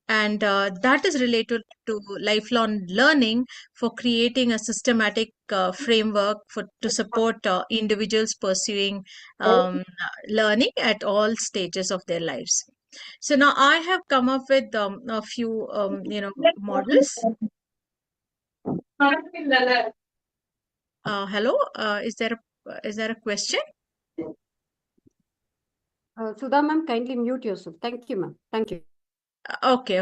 And that is related to lifelong learning for creating a systematic framework to support individuals pursuing learning at all stages of their lives. So now I have come up with a few, models. Hello, is there a question? Sudha ma'am, kindly mute yourself. Thank you, ma'am. Thank you. Okay.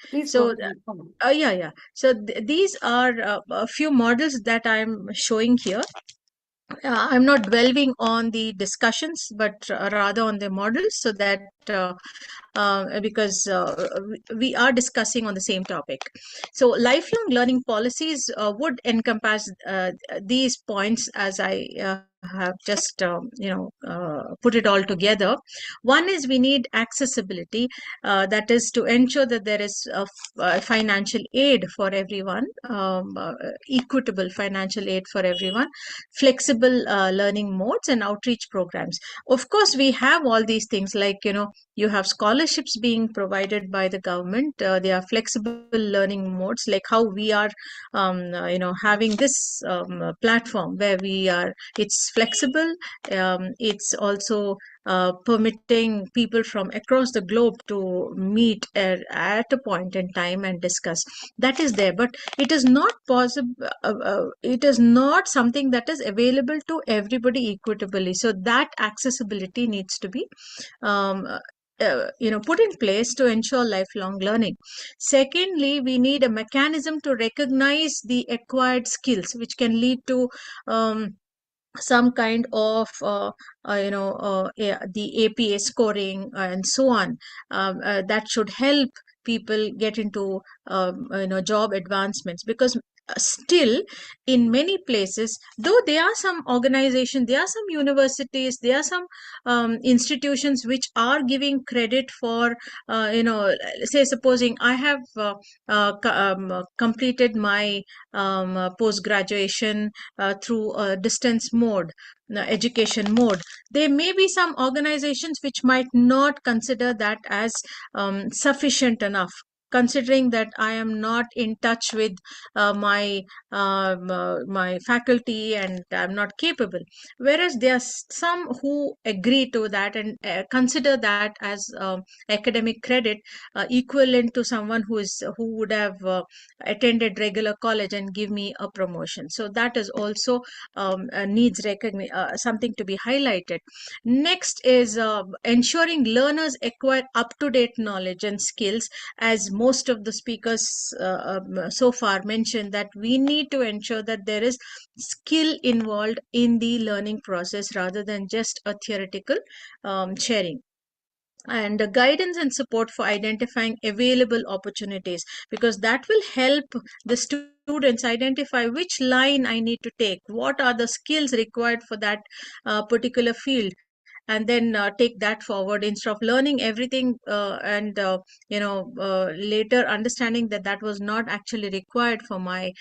Please So, go ahead. yeah. So these are a few models that I'm showing here. I'm not dwelling on the discussions, but rather on the models, so that because we are discussing on the same topic. So lifelong learning policies would encompass these points as I have just put it all together. One is we need accessibility, that is to ensure that there is financial aid for everyone, equitable financial aid for everyone, flexible learning modes and outreach programs. Of course, we have all these things, like you have scholarships being provided by the government. There are flexible learning modes, like how we are having this platform where it's flexible. It's also permitting people from across the globe to meet at a point in time and discuss. That is there, but it is not possible. It is not something that is available to everybody equitably. So that accessibility needs to be put in place to ensure lifelong learning. Secondly, we need a mechanism to recognize the acquired skills, which can lead to some kind of the APA scoring and so on. That should help people get into job advancements, because still in many places, though there are some organizations, there are some universities, there are some institutions which are giving credit for say, supposing I have completed my post graduation through a distance mode, education mode. There may be some organizations which might not consider that as sufficient enough, considering that I am not in touch with my faculty and I'm not capable. Whereas there are some who agree to that and consider that as academic credit, equivalent to someone who would have attended regular college and give me a promotion. So that is also needs something to be highlighted. Next is ensuring learners acquire up-to-date knowledge and skills, as most of the speakers so far mentioned, that we need to ensure that there is skill involved in the learning process rather than just a theoretical sharing. And guidance and support for identifying available opportunities, because that will help the students identify which line I need to take, what are the skills required for that particular field, and then take that forward, instead of learning everything and later understanding that that was not actually required for my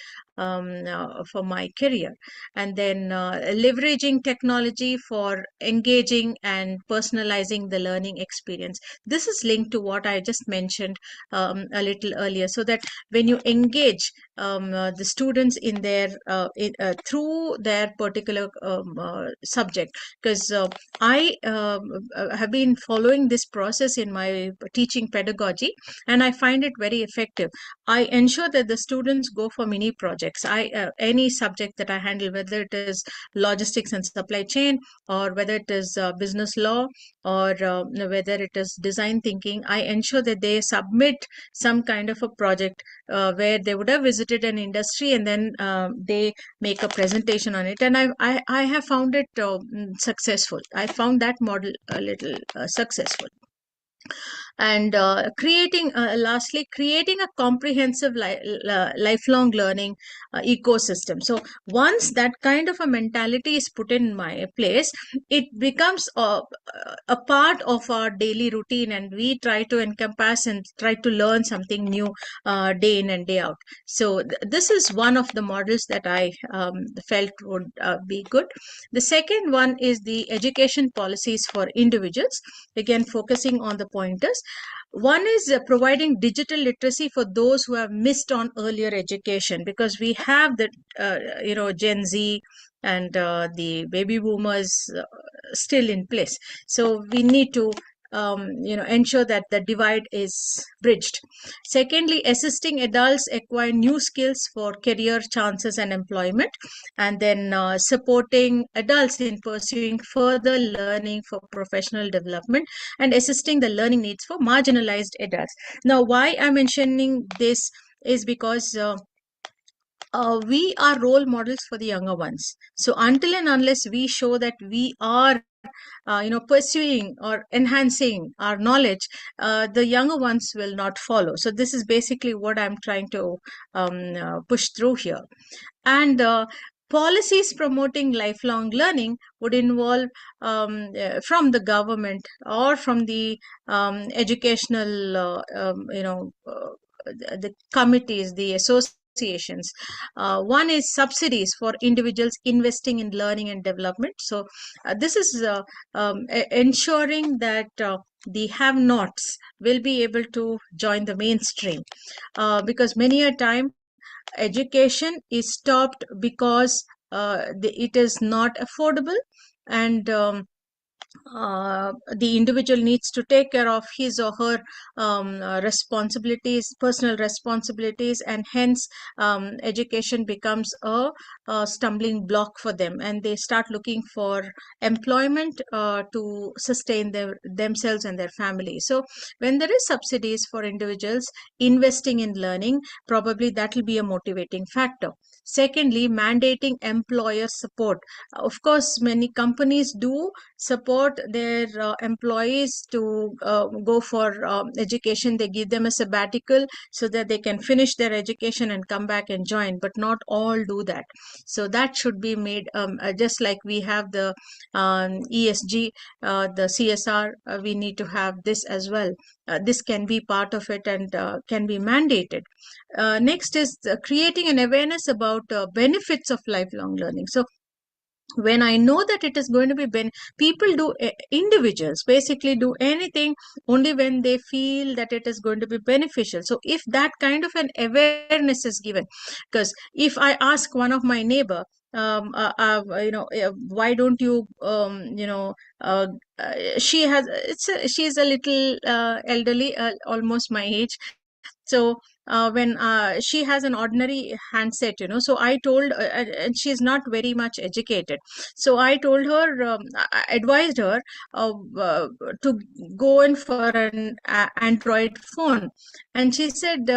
career. And then leveraging technology for engaging and personalizing the learning experience. This is linked to what I just mentioned a little earlier, so that when you engage the students in their through their particular subject, because I have been following this process in my teaching pedagogy, and I find it very effective. I ensure that the students go for mini projects. Any subject that I handle, whether it is logistics and supply chain, or whether it is business law, or whether it is design thinking, I ensure that they submit some kind of a project where they would have visited an industry, and then they make a presentation on it. And I have found it successful. I found that model a little successful. And lastly, creating a comprehensive lifelong learning ecosystem. So once that kind of a mentality is put in my place, it becomes a part of our daily routine, and we try to encompass and try to learn something new day in and day out. So this is one of the models that I felt would be good. The second one is the education policies for individuals, again focusing on the pointers. One is providing digital literacy for those who have missed on earlier education, because we have the Gen Z and the baby boomers still in place. So we need to ensure that the divide is bridged. Secondly, assisting adults acquire new skills for career chances and employment, and then supporting adults in pursuing further learning for professional development and assisting the learning needs for marginalized adults. Now, why I'm mentioning this is because we are role models for the younger ones. So until and unless we show that we are pursuing or enhancing our knowledge, the younger ones will not follow. So this is basically what I'm trying to push through here. And policies promoting lifelong learning would involve from the government or from the educational, the committees, the associations. One is subsidies for individuals investing in learning and development. So this is ensuring that the have-nots will be able to join the mainstream, because many a time education is stopped because it is not affordable, and the individual needs to take care of his or her responsibilities, personal responsibilities, and hence education becomes a stumbling block for them, and they start looking for employment to sustain themselves and their family. So when there is subsidies for individuals investing in learning, probably that will be a motivating factor. Secondly, mandating employer support. Of course, many companies do support their employees to go for education. They give them a sabbatical so that they can finish their education and come back and join, but not all do that. So that should be made, just like we have the ESG, the CSR, we need to have this as well. This can be part of it and can be mandated. Next is creating an awareness about benefits of lifelong learning. So when I know that it is going to be people do, individuals basically do anything only when they feel that it is going to be beneficial. So if that kind of an awareness is given, because if I ask one of my neighbor, why don't you she's a little elderly, almost my age. So when she has an ordinary handset, so I told, and she's not very much educated. So I told her, I advised her to go in for an Android phone. And she said,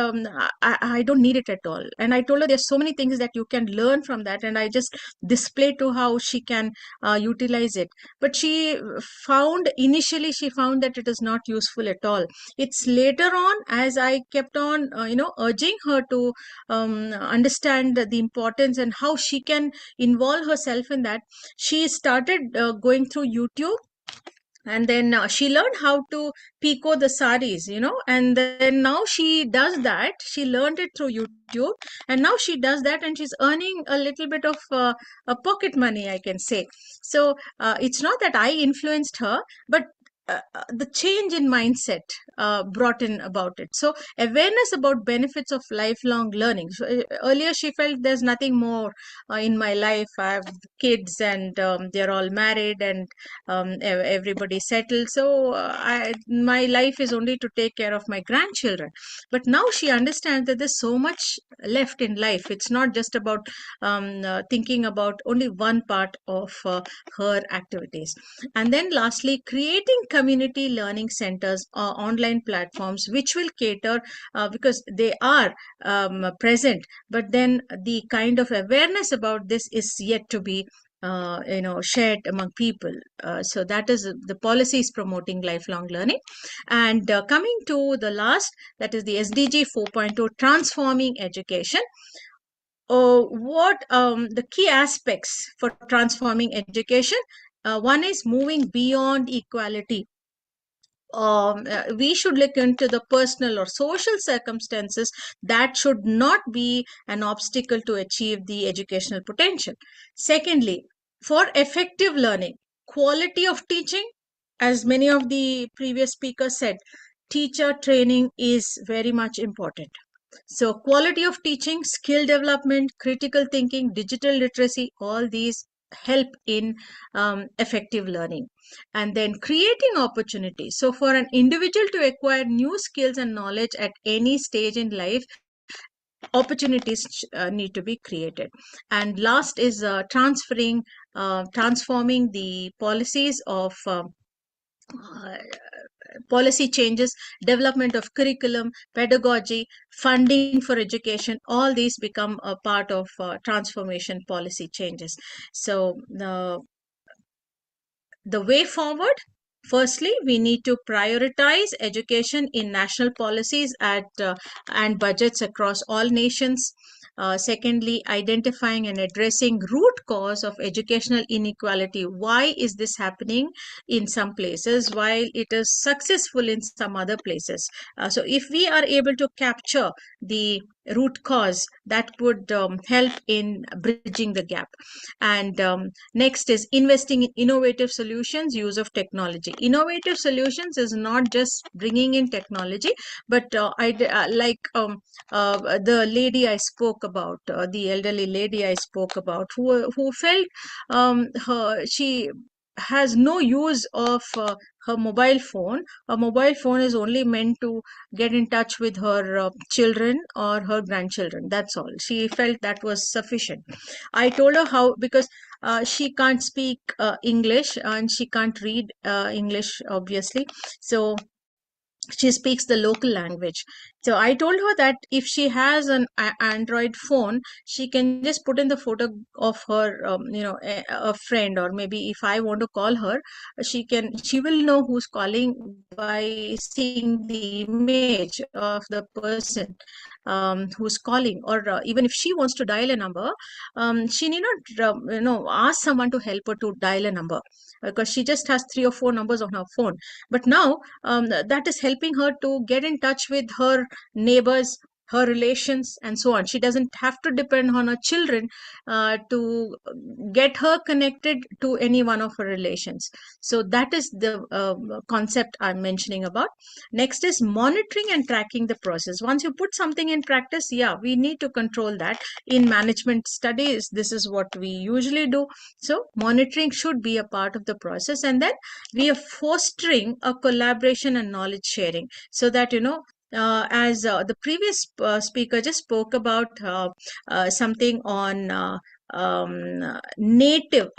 I don't need it at all. And I told her there's so many things that you can learn from that. And I just displayed to how she can utilize it. But initially she found that it is not useful at all. It's later on, as I kept on, urging her to understand the importance and how she can involve herself in that, she started going through YouTube. And then she learned how to picot the saris, and then now she does that. She learned it through YouTube, and now she does that, and she's earning a little bit of a pocket money, I can say. So it's not that I influenced her, but the change in mindset brought in about it. So awareness about benefits of lifelong learning. So, earlier she felt there's nothing more in my life. I have kids and they're all married and everybody settled. So my life is only to take care of my grandchildren. But now she understands that there's so much left in life. It's not just about thinking about only one part of her activities. And then lastly, creating community learning centers or online platforms which will cater, because they are present, but then the kind of awareness about this is yet to be shared among people. So that is the policies promoting lifelong learning. And coming to the last, that is the SDG 4.0, transforming education. What the key aspects for transforming education? One is moving beyond equality. We should look into the personal or social circumstances that should not be an obstacle to achieve the educational potential. Secondly, for effective learning, quality of teaching, as many of the previous speakers said, teacher training is very much important. So quality of teaching, skill development, critical thinking, digital literacy, all these help in effective learning. And then creating opportunities. So for an individual to acquire new skills and knowledge at any stage in life, opportunities need to be created. And last is transforming the policies of policy changes, development of curriculum, pedagogy, funding for education. All these become a part of transformation policy changes. So the way forward, firstly, we need to prioritize education in national policies and budgets across all nations. Secondly, identifying and addressing root cause of educational inequality. Why is this happening in some places while it is successful in some other places? So if we are able to capture the root cause, that would help in bridging the gap. And next is investing in innovative solutions, use of technology. Innovative solutions is not just bringing in technology, but the lady I spoke about, the elderly lady I spoke about, who felt she has no use of her mobile phone. A mobile phone is only meant to get in touch with her children or her grandchildren. That's all. She felt that was sufficient. I told her how, because she can't speak English and she can't read English, obviously. So she speaks the local language. So I told her that if she has an Android phone, she can just put in the photo of her, a friend, or maybe if I want to call her, she will know who's calling by seeing the image of the person who's calling. Or even if she wants to dial a number, she need not, ask someone to help her to dial a number, because she just has 3 or 4 numbers on her phone. But now that is helping her to get in touch with her neighbors, her relations, and so on. She doesn't have to depend on her children to get her connected to any one of her relations. So that is the concept I'm mentioning about. Next is monitoring and tracking the process. Once you put something in practice, yeah, we need to control that. In management studies, this is what we usually do. So monitoring should be a part of the process. And then we are fostering a collaboration and knowledge sharing, so that, as the previous speaker just spoke about something on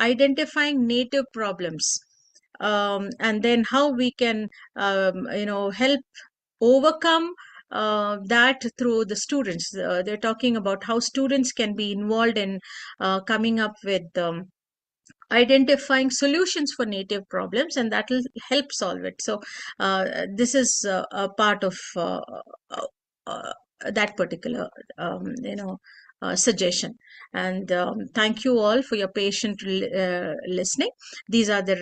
identifying native problems, and then how we can help overcome that through the students. They're talking about how students can be involved in coming up with identifying solutions for native problems, and that will help solve it. So this is a part of that particular suggestion. And thank you all for your patient listening. These are the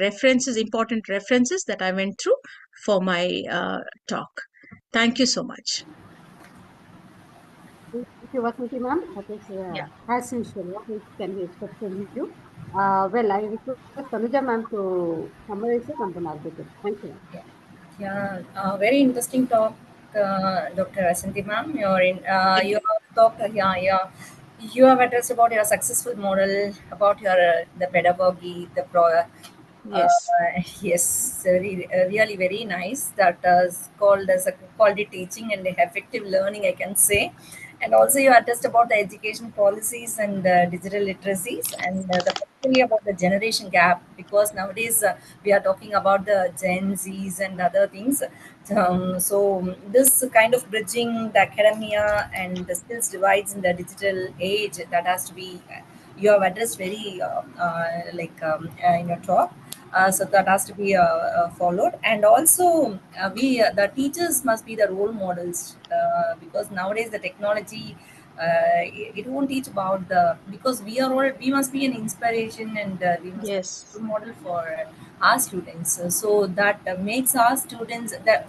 important references that I went through for my talk. Thank you so much. Thank you, Vasanthi ma'am. That is as usual. What else can we expect from you? Well, I request Tanuja ma'am to summarize it and then I'll take it. Thank you. Yeah, very interesting talk, Dr. Vasanthi ma'am. Your talk, you have addressed about your successful model, about your the pedagogy, Yes. Yes, really very nice. That is called as a quality teaching and effective learning, I can say. And also you addressed about the education policies and digital literacies, and particularly about the generation gap, because nowadays we are talking about the Gen Zs and other things. So this kind of bridging the academia and the skills divides in the digital age, that has to be, you have addressed very in your talk. So that has to be followed. And also the teachers must be the role models, because nowadays the technology, it won't teach about because we must be an inspiration, and we must be a role model for our students. So that makes our students, that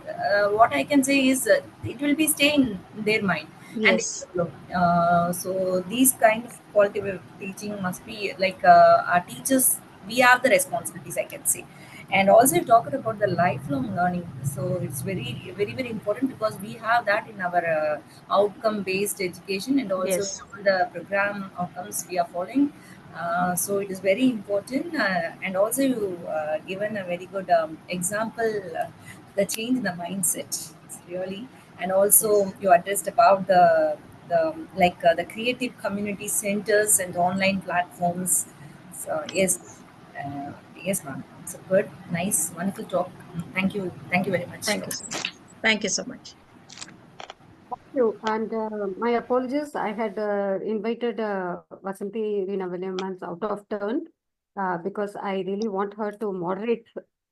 what I can say is it will be stay in their mind. Yes. And so these kind of quality of teaching must be like our teachers, we have the responsibilities, I can say. And also you talked about the lifelong learning. So it's very, very, very important, because we have that in our outcome based education, and also Yes. in all the program outcomes we are following. So it is very important, and also you given a very good example, the change in the mindset. It's really, and also you addressed about the creative community centers and online platforms. So yes, ma'am. It's a good, nice, wonderful talk. Thank you very much. Thank you so much. Thank you so much. Thank you. And my apologies. I had invited Vasanti Reena Williams out of turn because I really want her to moderate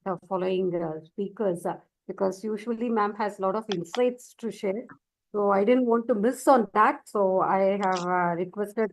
the following speakers because usually ma'am has a lot of insights to share. So I didn't want to miss on that. So I have requested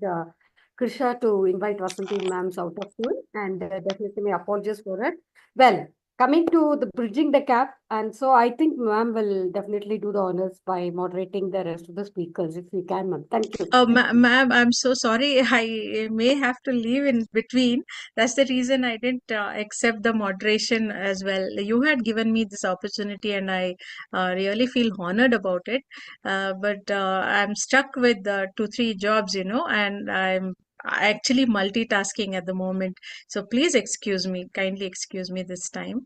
Krisha to invite Vasanti ma'ams out of turn and definitely my apologies for it. Well, coming to the bridging the gap, and so I think ma'am will definitely do the honors by moderating the rest of the speakers if you can, ma'am. Thank you. Oh, ma'am, I'm so sorry. I may have to leave in between. That's the reason I didn't accept the moderation as well. You had given me this opportunity, and I really feel honored about it. But I'm stuck with 2, 3 jobs, and I'm actually multitasking at the moment. So please excuse me, kindly excuse me this time.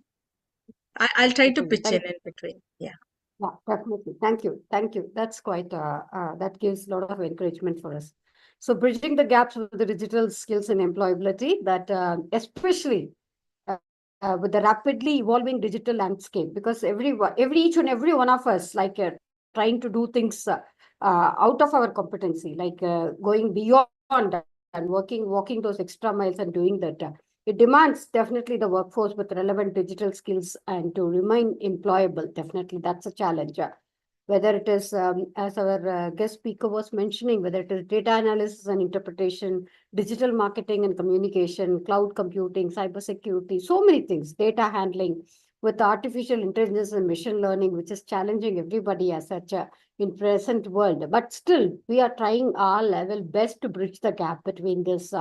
I'll try to pitch in between. Yeah. Yeah, definitely. Thank you. Thank you. That's quite, that gives a lot of encouragement for us. So bridging the gaps with the digital skills and employability that especially with the rapidly evolving digital landscape, because each and every one of us like trying to do things out of our competency, like going beyond and walking those extra miles and doing that. It demands definitely the workforce with relevant digital skills and to remain employable. Definitely, that's a challenge. Whether it is, as our guest speaker was mentioning, whether it is data analysis and interpretation, digital marketing and communication, cloud computing, cybersecurity, so many things, data handling with artificial intelligence and machine learning, which is challenging everybody as such in present world. But still, we are trying our level best to bridge the gap between this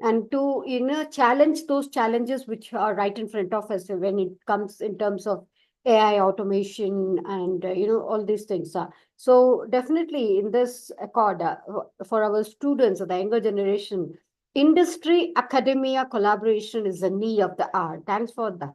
and to challenge those challenges which are right in front of us when it comes in terms of AI automation and all these things. So definitely in this accord for our students of the younger generation, industry academia collaboration is a need of the hour. Thanks for the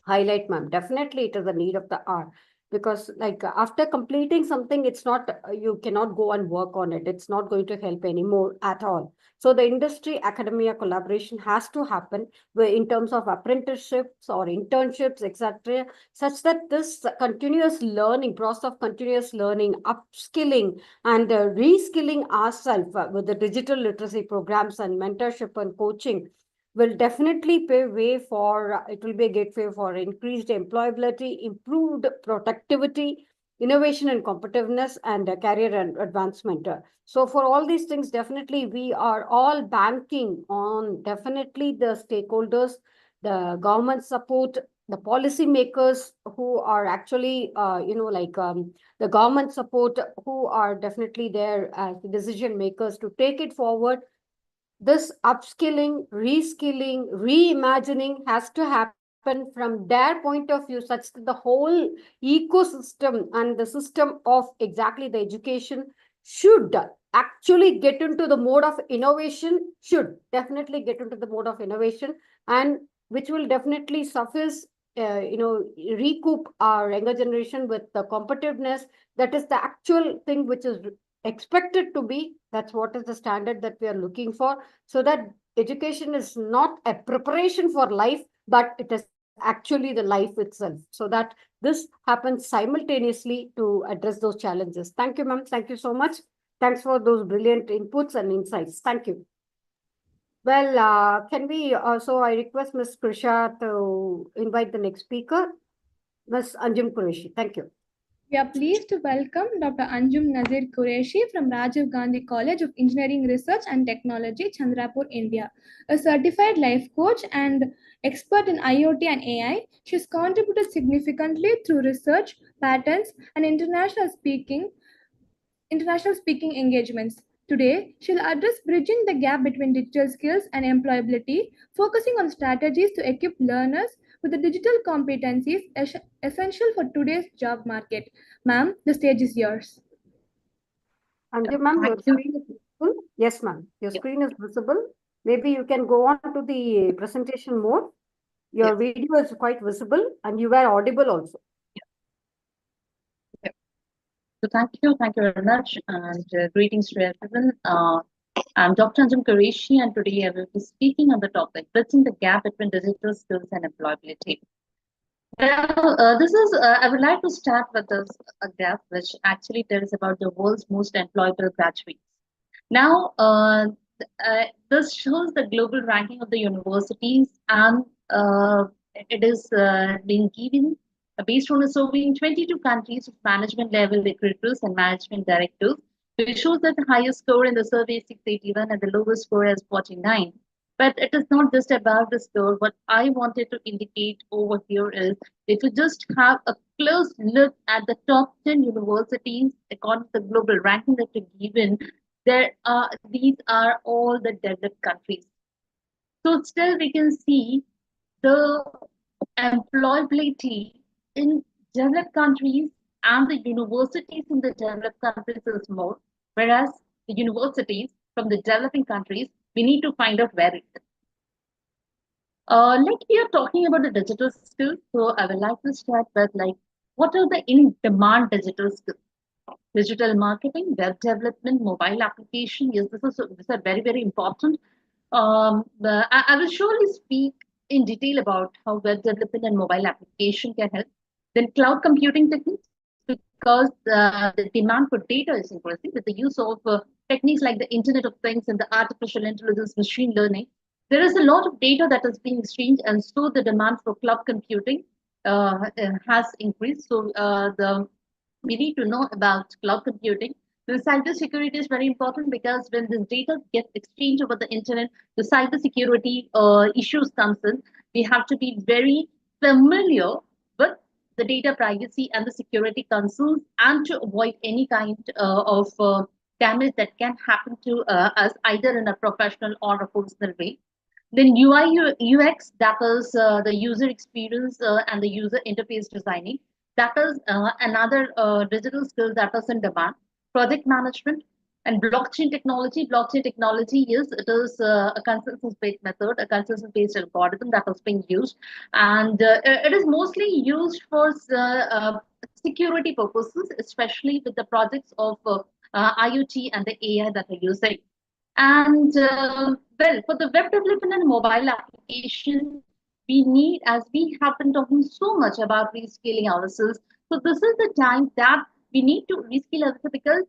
highlight, ma'am. Definitely it is a need of the hour because like after completing something, it's not, you cannot go and work on it. It's not going to help anymore at all. So the industry academia collaboration has to happen in terms of apprenticeships or internships, etc., such that this continuous learning, process of continuous learning, upskilling and reskilling ourselves with the digital literacy programs and mentorship and coaching will definitely pave way for, it will be a gateway for increased employability, improved productivity, innovation and competitiveness, and career and advancement. So for all these things, definitely we are all banking on definitely the stakeholders, the government support, the policy makers who are actually, the government support who are definitely there as the decision makers to take it forward. This upskilling, reskilling, reimagining has to happen from their point of view, such that the whole ecosystem and the system of exactly the education should actually get into the mode of innovation, should definitely get into the mode of innovation, and which will definitely suffice, recoup our younger generation with the competitiveness. That is the actual thing which is expected to be. That's what is the standard that we are looking for, so that education is not a preparation for life, but it is actually the life itself, so that this happens simultaneously to address those challenges. Thank you, ma'am. Thank you so much. Thanks for those brilliant inputs and insights. Thank you. Well, can we also, I request Ms. Krisha to invite the next speaker, Ms. Anjum Qureshi. Thank you. We are pleased to welcome Dr. Anjum Nazir Qureshi from Rajiv Gandhi College of Engineering Research and Technology, Chandrapur, India. A certified life coach and expert in IoT and AI, she has contributed significantly through research, patents, and international speaking engagements. Today, she'll address bridging the gap between digital skills and employability, focusing on strategies to equip learners with the digital competencies essential for today's job market. Ma'am, the stage is yours. Anjum, ma'am, your screen is visible. Yes, ma'am. Your screen is visible. maybe you can go on to the presentation mode. Your video is quite visible and you were audible also. So thank you very much, and greetings to everyone. I'm Dr. Anjum Qureshi, and today I will be speaking on the topic, bridging the gap between digital skills and employability. Well, I would like to start with a graph which actually tells about the world's most employable graduates. Now, this shows the global ranking of the universities, and it is being given based on a survey in 22 countries of management level recruiters and management directors. It shows that the highest score in the survey is 681 and the lowest score is 49. But it is not just about the score. What I wanted to indicate over here is if you just have a close look at the top 10 universities according to the global ranking that you're given, these are all the developed countries. So still we can see the employability in developed countries and the universities in the developed countries is more, whereas the universities from the developing countries, we need to find out where it is. Like we are talking about the digital skills, so I would like to start with what are the in-demand digital skills? Digital marketing, web development, mobile application. Yes, these are very, very important. I will surely speak in detail about how web development and mobile application can help. Then cloud computing techniques, because the demand for data is increasing with the use of techniques like the Internet of Things and the artificial intelligence, machine learning. There is a lot of data that is being exchanged, and so the demand for cloud computing has increased. So we need to know about cloud computing. The cyber security is very important because when this data gets exchanged over the internet, the cyber security issues comes in. We have to be very familiar with the data privacy and the security concerns, and to avoid any kind of damage that can happen to us either in a professional or a personal way. Then UI UX, that is the user experience and the user interface designing. That is another digital skill that is in demand. Project management and blockchain technology. Blockchain technology, yes, it is a consensus-based method, a consensus-based algorithm that is being used, and it is mostly used for security purposes, especially with the projects of IoT and the AI that we're using. And well, for the web development and mobile application, we need, as we have been talking so much about reskilling ourselves. So this is the time that we need to reskill ourselves, because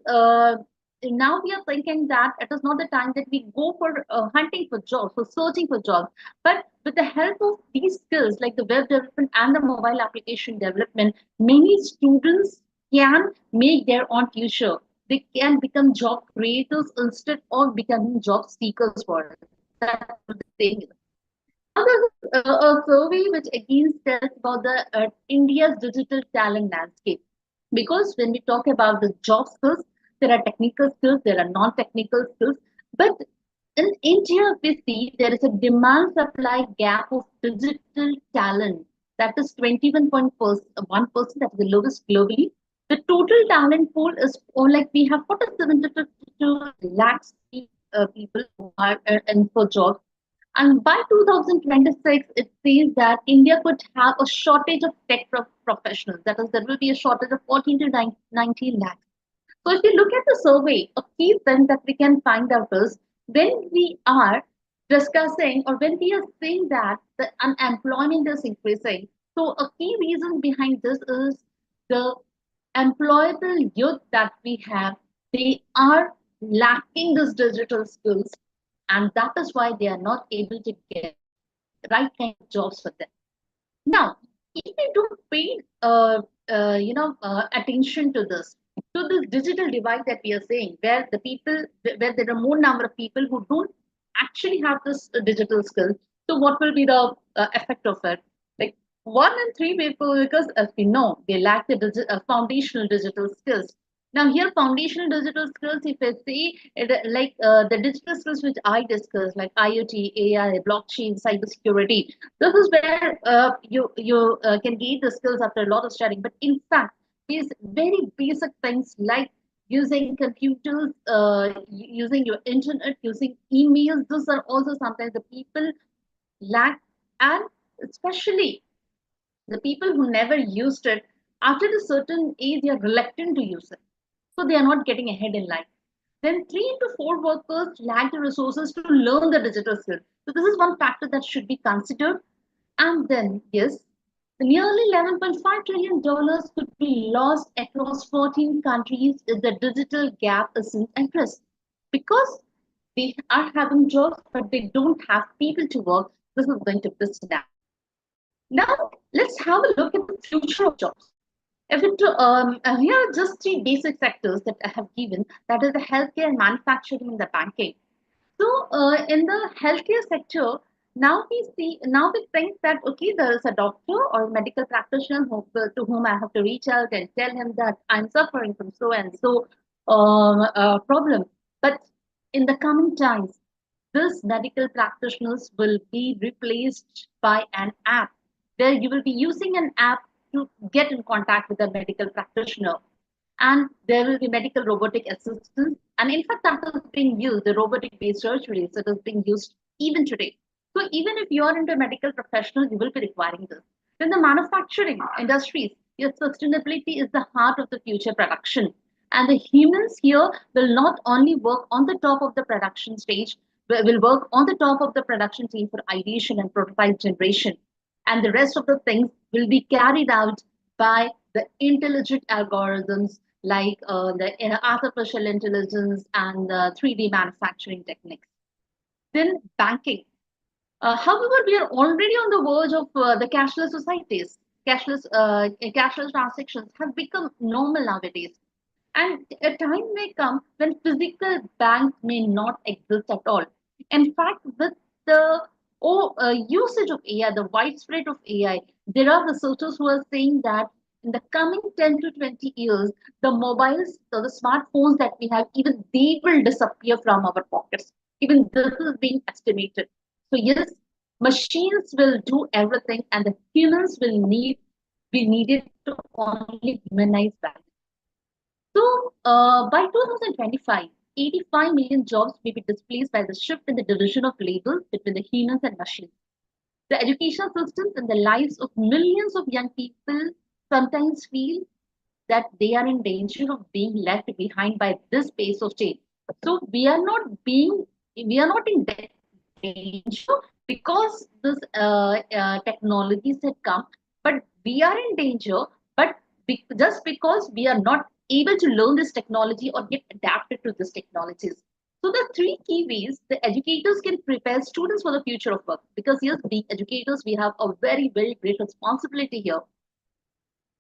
now we are thinking that it is not the time that we go for hunting for jobs, for searching for jobs. But with the help of these skills, like the web development and the mobile application development, many students can make their own future. They can become job creators instead of becoming job seekers for it. That's the thing. Now there's a survey which again tells about the India's digital talent landscape. Because when we talk about the job skills, there are technical skills, there are non-technical skills. But in India, we see there is a demand-supply gap of digital talent. That is 21.1%, that is the lowest globally. The total talent pool is we have 47 lakhs people who are in for jobs. And by 2026, it says that India could have a shortage of tech professionals. That is, there will be a shortage of 14 to 19 lakhs. So if you look at the survey, a key thing that we can find out is when we are discussing or when we are saying that the unemployment is increasing. So a key reason behind this is the employable youth that we have, they are lacking these digital skills, and that is why they are not able to get the right kind of jobs for them. Now, if we don't pay attention to this digital divide that we are saying, where there are more number of people who don't actually have this digital skill, so what will be the effect of it? Like 1 in 3 people, because as we know, they lack the foundational digital skills. Now here, foundational digital skills, if I say the digital skills which I discussed, like IoT, AI, blockchain, cybersecurity, this is where you can gain the skills after a lot of studying. But in fact, these very basic things like using computers, using your internet, using emails. Those are also sometimes the people lack, and especially the people who never used it, after a certain age, they are reluctant to use it. So they are not getting ahead in life. Then 3 to 4 workers lack the resources to learn the digital skill. So this is one factor that should be considered. And then, yes, the nearly $11.5 trillion could be lost across 14 countries if the digital gap isn't addressed. Because they are having jobs, but they don't have people to work. This is going to piss down. Now, let's have a look at the future of jobs. Here are just 3 basic sectors that I have given, that is the healthcare, manufacturing, and the banking. So in the healthcare sector, now we think that, okay, there is a doctor or a medical practitioner to whom I have to reach out and tell him that I'm suffering from so and so problem. But in the coming times, these medical practitioners will be replaced by an app, where you will be using an app to get in contact with a medical practitioner. And there will be medical robotic assistance. And in fact, that is being used, the robotic based surgeries that is being used even today. So even if you are into a medical professional, you will be requiring this. Then the manufacturing industries, your sustainability is the heart of the future production. And the humans here will not only work on the top of the production stage, but will work on the top of the production team for ideation and prototype generation. And the rest of the things will be carried out by the intelligent algorithms like the artificial intelligence and the 3D manufacturing techniques. Then banking. However, we are already on the verge of the cashless societies. Cashless transactions have become normal nowadays. And a time may come when physical banks may not exist at all. In fact, with the usage of AI, the widespread of AI, there are researchers who are saying that in the coming 10 to 20 years, the mobiles, so the smartphones that we have, even they will disappear from our pockets. Even this is being estimated. So yes, machines will do everything, and the humans will be needed to only humanize value. So by 2025, 85 million jobs may be displaced by the shift in the division of labor between the humans and machines. The educational systems and the lives of millions of young people sometimes feel that they are in danger of being left behind by this pace of change. So we are not in danger because this technologies had come, but we are in danger, but just because we are not able to learn this technology or get adapted to these technologies. So the 3 key ways the educators can prepare students for the future of work, because yes, being educators, we have a very, very great responsibility here.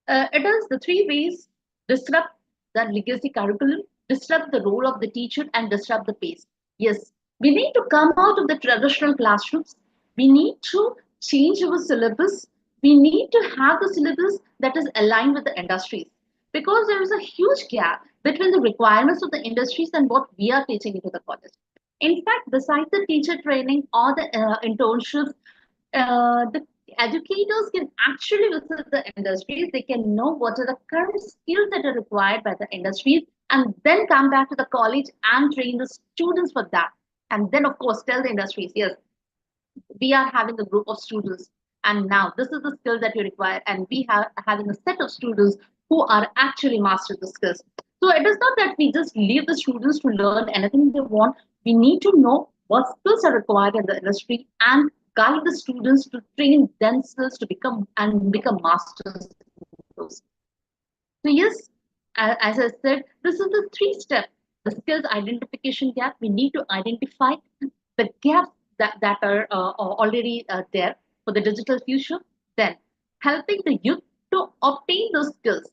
It is the 3 ways: disrupt the legacy curriculum, disrupt the role of the teacher, and disrupt the pace. Yes, we need to come out of the traditional classrooms. We need to change our syllabus. We need to have the syllabus that is aligned with the industries, because there is a huge gap between the requirements of the industries and what we are teaching into the college. In fact, besides the teacher training or the internships, the educators can actually visit the industries. They can know what are the current skills that are required by the industries, and then come back to the college and train the students for that. And then, of course, tell the industries, yes, we are having a group of students, and now this is the skill that you require, and we are having a set of students who are actually mastered the skills. So it is not that we just leave the students to learn anything they want. We need to know what skills are required in the industry and guide the students to train themselves to become masters. So yes, as I said, this is the 3-step, the skills identification gap. We need to identify the gaps that are already there for the digital future, then helping the youth to obtain those skills,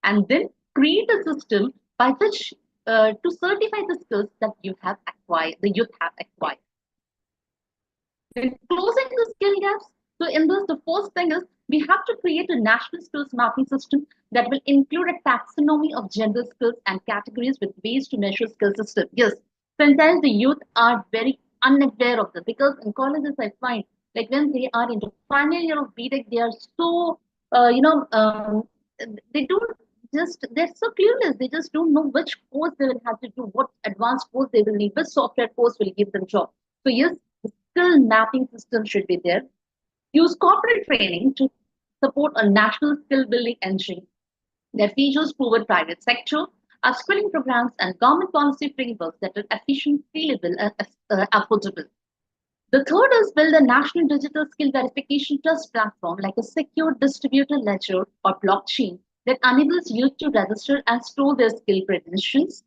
and then create a system by which to certify the skills that the youth have acquired. Then closing the skill gaps. So in this, the first thing is we have to create a national skills mapping system that will include a taxonomy of gender skills and categories with ways to measure skill system. Yes, sometimes the youth are very unaware of this, because in colleges I find, like when they are into final year of BTech, they are so they don't they're so clueless. They just don't know which course they will have to do, what advanced course they will need, which software course will give them job. So yes, the skill mapping system should be there. Use corporate training to support a national skill building engine that features proven private sector, skilling programs, and government policy frameworks that are efficient, scalable, and affordable. The third is build a national digital skill verification trust platform like a secure distributed ledger or blockchain that enables youth to register and store their skill credentials.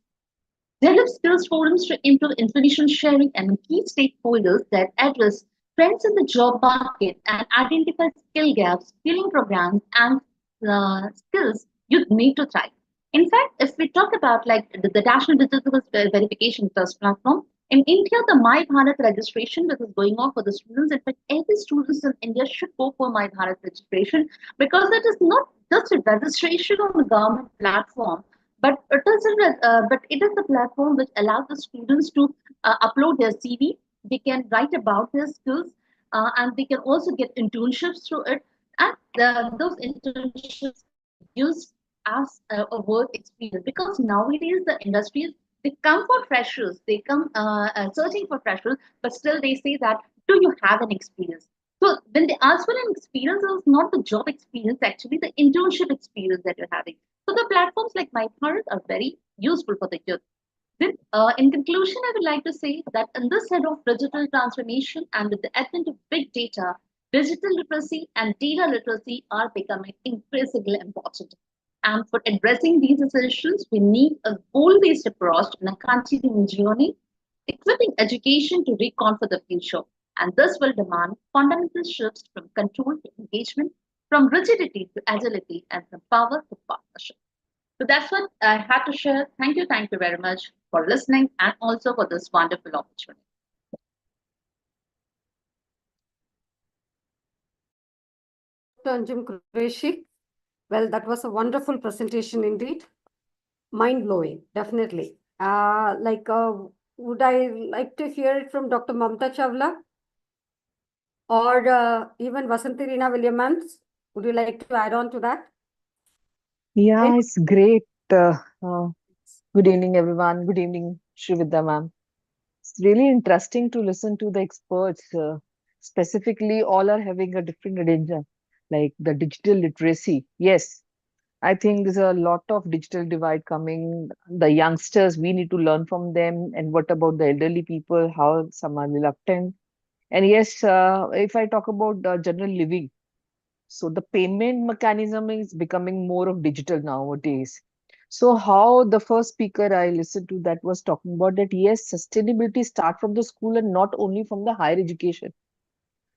Develop skills forums to improve information sharing and key stakeholders that address trends in the job market and identify skill gaps, skilling programs, and skills youth need to thrive. In fact, if we talk about like the National Digital Verification Trust Platform, in India, the My Bharat registration, which is going on for the students, in fact, every student in India should go for My Bharat registration because it is not just a registration on the government platform, but it is a platform which allows the students to upload their CV. They can write about their skills, and they can also get internships through it. And those internships used as a work experience because nowadays the industries they come for freshers, they come searching for freshers, but still they say that do you have an experience? So when they ask for an experience, it's not the job experience, actually the internship experience that you're having. So the platforms like MyBharat are very useful for the youth. Then, in conclusion, I would like to say that in this era of digital transformation and with the advent of big data, digital literacy and data literacy are becoming increasingly important. And for addressing these essentials, we need a goal-based approach and a continuing journey, equipping education to reconfigure the future. And this will demand fundamental shifts from control to engagement, from rigidity to agility, and from power to partnership. So that's what I had to share. Thank you very much for listening and also for this wonderful opportunity. Anjum Qureshi. Well, that was a wonderful presentation indeed. Mind-blowing, definitely. Would I like to hear it from Dr. Mamta Chawla or even Vasanthi Reena Williams? Would you like to add on to that? Yeah, it's great. Good evening, everyone. Good evening, Srividya ma'am. It's really interesting to listen to the experts. Specifically, all are having a different agenda, like the digital literacy. Yes, I think there's a lot of digital divide coming. The youngsters, we need to learn from them. And what about the elderly people? How some are reluctant. And yes, if I talk about general living, so the payment mechanism is becoming more of digital nowadays. So how the first speaker I listened to that was talking about that, yes, sustainability start from the school and not only from the higher education.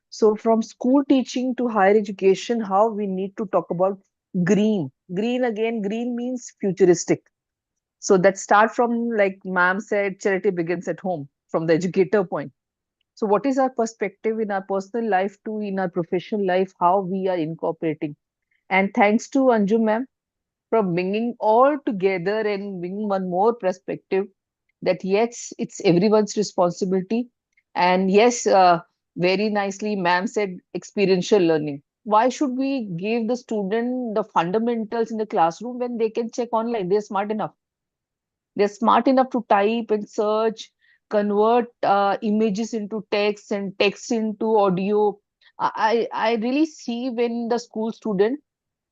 So from school teaching to higher education, how we need to talk about green. Green again, green means futuristic. So that start from, like ma'am said, charity begins at home from the educator point. So what is our perspective in our personal life to in our professional life, how we are incorporating? And thanks to Anju ma'am for bringing all together and bringing one more perspective that yes, it's everyone's responsibility. And yes, very nicely ma'am said experiential learning. Why should we give the student the fundamentals in the classroom when they can check online? They're smart enough. They're smart enough to type and search, convert images into text and text into audio. I really see when the school student,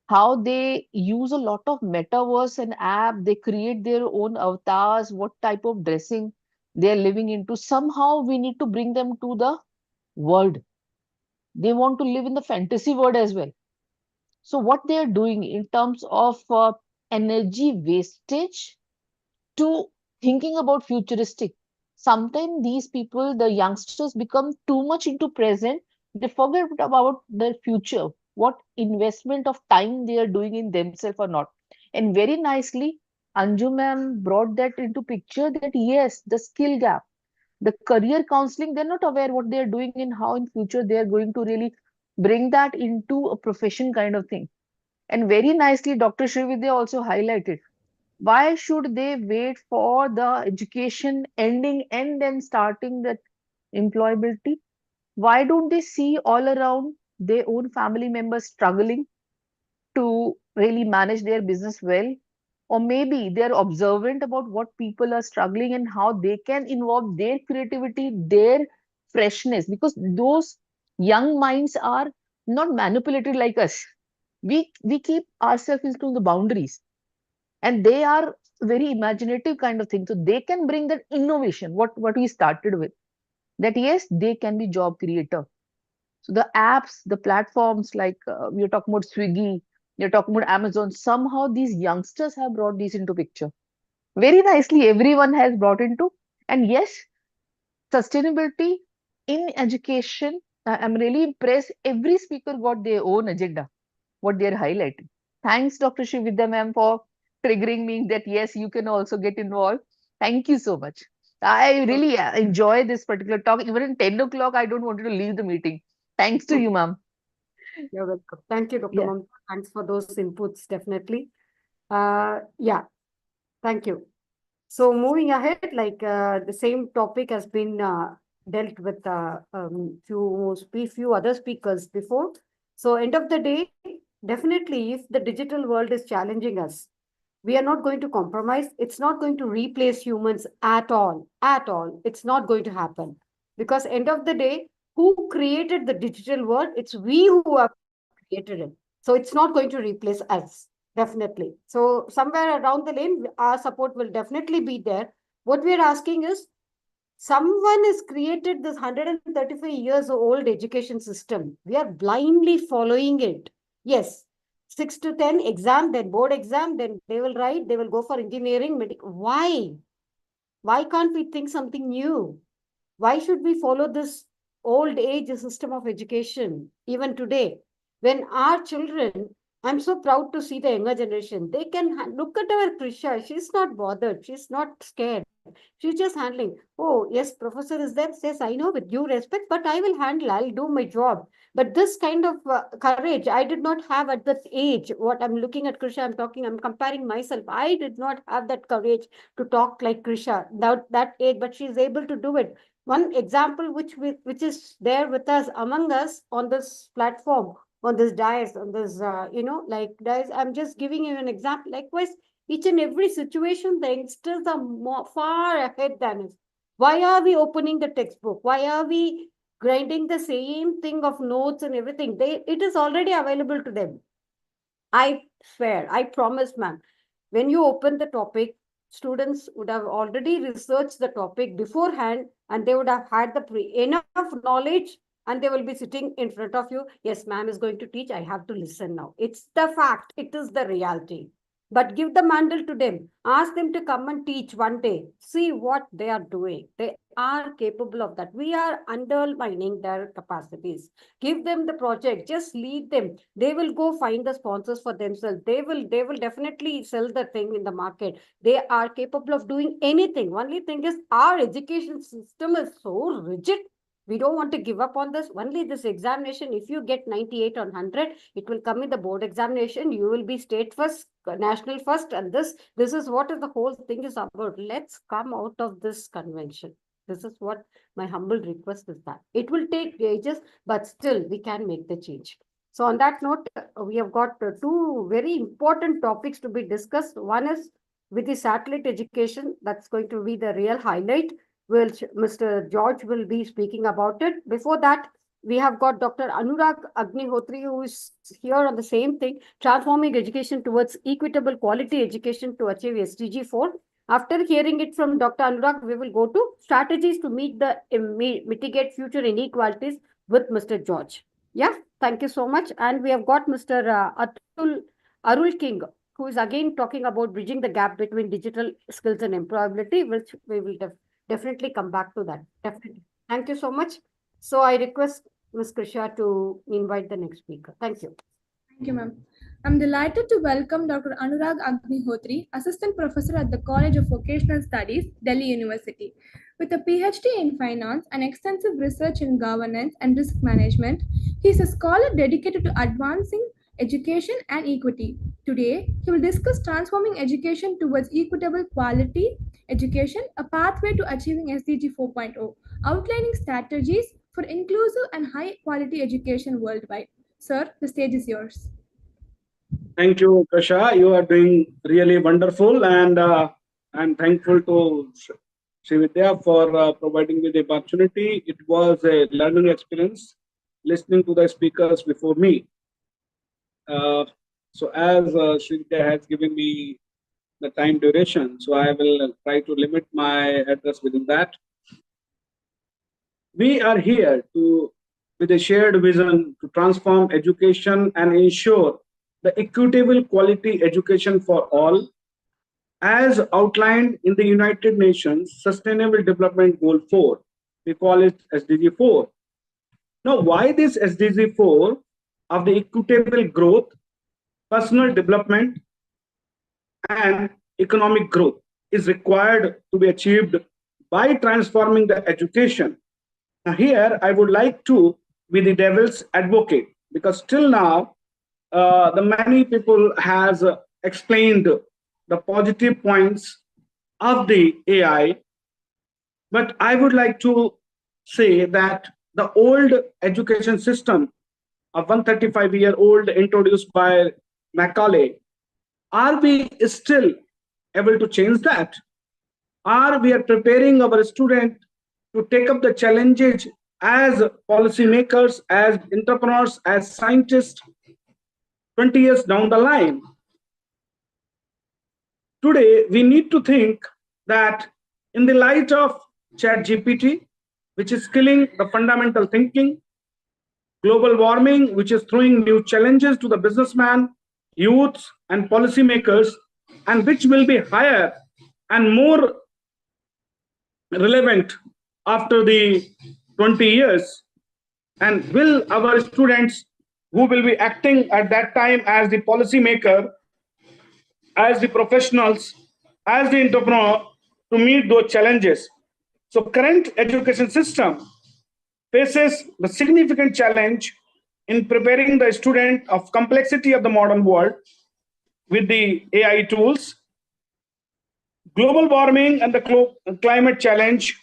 how they use a lot of metaverse and app, they create their own avatars, what type of dressing they're living into. Somehow we need to bring them to the world. They want to live in the fantasy world as well. So what they are doing in terms of energy wastage to thinking about futuristic. Sometimes these people, the youngsters, become too much into present. They forget about their future, what investment of time they are doing in themselves or not. And very nicely, Anju ma'am brought that into picture that yes, the skill gap, the career counseling, they're not aware what they're doing and how in future they're going to really bring that into a profession kind of thing. And very nicely, Dr. Srividya also highlighted why should they wait for the education ending and then starting the employability? Why don't they see all around their own family members struggling to really manage their business well? or maybe they're observant about what people are struggling and how they can involve their creativity, their freshness, because those young minds are not manipulated like us. We keep ourselves into the boundaries, and they are very imaginative kind of thing. So they can bring that innovation, what we started with, that yes, they can be job creator. So the apps, the platforms, like we are talking about Swiggy, you're talking about Amazon, somehow these youngsters have brought these into picture. Very nicely, everyone has brought into. And yes, sustainability in education, I'm really impressed. Every speaker got their own agenda, what they're highlighting. Thanks, Dr. Srividya ma'am, for triggering me that yes, you can also get involved. Thank you so much. I really enjoy this particular talk. Even in 10 o'clock, I don't want to leave the meeting. Thanks to you, ma'am. You're welcome. Thank you, Dr. Yeah. Mamta. Thanks for those inputs, definitely. Yeah, thank you. So moving ahead, like the same topic has been dealt with few other speakers before. So end of the day, definitely if the digital world is challenging us, we are not going to compromise. It's not going to replace humans at all. At all. It's not going to happen. Because end of the day, who created the digital world? It's we who have created it. So it's not going to replace us. Definitely. So somewhere around the lane, our support will definitely be there. What we are asking is, someone has created this 135 years old education system. We are blindly following it. Yes, 6 to 10 exam, then board exam, then they will write, they will go for engineering. Why? Why can't we think something new? Why should we follow this old age system of education even today? When our children, I'm so proud to see the younger generation, they can look at our Krisha. She's not bothered. She's not scared. She's just handling. Oh, yes, professor is there. Yes, I know, with due respect, but I will handle. I'll do my job. But this kind of courage, I did not have at that age. What I'm looking at Krisha, I'm comparing myself. I did not have that courage to talk like Krisha, that age, but she's able to do it. One example which is there with us, among us on this platform, on this dais, on this, dais, I'm just giving you an example. Likewise, each and every situation, the youngsters are far ahead than us. Why are we opening the textbook? Why are we grinding the same thing of notes and everything? It is already available to them. I swear, I promise, ma'am. When you open the topic, students would have already researched the topic beforehand, and they would have had enough knowledge, and they will be sitting in front of you. Yes, ma'am is going to teach. I have to listen now. It's the fact. It is the reality. But give the mantle to them. Ask them to come and teach one day. See what they are doing. They are capable of that. We are undermining their capacities. Give them the project. Just lead them. They will go find the sponsors for themselves. They will definitely sell the thing in the market. They are capable of doing anything. Only thing is, our education system is so rigid. We don't want to give up on this. Only this examination, if you get 98 on 100, it will come in the board examination. You will be state first, national first, and this is what the whole thing is about. Let's come out of this convention. This is what my humble request is, that it will take ages, but still we can make the change. So on that note, we have got two very important topics to be discussed. One is with the satellite education. That's going to be the real highlight. Mr. George will be speaking about it. Before that, we have got Dr. Anurag Agnihotri, who is here on the same thing, transforming education towards equitable quality education to achieve SDG 4. After hearing it from Dr. Anurag, we will go to strategies to mitigate future inequalities with Mr. George. Yeah, thank you so much. And we have got Mr. Arul King, who is again talking about bridging the gap between digital skills and employability, which we will definitely come back to that. Definitely. Thank you so much. So I request Ms. Krisha to invite the next speaker. Thank you. Thank you, ma'am. I'm delighted to welcome Dr. Anurag Agnihotri, Assistant Professor at the College of Vocational Studies, Delhi University. With a PhD in finance and extensive research in governance and risk management, he is a scholar dedicated to advancing education and equity. Today, he will discuss transforming education towards equitable quality education, a pathway to achieving SDG 4.0, outlining strategies for inclusive and high quality education worldwide. Sir, the stage is yours. Thank you, Kasha. You are doing really wonderful, and I'm thankful to Srividya for providing me the opportunity. It was a learning experience listening to the speakers before me. So as Srividya has given me the time duration, so I will try to limit my address within that. We are here with a shared vision to transform education and ensure the equitable quality education for all, as outlined in the United Nations Sustainable Development Goal 4. We call it SDG 4. Now, why this SDG 4 of the equitable growth, personal development, and economic growth is required to be achieved by transforming the education. Now, here I would like to be the devil's advocate, because till now, the many people has explained the positive points of the AI, but I would like to say that the old education system of 135-year-old introduced by Macaulay, are we still able to change that? Are we preparing our student to take up the challenges as policymakers, as entrepreneurs, as scientists 20 years down the line? Today, we need to think that in the light of ChatGPT, which is killing the fundamental thinking, global warming, which is throwing new challenges to the businessman, youths, and policymakers, and which will be higher and more relevant after the 20 years. And will our students who will be acting at that time as the policymaker, as the professionals, as the entrepreneur, to meet those challenges? So current education system faces the significant challenge in preparing the student of complexity of the modern world with the AI tools. Global warming and the climate challenge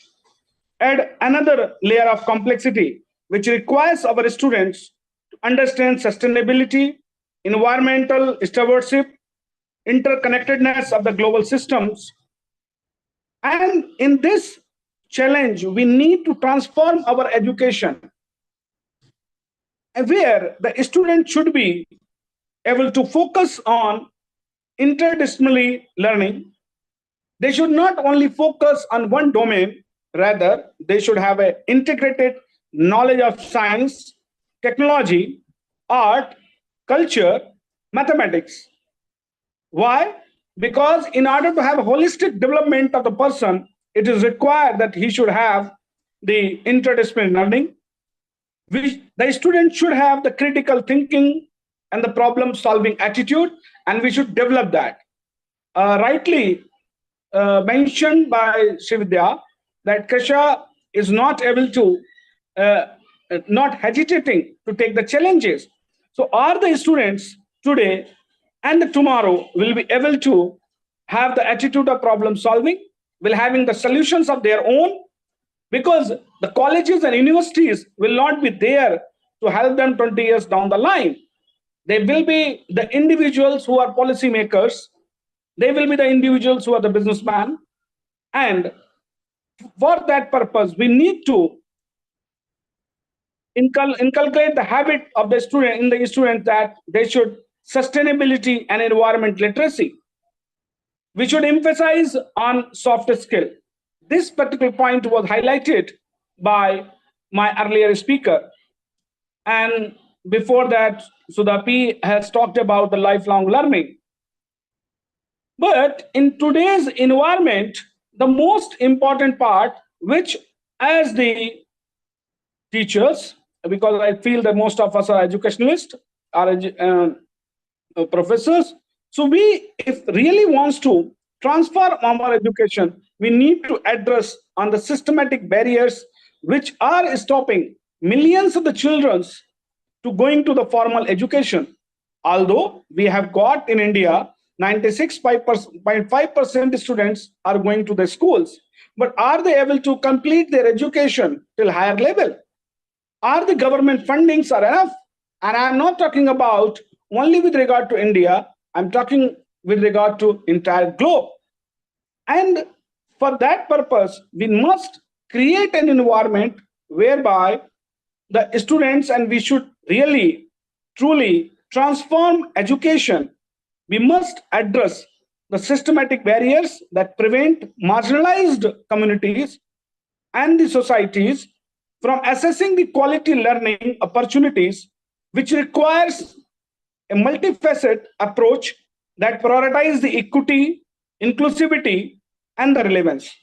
add another layer of complexity, which requires our students to understand sustainability, environmental stewardship, interconnectedness of the global systems. And in this challenge, we need to transform our education, where the student should be able to focus on interdisciplinary learning. They should not only focus on one domain, rather, they should have an integrated knowledge of science, technology, art, culture, mathematics. Why? Because in order to have a holistic development of the person, it is required that he should have the interdisciplinary learning. The student should have the critical thinking and the problem-solving attitude, and we should develop that. Rightly mentioned by Srividya, that Kasha is not able to, not hesitating to take the challenges. So are the students today and tomorrow will be able to have the attitude of problem solving, will having the solutions of their own? Because the colleges and universities will not be there to help them 20 years down the line. They will be the individuals who are policymakers. They will be the individuals who are the businessmen. And for that purpose, we need to inculcate the habit of the student in the student that they should sustainability and environment literacy. We should emphasize on soft skill. This particular point was highlighted by my earlier speaker. And before that, Sudha P has talked about the lifelong learning. But in today's environment, the most important part, which as the teachers, because I feel that most of us are educationalists, are professors. So we, if really wants to transform our education, we need to address on the systematic barriers which are stopping millions of the children to going to the formal education. Although we have got in India 96.5% students are going to the schools, but are they able to complete their education till higher level? Are the government fundings are enough? And I'm not talking about only with regard to India. I'm talking with regard to entire globe. And for that purpose, we must create an environment whereby the students, and we should really, truly transform education. We must address the systematic barriers that prevent marginalized communities and the societies from assessing the quality learning opportunities, which requires a multifaceted approach that prioritizes the equity, inclusivity, and the relevance.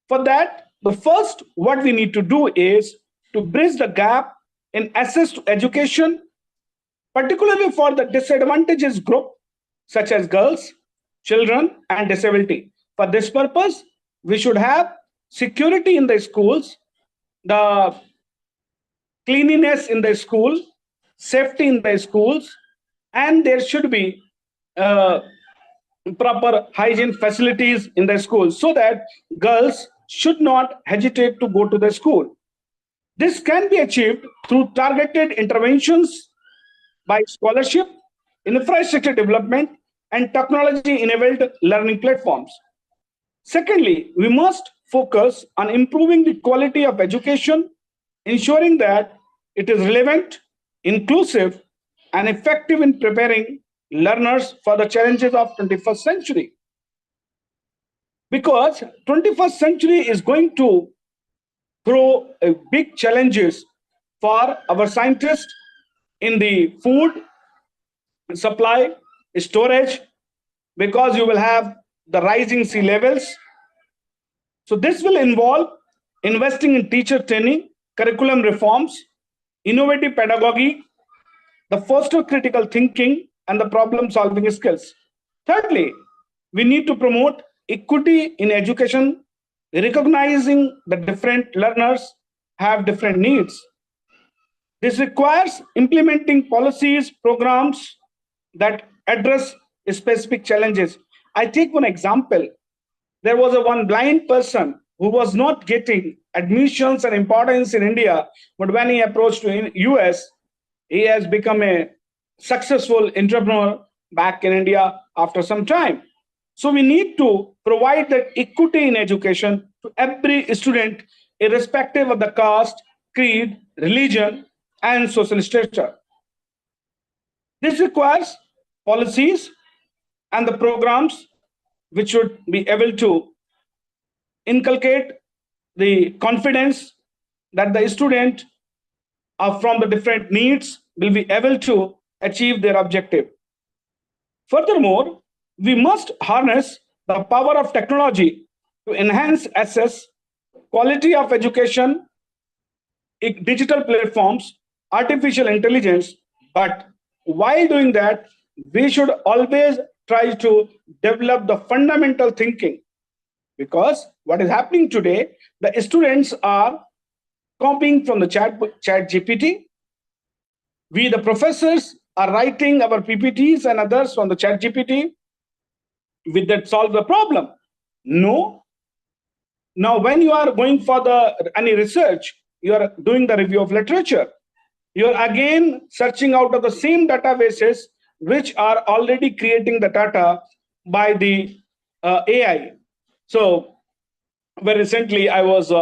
For that, the first what we need to do is to bridge the gap in access to education, particularly for the disadvantaged group, such as girls, children, and disability. For this purpose, we should have security in the schools, the cleanliness in the school, safety in the schools, and there should be proper hygiene facilities in the schools so that girls should not hesitate to go to the school. This can be achieved through targeted interventions by scholarship, infrastructure development, and technology-enabled learning platforms. Secondly, we must focus on improving the quality of education, ensuring that it is relevant, inclusive, and effective in preparing learners for the challenges of 21st century. Because 21st century is going to throw big challenges for our scientists in the food supply, storage, because you will have the rising sea levels. So this will involve investing in teacher training, curriculum reforms, innovative pedagogy, the foster critical thinking, and the problem solving skills. Thirdly, we need to promote equity in education, recognizing that different learners have different needs. This requires implementing policies, programs that address specific challenges. I take one example. There was one blind person who was not getting admissions and importance in India, but when he approached to US, he has become a successful entrepreneur back in India after some time. So we need to provide that equity in education to every student, irrespective of the caste, creed, religion, and social stature. This requires policies and the programs which should be able to inculcate the confidence that the student from the different needs will be able to achieve their objective. Furthermore, we must harness the power of technology to enhance access, quality of education, digital platforms, artificial intelligence. But while doing that, we should always try to develop the fundamental thinking, because what is happening today, the students are copying from the chat GPT. We, the professors, are writing our PPTs and others from the chat GPT. Will that solve the problem? No. Now, when you are going for any research, you are doing the review of literature. You are again searching out of the same databases which are already creating the data by the AI. So very recently, I was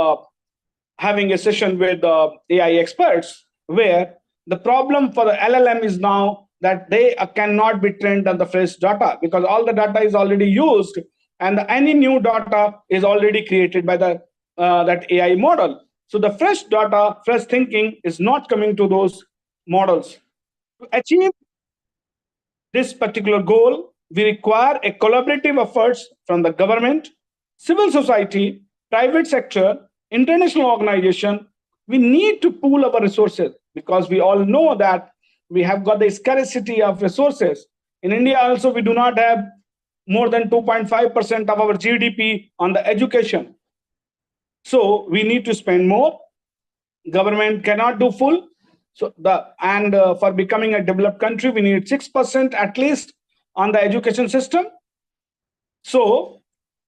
having a session with AI experts where the problem for the LLM is now that they cannot be trained on the fresh data, because all the data is already used and any new data is already created by that AI model. So the fresh data, fresh thinking is not coming to those models. To achieve this particular goal, we require a collaborative efforts from the government, civil society, private sector, international organization. We need to pool our resources, because we all know that we have got the scarcity of resources. In India also, we do not have more than 2.5% of our GDP on the education. So we need to spend more. Government cannot do full. So for becoming a developed country, we need 6% at least on the education system. So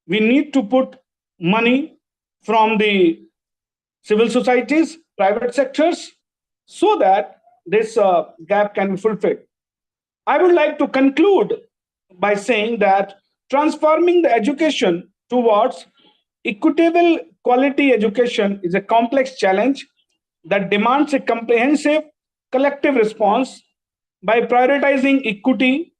we need to put money from the civil societies, private sectors, so that this gap can be fulfilled. I would like to conclude by saying that transforming the education towards equitable quality education is a complex challenge that demands a comprehensive collective response. By prioritizing equity,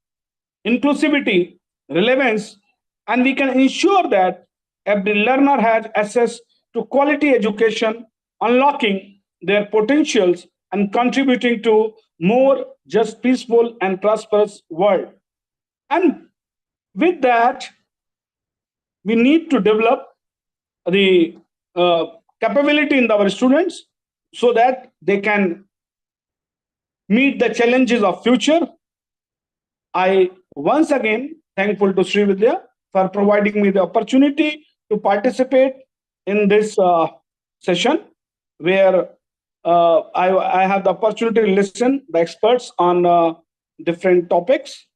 inclusivity, relevance, and we can ensure that every learner has access to quality education, unlocking their potentials and contributing to more just, peaceful, and prosperous world. And with that, we need to develop the capability in our students so that they can meet the challenges of future. I once again thankful to Sri Vidya for providing me the opportunity to participate in this session, where I have the opportunity to listen the experts on different topics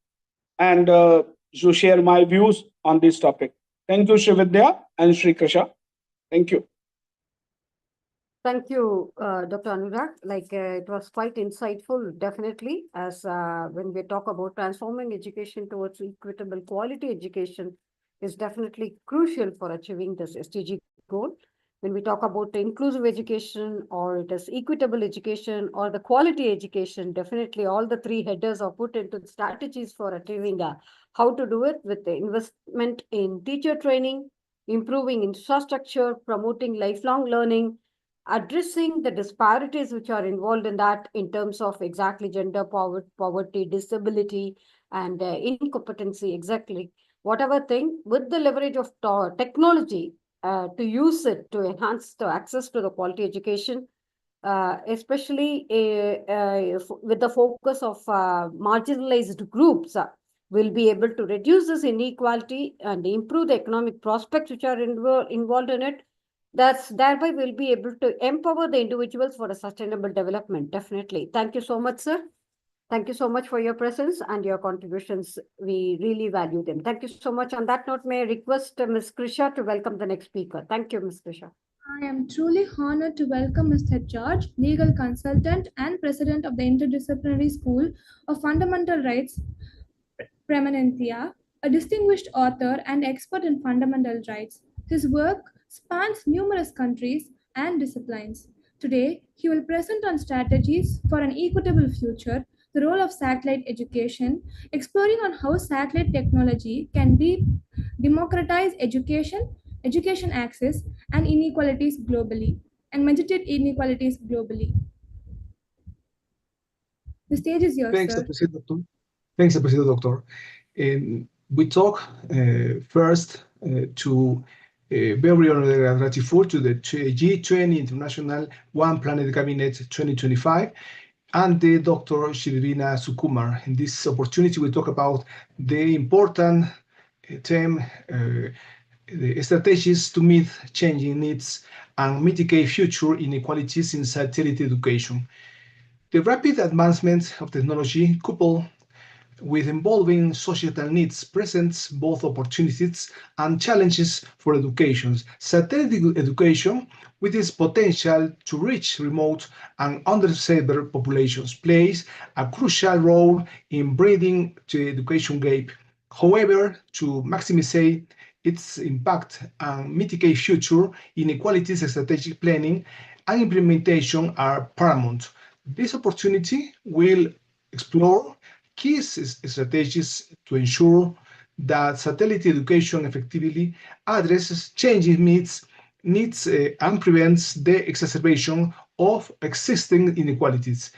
and to share my views on this topic. Thank you, Sri Vidya and Sri Krisha. Thank you. Thank you, Dr. Anurag. It was quite insightful, definitely, as when we talk about transforming education towards equitable quality education is definitely crucial for achieving this SDG goal. When we talk about the inclusive education, or it is equitable education, or the quality education, definitely all the three headers are put into the strategies for achieving how to do it with the investment in teacher training, improving infrastructure, promoting lifelong learning, addressing the disparities which are involved in that in terms of exactly gender, poverty, disability, and incompetency, exactly. Whatever thing, with the leverage of technology, to use it to enhance the access to the quality education, especially with the focus of marginalized groups, will be able to reduce this inequality and improve the economic prospects which are involved in it. Thereby we'll be able to empower the individuals for a sustainable development. Definitely. Thank you so much, sir. Thank you so much for your presence and your contributions. We really value them. Thank you so much. On that note, may I request Ms. Krisha to welcome the next speaker. Thank you, Ms. Krisha. I am truly honored to welcome Mr. George, legal consultant and president of the Interdisciplinary School of Fundamental Rights, Preeminentia, a distinguished author and expert in fundamental rights. His work spans numerous countries and disciplines. Today, he will present on strategies for an equitable future, the role of satellite education, exploring on how satellite technology can democratize education access, and inequalities globally, and meditate inequalities globally. The stage is yours, Thanks, sir. Appreciate, Doctor. Thanks, Appreciate, Doctor. We talk first to very grateful to the G20 International One Planet Cabinet 2025 and the Dr. Shirvina Sukumar. In this opportunity, we talk about the important theme, the strategies to meet changing needs and mitigate future inequalities in satellite education. The rapid advancement of technology, coupled with evolving societal needs, presents both opportunities and challenges for education. Satellite education, with its potential to reach remote and underserved populations, plays a crucial role in bridging the education gap. However, to maximize its impact and mitigate future inequalities, strategic planning and implementation are paramount. This opportunity will explore key strategies to ensure that satellite education effectively addresses changing needs and prevents the exacerbation of existing inequalities.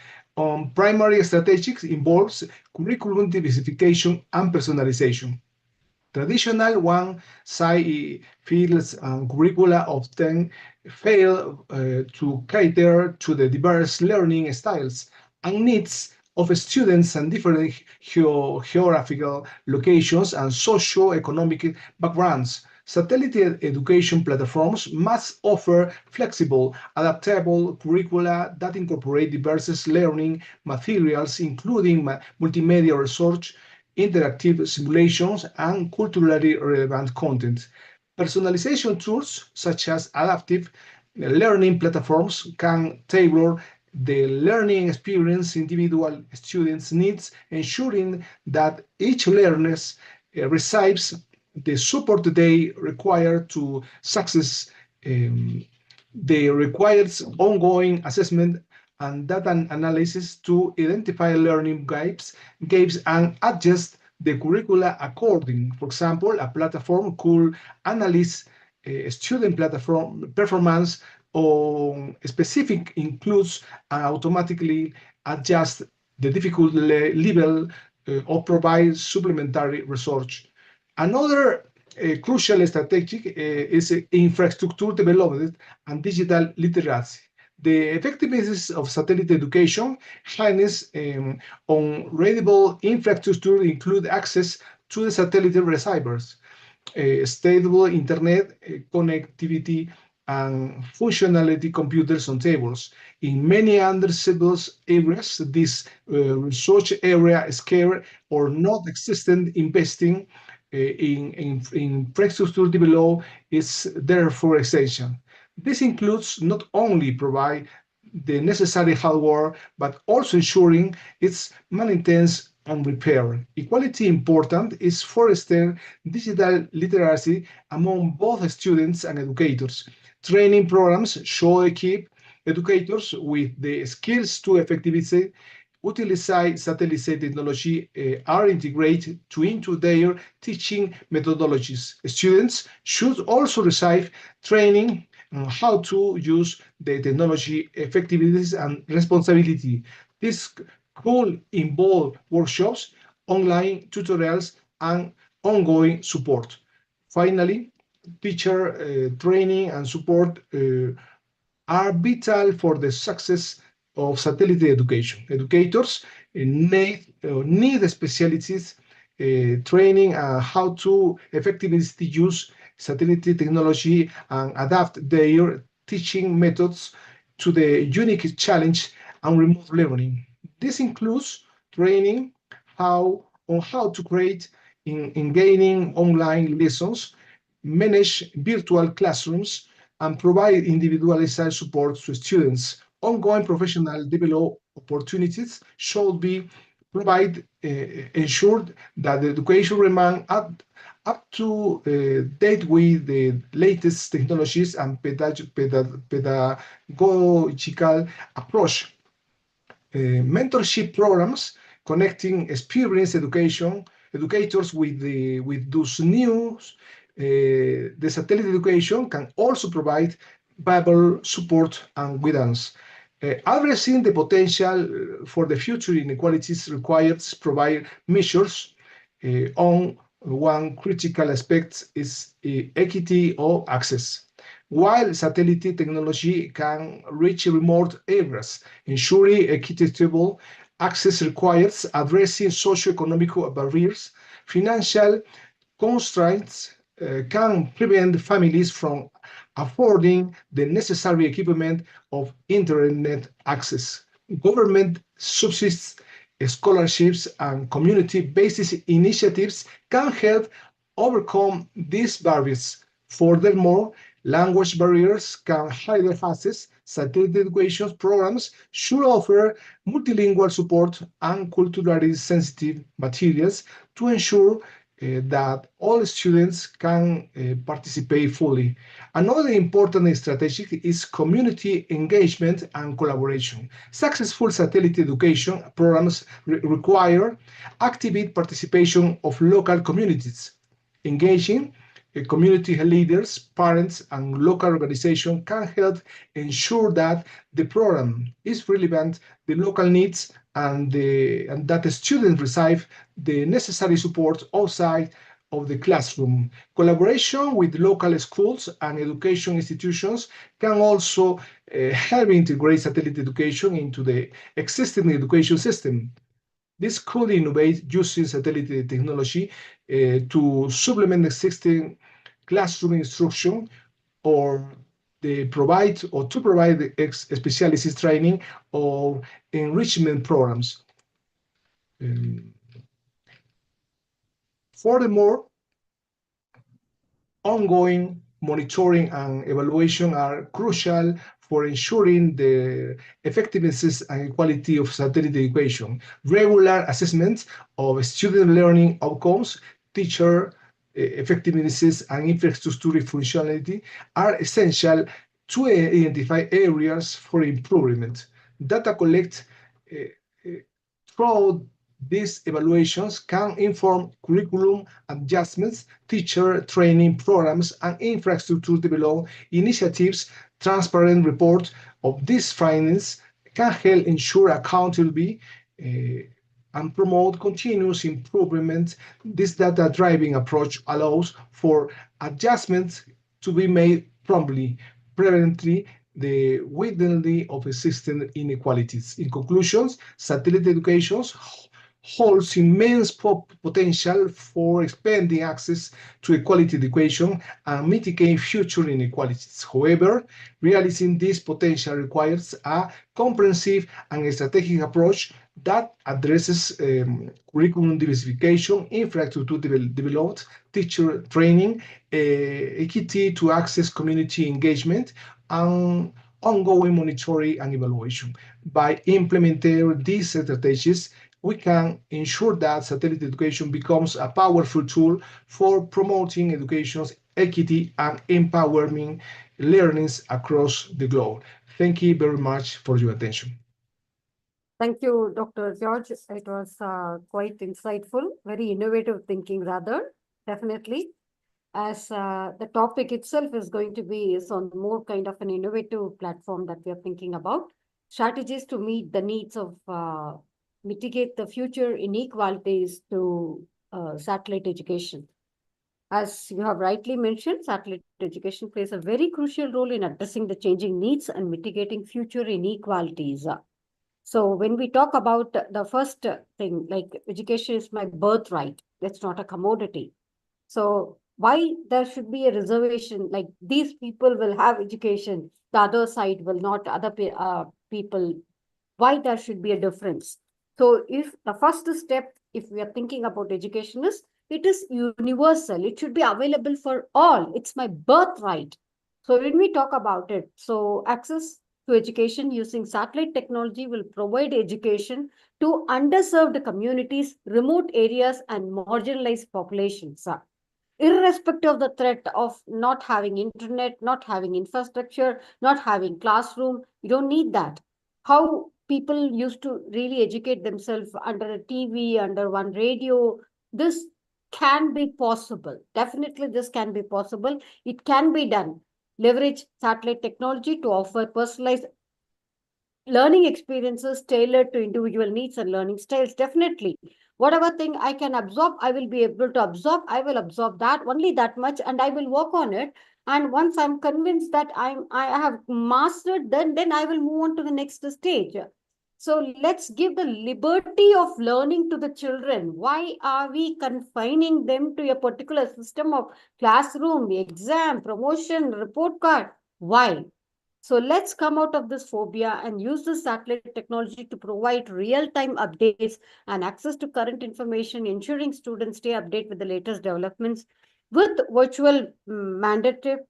Primary strategies involves curriculum diversification and personalization. Traditional one-size fields and curricula often fail to cater to the diverse learning styles and needs of students and different geographical locations and socio-economic backgrounds. Satellite education platforms must offer flexible, adaptable curricula that incorporate diverse learning materials, including multimedia research, interactive simulations, and culturally relevant content. Personalization tools such as adaptive learning platforms can tailor the learning experience individual students needs, ensuring that each learner receives the support they require to success. The required ongoing assessment and data analysis to identify learning gaps and adjust the curricula according. For example, a platform could analyze student platform performance on specific includes and automatically adjust the difficulty level or provide supplementary research. Another crucial strategic is infrastructure development and digital literacy. The effectiveness of satellite education hangs on readable infrastructure include access to the satellite receivers, stable internet connectivity, and functionality computers on tables. In many underserved areas, this research area is scarce or not existent. Investing in infrastructure development is therefore essential. This includes not only provide the necessary hardware, but also ensuring its maintenance and repair. Equally important is foster digital literacy among both students and educators. Training programs should equip educators with the skills to effectively utilize satellite technology are integrated into their teaching methodologies. Students should also receive training on how to use the technology effectively and responsibility. This could involve workshops, online tutorials, and ongoing support. Finally, teacher training and support are vital for the success of satellite education. Educators need specialists training on how to effectively use satellite technology and adapt their teaching methods to the unique challenge and remote learning. This includes training on how to create engaging online lessons, manage virtual classrooms, and provide individualized support to students. Ongoing professional development opportunities should be provided, ensured that the education remains up to date with the latest technologies and pedagogical approach. Mentorship programs connecting experienced educators with those new the satellite education can also provide valuable support and guidance. Addressing the potential for the future inequalities requires provide measures on one critical aspect is equity of access. While satellite technology can reach remote areas, ensuring equitable access requires addressing socioeconomic barriers. Financial constraints can prevent families from affording the necessary equipment of internet access. Government subsidies, scholarships, and community-based initiatives can help overcome these barriers. Furthermore, language barriers can hinder access. Satellite education programs should offer multilingual support and culturally sensitive materials to ensure that all students can participate fully. Another important strategy is community engagement and collaboration. Successful satellite education programs require active participation of local communities. Engaging community leaders, parents, and local organizations can help ensure that the program is relevant to the local needs and that the students receive the necessary support outside of the classroom. Collaboration with local schools and education institutions can also help integrate satellite education into the existing education system. This could innovate using satellite technology to supplement existing classroom instruction or to provide specialist training or enrichment programs. Furthermore, ongoing monitoring and evaluation are crucial for ensuring the effectiveness and quality of satellite education. Regular assessments of student learning outcomes, teacher effectiveness, and infrastructure functionality are essential to identify areas for improvement. Data collect through these evaluations can inform curriculum adjustments, teacher training programs, and infrastructure development initiatives. Transparent report of these findings can help ensure accountability and promote continuous improvement. This data-driven approach allows for adjustments to be made promptly, preventing the widening of existing inequalities. In conclusions, satellite education holds immense potential for expanding access to quality education and mitigating future inequalities. However, realizing this potential requires a comprehensive and strategic approach that addresses curriculum diversification, infrastructure development, teacher training, equity to access, community engagement, and ongoing monitoring and evaluation. By implementing these strategies, we can ensure that satellite education becomes a powerful tool for promoting education's equity and empowering learners across the globe. Thank you very much for your attention. Thank you, Dr. George. It was quite insightful, very innovative thinking rather, definitely. As the topic itself is going to be is on more kind of an innovative platform that we are thinking about. Strategies to meet the needs of mitigate the future inequalities to satellite education. As you have rightly mentioned, satellite education plays a very crucial role in addressing the changing needs and mitigating future inequalities. So when we talk about the first thing, like education is my birthright, it's not a commodity. So why there should be a reservation, like these people will have education, the other side will not, other people, why there should be a difference? So if the first step, if we are thinking about education is, it is universal. It should be available for all. It's my birthright. So when we talk about it, so access to education using satellite technology will provide education to underserved communities, remote areas, and marginalized populations. Irrespective of the threat of not having internet, not having infrastructure, not having classroom, you don't need that. How people used to really educate themselves under a TV, under one radio, this can be possible. Definitely this can be possible. It can be done. Leverage satellite technology to offer personalized learning experiences tailored to individual needs and learning styles. Definitely. Whatever thing I can absorb, I will be able to absorb. I will absorb that, only that much, and I will work on it. And once I'm convinced that I have mastered, then I will move on to the next stage. So let's give the liberty of learning to the children. Why are we confining them to a particular system of classroom, exam, promotion, report card? Why? So let's come out of this phobia and use the satellite technology to provide real-time updates and access to current information, ensuring students stay updated with the latest developments. With virtual mentorship,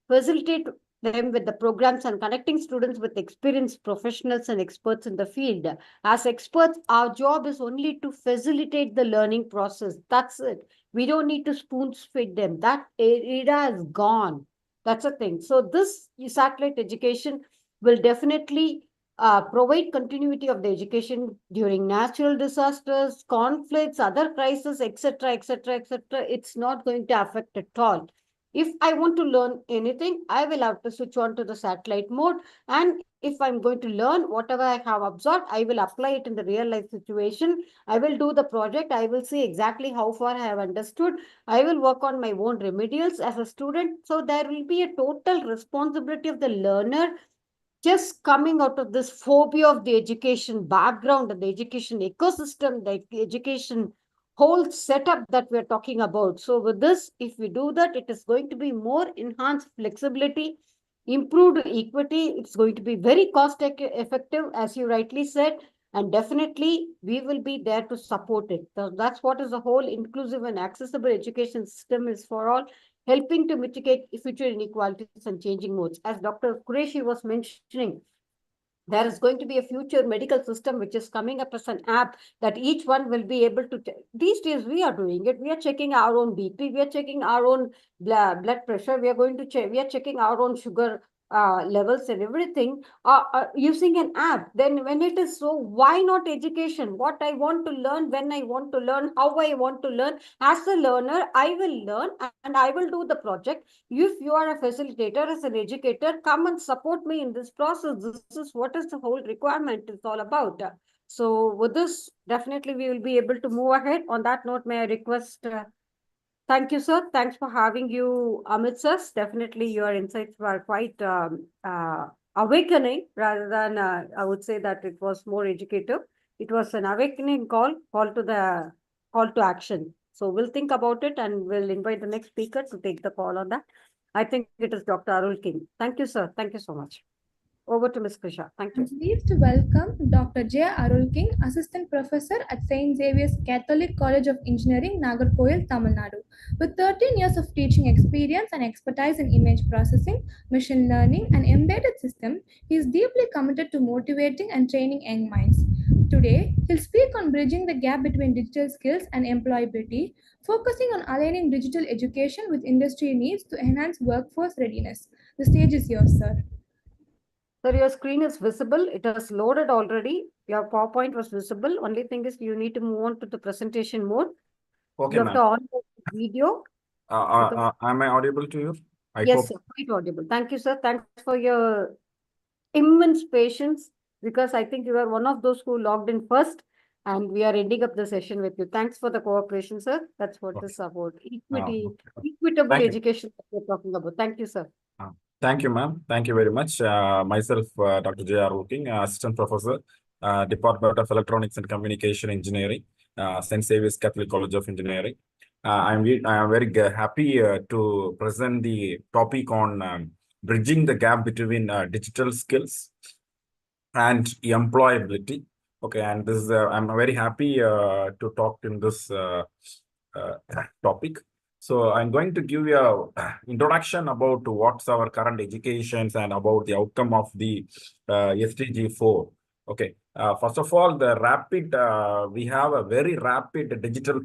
facilitate them with the programs and connecting students with experienced professionals and experts in the field. As experts, our job is only to facilitate the learning process. That's it. We don't need to spoon-feed them. That era is gone. That's a thing. So this satellite education will definitely provide continuity of the education during natural disasters, conflicts, other crises, etc., etc., etc. It's not going to affect at all. If I want to learn anything, I will have to switch on to the satellite mode. And if I'm going to learn whatever I have absorbed, I will apply it in the real life situation. I will do the project. I will see exactly how far I have understood. I will work on my own remedials as a student. So there will be a total responsibility of the learner just coming out of this phobia of the education background and the education ecosystem, the education whole setup that we're talking about. So with this, if we do that, it is going to be more enhanced flexibility, improved equity. It's going to be very cost effective, as you rightly said, and definitely we will be there to support it. So that's what is the whole inclusive and accessible education system is for all. helping to mitigate future inequalities and changing modes. As Dr. Qureshi was mentioning, there is going to be a future medical system which is coming up as an app that each one will be able to. These days we are doing it. We are checking our own BP. We are checking our own blood pressure. We are going to check. We are checking our own sugar levels and everything using an app. Then when it is so, why not education? What I want to learn, when I want to learn, how I want to learn. As a learner, I will learn and I will do the project. If you are a facilitator, as an educator, come and support me in this process. This is what is the whole requirement is all about. So with this, definitely we will be able to move ahead. On that note, may I request thank you, sir. Thanks for having you amidst us. Definitely your insights were quite awakening rather than, I would say that it was more educative. It was an awakening call to action. So we'll think about it and we'll invite the next speaker to take the call on that. I think it is Dr. Arul King. Thank you, sir. Thank you so much. Over to Ms. Krisha. Thank you. I'm pleased to welcome Dr. J. Arul King, Assistant Professor at St. Xavier's Catholic College of Engineering, Nagarkoil, Tamil Nadu. With 13 years of teaching experience and expertise in image processing, machine learning, and embedded systems, he is deeply committed to motivating and training young minds. Today, he'll speak on bridging the gap between digital skills and employability, focusing on aligning digital education with industry needs to enhance workforce readiness. The stage is yours, sir. Sir, your screen is visible. It has loaded already. Your PowerPoint was visible. Only thing is you need to move on to the presentation mode. Okay, You have to ma'am. on the video. Am I audible to you? I Yes, hope. sir. Quite audible. Thank you, sir. Thanks for your immense patience, because I think you are one of those who logged in first, and we are ending up the session with you. Thanks for the cooperation, sir. That's what this is about. Equity, equitable Thank you. education that we're talking about. Thank you, sir. Thank you, ma'am. Thank you very much. Myself, Dr. J. Arul King, Assistant Professor, Department of Electronics and Communication Engineering, St. Xavier's Catholic College of Engineering. I am very happy to present the topic on bridging the gap between digital skills and employability. Okay, and this is I'm very happy to talk in this topic. So I'm going to give you an introduction about what's our current educations and about the outcome of the SDG 4. Okay, first of all, the rapid we have a very rapid digital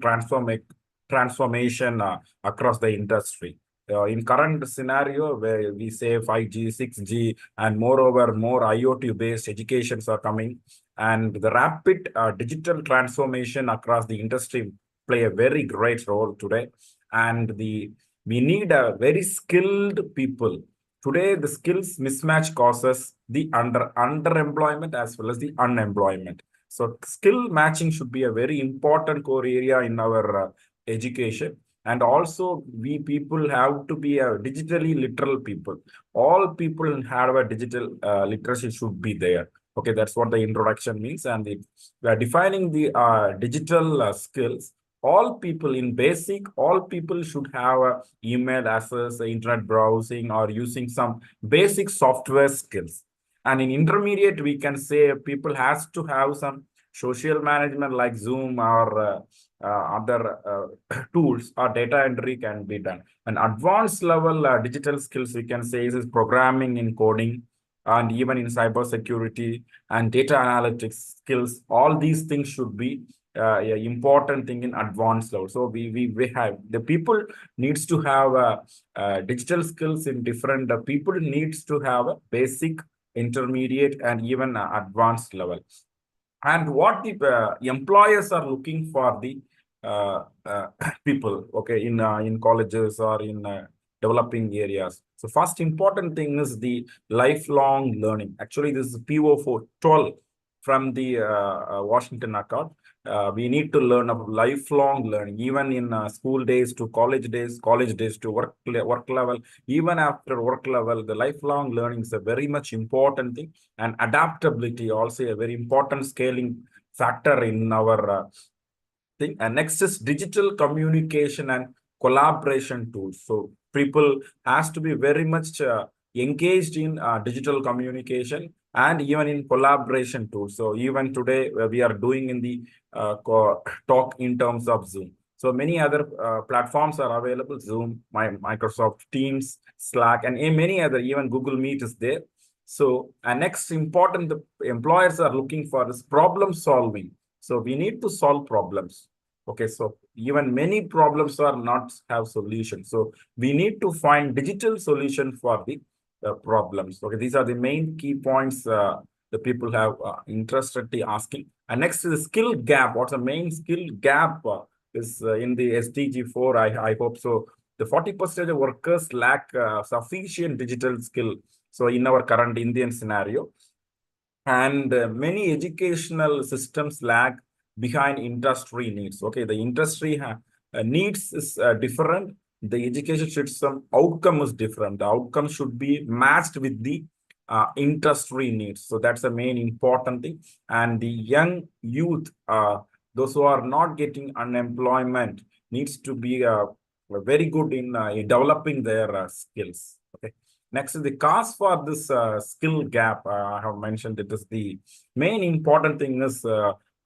transformation across the industry. In current scenario where we say 5G, 6G, and moreover, more IoT-based educations are coming, and the rapid digital transformation across the industry play a very great role today. And we need a very skilled people. Today, the skills mismatch causes the underemployment as well as the unemployment. So skill matching should be a very important core area in our education. And also, we people have to be a digitally literal people. All people have a digital literacy should be there. Okay, that's what the introduction means. And we are defining the digital skills. All people in basic, all people should have email access, internet browsing, or using some basic software skills. And in intermediate, we can say people has to have some social management like Zoom or other tools, or data entry can be done. An advanced level digital skills we can say is programming in coding, and even in cybersecurity and data analytics skills. All these things should be important thing in advanced level. So we have the people needs to have digital skills in different people needs to have a basic, intermediate, and even advanced level. And what the employers are looking for the people, okay, in colleges or in developing areas. So first important thing is the lifelong learning. Actually, this is PO412 from the Washington Accord. We need to learn about lifelong learning, even in school days to college days to work level. Even after work level, the lifelong learning is a very much important thing, and adaptability also a very important scaling factor in our thing. And next is digital communication and collaboration tools. So people has to be very much engaged in digital communication and even in collaboration tools. So even today we are doing in the talk in terms of Zoom. So many other platforms are available, Zoom, Microsoft Teams, Slack, and many other, even Google Meet is there. So next important, the employers are looking for is problem solving. So we need to solve problems. Okay, so even many problems are not have solutions. So we need to find digital solution for the problems. Okay, these are the main key points the people have interested asking. And next is the skill gap. What's the main skill gap is in the SDG 4, I hope so. The 40% of workers lack sufficient digital skill. So in our current Indian scenario, and many educational systems lag behind industry needs. Okay, the industry needs is different. The education system outcome is different. The outcome should be matched with the industry needs. So that's the main important thing. And the young youth, those who are not getting unemployment, needs to be very good in developing their skills. Okay. Next is the cause for this skill gap. I have mentioned it is the main important thing is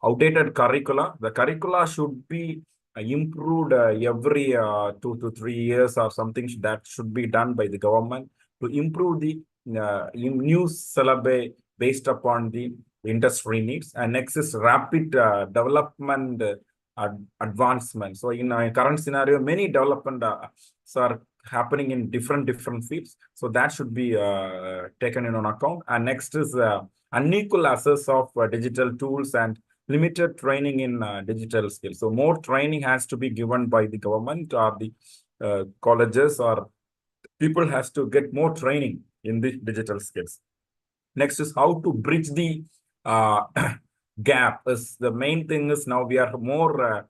outdated curricula. The curricula should be improved every 2 to 3 years or something that should be done by the government to improve the new syllabi based upon the industry needs. And next is rapid development advancement. So in our current scenario, many development are happening in different fields. So that should be taken in on account. And next is unequal access of digital tools and limited training in digital skills. So more training has to be given by the government or the colleges, or people has to get more training in the digital skills. Next is how to bridge the gap. Is the main thing is now we are more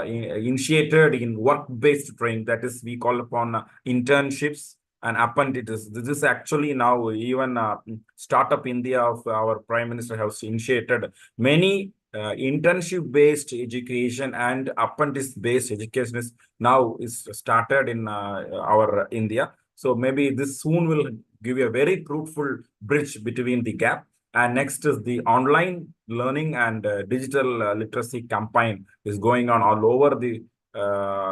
initiated in work-based training. That is, we call upon internships and apprentices. This is actually now even Startup India of our Prime Minister has initiated many internship-based education and apprentice-based education is now started in our India. So maybe this soon will give you a very fruitful bridge between the gap. And next is the online learning and digital literacy campaign is going on all over the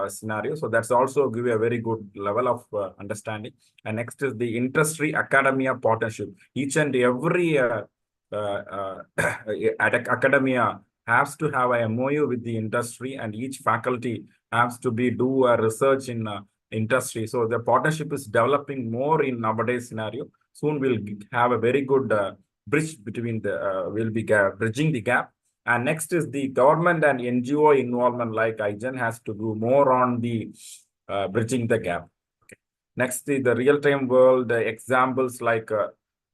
scenario. So that's also give you a very good level of understanding. And next is the industry academia partnership. Each and every academia has to have a MOU with the industry, and each faculty has to do a research in industry. So the partnership is developing more in nowadays scenario. Soon we'll have a very good bridge between the, we'll be bridging the gap. And next is the government and NGO involvement, like IGEN has to do more on the bridging the gap. Okay. Next is the real-time world examples like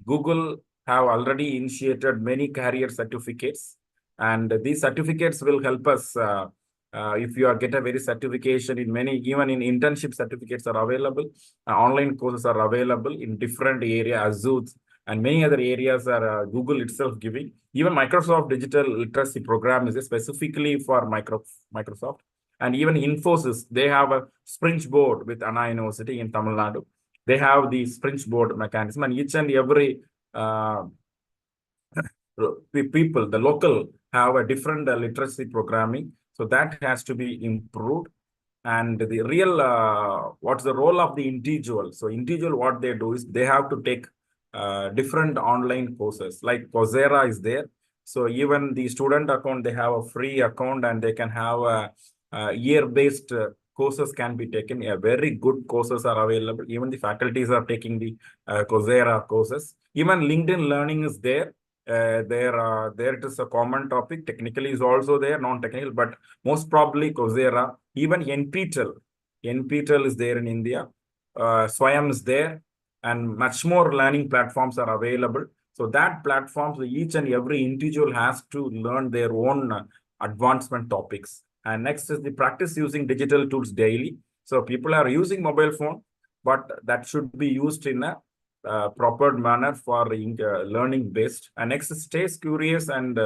Google have already initiated many career certificates, and these certificates will help us if you get a very certification in many, even in internship certificates are available, online courses are available in different areas, Azure, and many other areas are Google itself giving. Even Microsoft Digital Literacy Program is specifically for Microsoft. And even Infosys, they have a Springboard with Anna University in Tamil Nadu. They have the Springboard mechanism, and each and every people, the local, have a different literacy programming. So that has to be improved. And the real, what's the role of the individual? So individual, what they do is they have to take different online courses, like Coursera is there. So even the student account, they have a free account, and they can have a year-based courses can be taken. Very good courses are available. Even the faculties are taking the Coursera courses. Even LinkedIn Learning is there. There it is a common topic. Technically is also there, non-technical, but most probably Coursera. Even NPTEL is there in India. Swayam is there, and much more learning platforms are available. So that platforms, each and every individual has to learn their own advancement topics. And next is the practice using digital tools daily. So people are using mobile phone, but that should be used in a proper manner for learning based. And next is stay curious and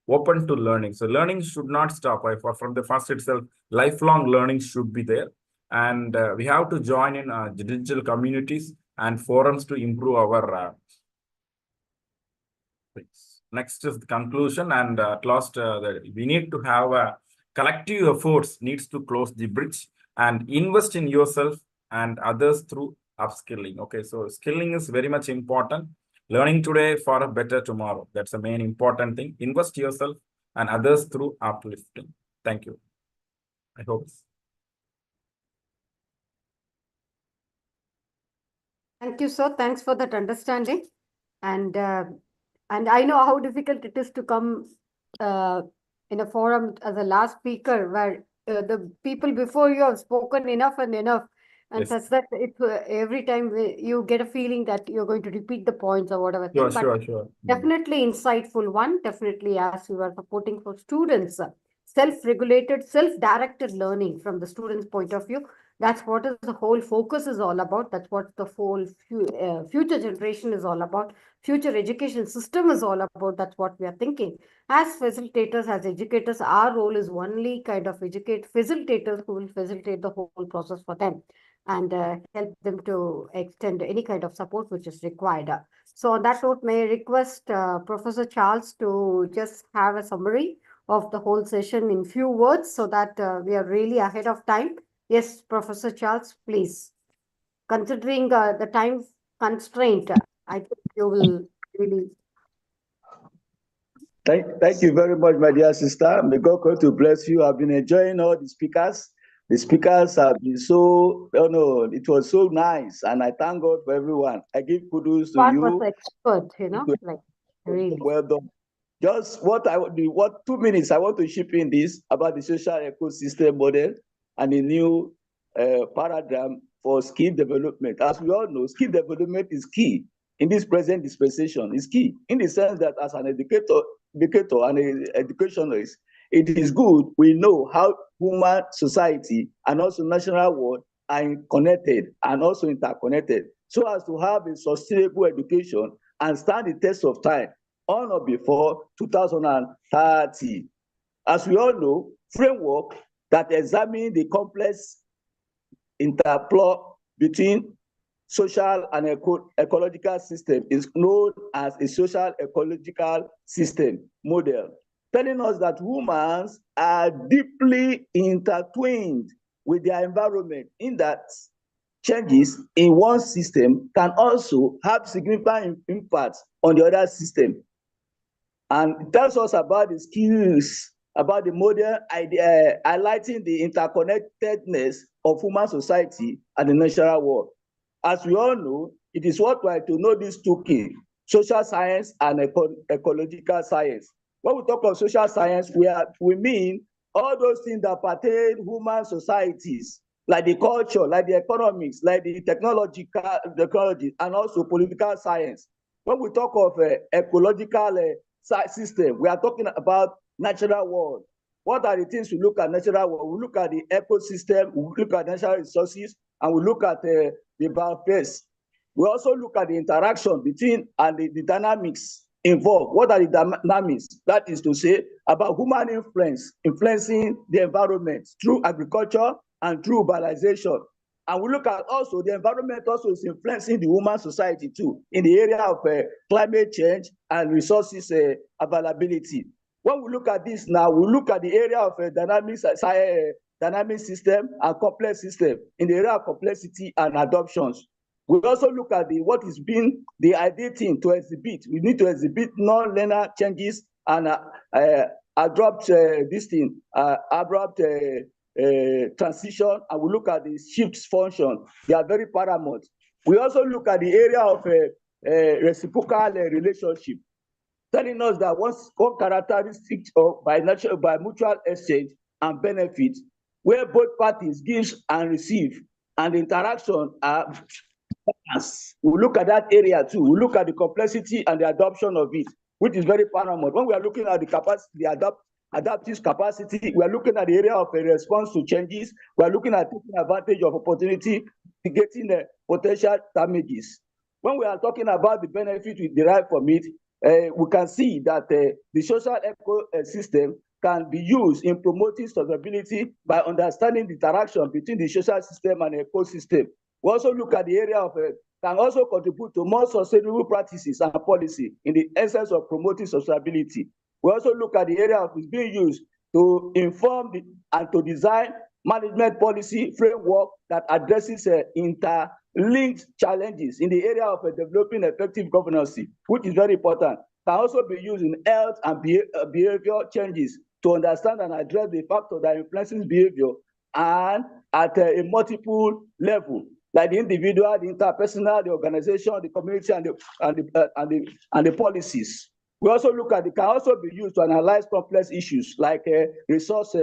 open to learning. So learning should not stop. From the first itself, lifelong learning should be there. And we have to join in digital communities and forums to improve our next is the conclusion. And at last, we need to have a collective efforts needs to close the bridge and invest in yourself and others through upskilling. Okay, so skilling is very much important. Learning today for a better tomorrow. That's the main important thing. Invest yourself and others through uplifting. Thank you. I hope. Thank you, sir. Thanks for that understanding. And I know how difficult it is to come in a forum as a last speaker where the people before you have spoken enough and enough, and Yes. such that it every time you get a feeling that you're going to repeat the points or whatever Sure, thing. But sure. definitely insightful one. Definitely, as you are supporting for students, self-regulated, self-directed learning from the student's point of view. That's what is the whole focus is all about. That's what the whole future generation is all about. Future education system is all about. That's what we are thinking. As facilitators, as educators, our role is only kind of educate facilitators who will facilitate the whole process for them and help them to extend any kind of support which is required. So on that note, may I request Professor Charles to just have a summary of the whole session in few words so that we are really ahead of time. Yes, Professor Charles, please. Considering the time constraint, I think you will really. Thank you very much, my dear sister. May God continue to bless you. I've been enjoying all the speakers. The speakers have been so, it was so nice. And I thank God for everyone. I give kudos to Part you. was expert, like really. Well done. Just what 2 minutes I want to chip in this about the social ecosystem model and the new paradigm for skill development. As we all know, skill development is key in this present dispensation. It's key in the sense that as an educator and an educationalist, it is good we know how human society and also national world are connected and also interconnected, so as to have a sustainable education and stand the test of time on or before 2030. As we all know, framework that examine the complex interplay between social and ecological system is known as a social ecological system model, telling us that humans are deeply intertwined with their environment, in that changes in one system can also have significant impact on the other system. And it tells us about the skills, about the model idea, highlighting the interconnectedness of human society and the natural world. As we all know, it is worthwhile to know these two key, social science and ecological science. When we talk of social science, we mean all those things that pertain human societies, like the culture, like the economics, like the technology, and also political science. When we talk of ecological system, we are talking about natural world. What are the things we look at natural world? We look at the ecosystem, we look at natural resources, and we look at the biosphere. We also look at the interaction between and the dynamics involved. What are the dynamics? That is to say, about human influencing the environment through agriculture and through urbanization. And we look at also the environment also is influencing the human society too, in the area of climate change and resources availability. When we look at this now, we look at the area of dynamic system and complex system, in the area of complexity and adoptions. We also look at what is being the ideal thing to exhibit. We need to exhibit non-linear changes and abrupt transition, and we look at the shift function. They are very paramount. We also look at the area of reciprocal relationship, telling us that one characteristic by mutual exchange and benefit, where both parties give and receive, and the interaction are balanced. We look at that area too. We look at the complexity and the adoption of it, which is very paramount. When we are looking at the capacity, adaptive capacity, we are looking at the area of a response to changes. We are looking at taking advantage of opportunity, mitigating the potential damages. When we are talking about the benefit we derive from it, we can see that the social ecosystem can be used in promoting sustainability by understanding the interaction between the social system and ecosystem. We also look at the area of can also contribute to more sustainable practices and policy in the essence of promoting sustainability. We also look at the area of is being used to inform and to design management policy framework that addresses interlinked challenges in the area of developing effective governance, which is very important. Can also be used in health and behavior changes to understand and address the factors that influences behavior and at a multiple level, like the individual, the interpersonal, the organization, the community, and the policies. We also look at it can also be used to analyze complex issues like resource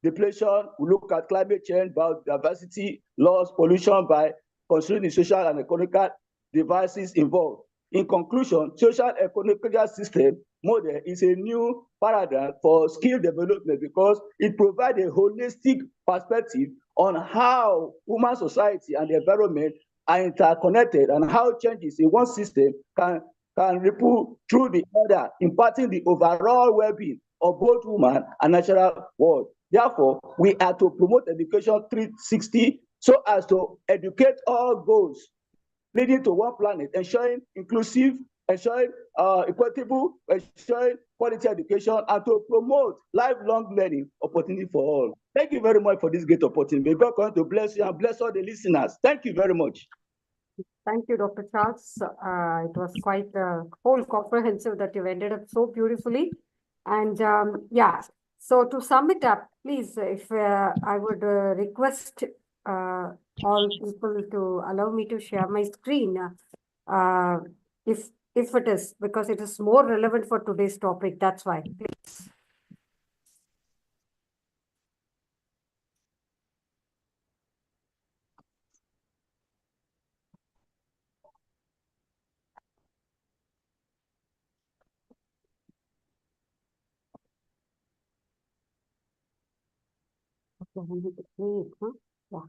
depletion. We look at climate change, biodiversity, loss, pollution by considering the social and economic devices involved. In conclusion, social economic system model is a new paradigm for skill development because it provides a holistic perspective on how human society and the environment are interconnected and how changes in one system can ripple through the other, impacting the overall well-being of both human and natural world. Therefore, we are to promote education 360 so as to educate all goals leading to one planet, ensuring inclusive, ensuring equitable, ensuring quality education, and to promote lifelong learning opportunity for all. Thank you very much for this great opportunity. May God continue to bless you and bless all the listeners. Thank you very much. Thank you, Dr. Charles. It was quite whole comprehensive that you've ended up so beautifully. And yeah, so to sum it up, please, if I would request all people to allow me to share my screen, if it is, because it is more relevant for today's topic, that's why, please. Okay, I need to play it, huh? Yeah.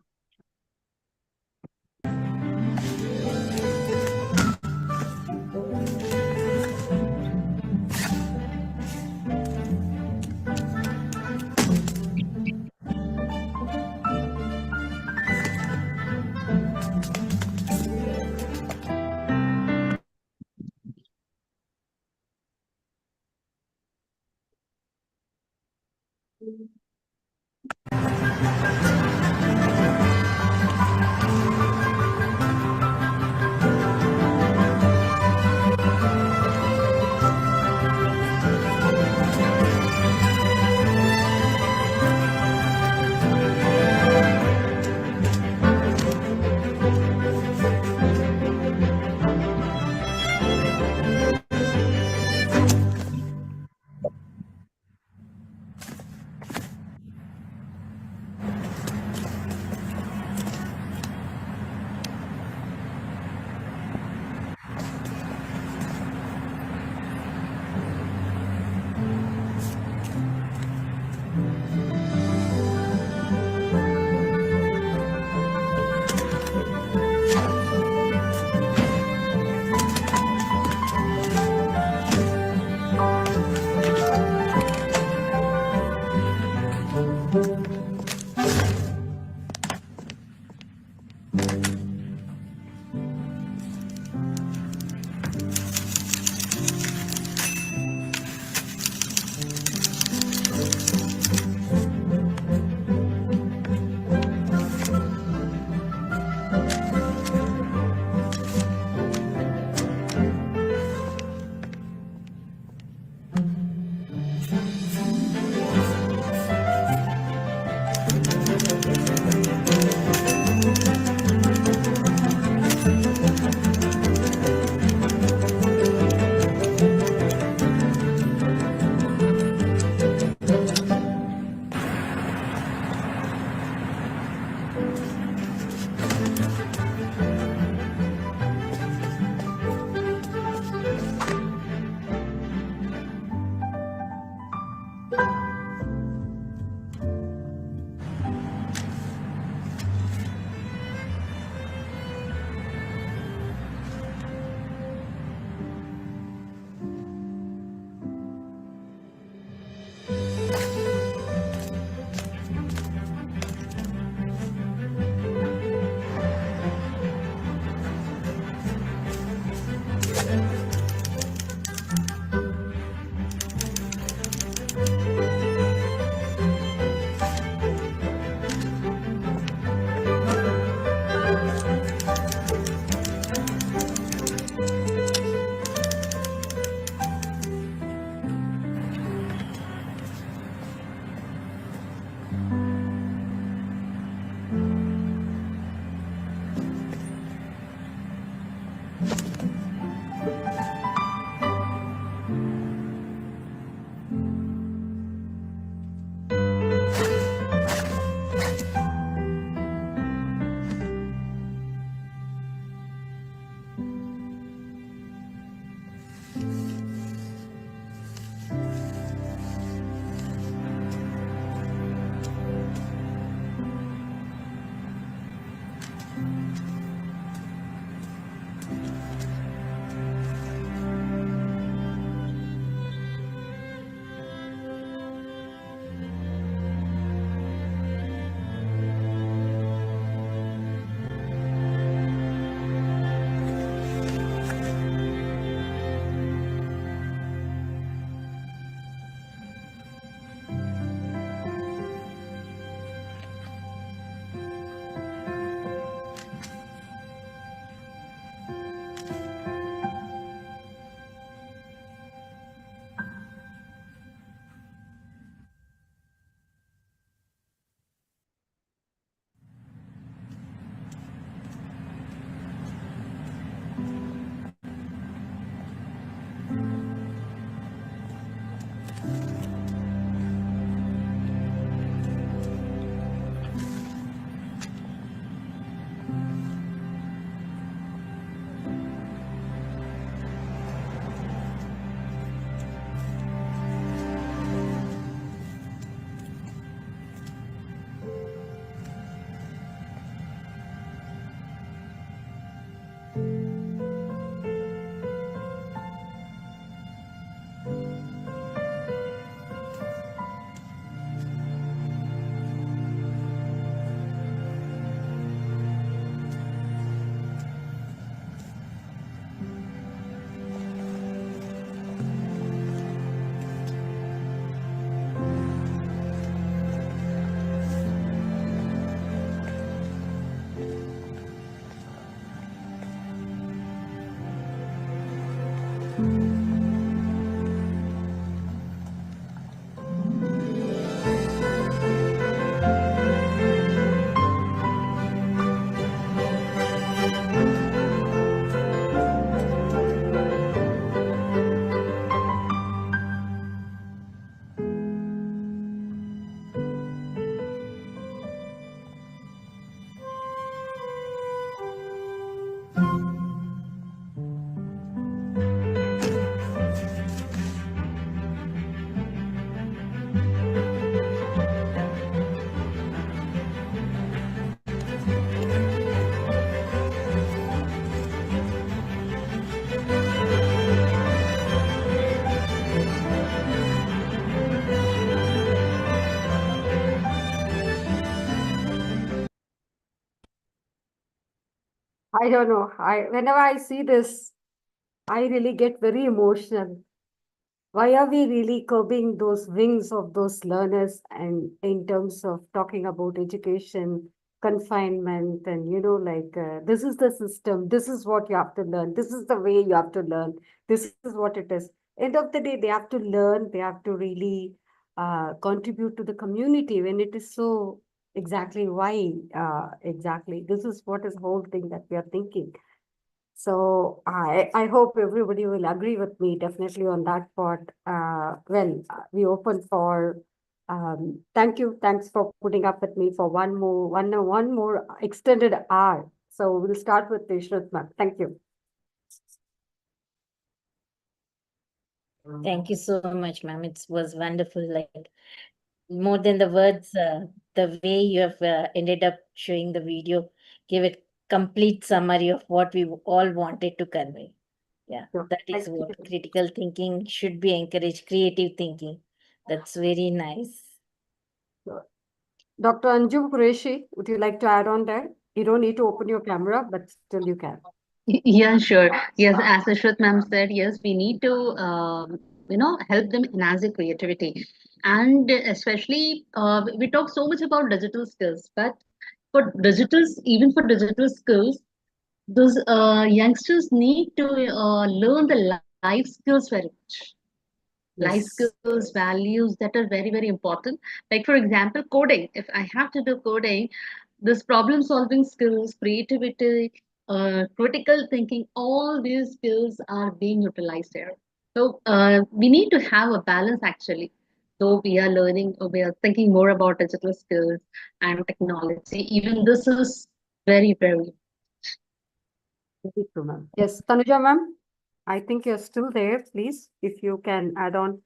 I don't know. Whenever I see this, I really get very emotional. Why are we really curbing those wings of those learners and in terms of talking about education, confinement, and this is the system, this is what you have to learn, this is the way you have to learn, this is what it is. End of the day, they have to learn, they have to really contribute to the community when it is so exactly why exactly. This is what is the whole thing that we are thinking. So I hope everybody will agree with me definitely on that part. We open for thanks for putting up with me for one more extended hour. So we'll start with Ishrat ma'am. Thank you. Thank you so much, ma'am. It was wonderful. Like more than the words, the way you have ended up showing the video, give it complete summary of what we all wanted to convey. Yeah, Sure. that is Thank what you. critical thinking should be encouraged, creative thinking. That's very nice. Sure. Dr. Anju Qureshi, would you like to add on that? You don't need to open your camera, but still you can. Yeah, sure. Yes, as Ashwat ma'am said, yes, we need to, help them enhance their creativity. And especially, we talk so much about digital skills, but even for digital skills, those youngsters need to learn the life skills very much. Life Yes. skills, values that are very, very important. Like, for example, coding. If I have to do coding, this problem solving skills, creativity, critical thinking, all these skills are being utilized here. So we need to have a balance actually. Though we are learning, or we are thinking more about digital skills and technology, even this is very, very. Yes, Tanuja ma'am, I think you're still there. Please, if you can add on.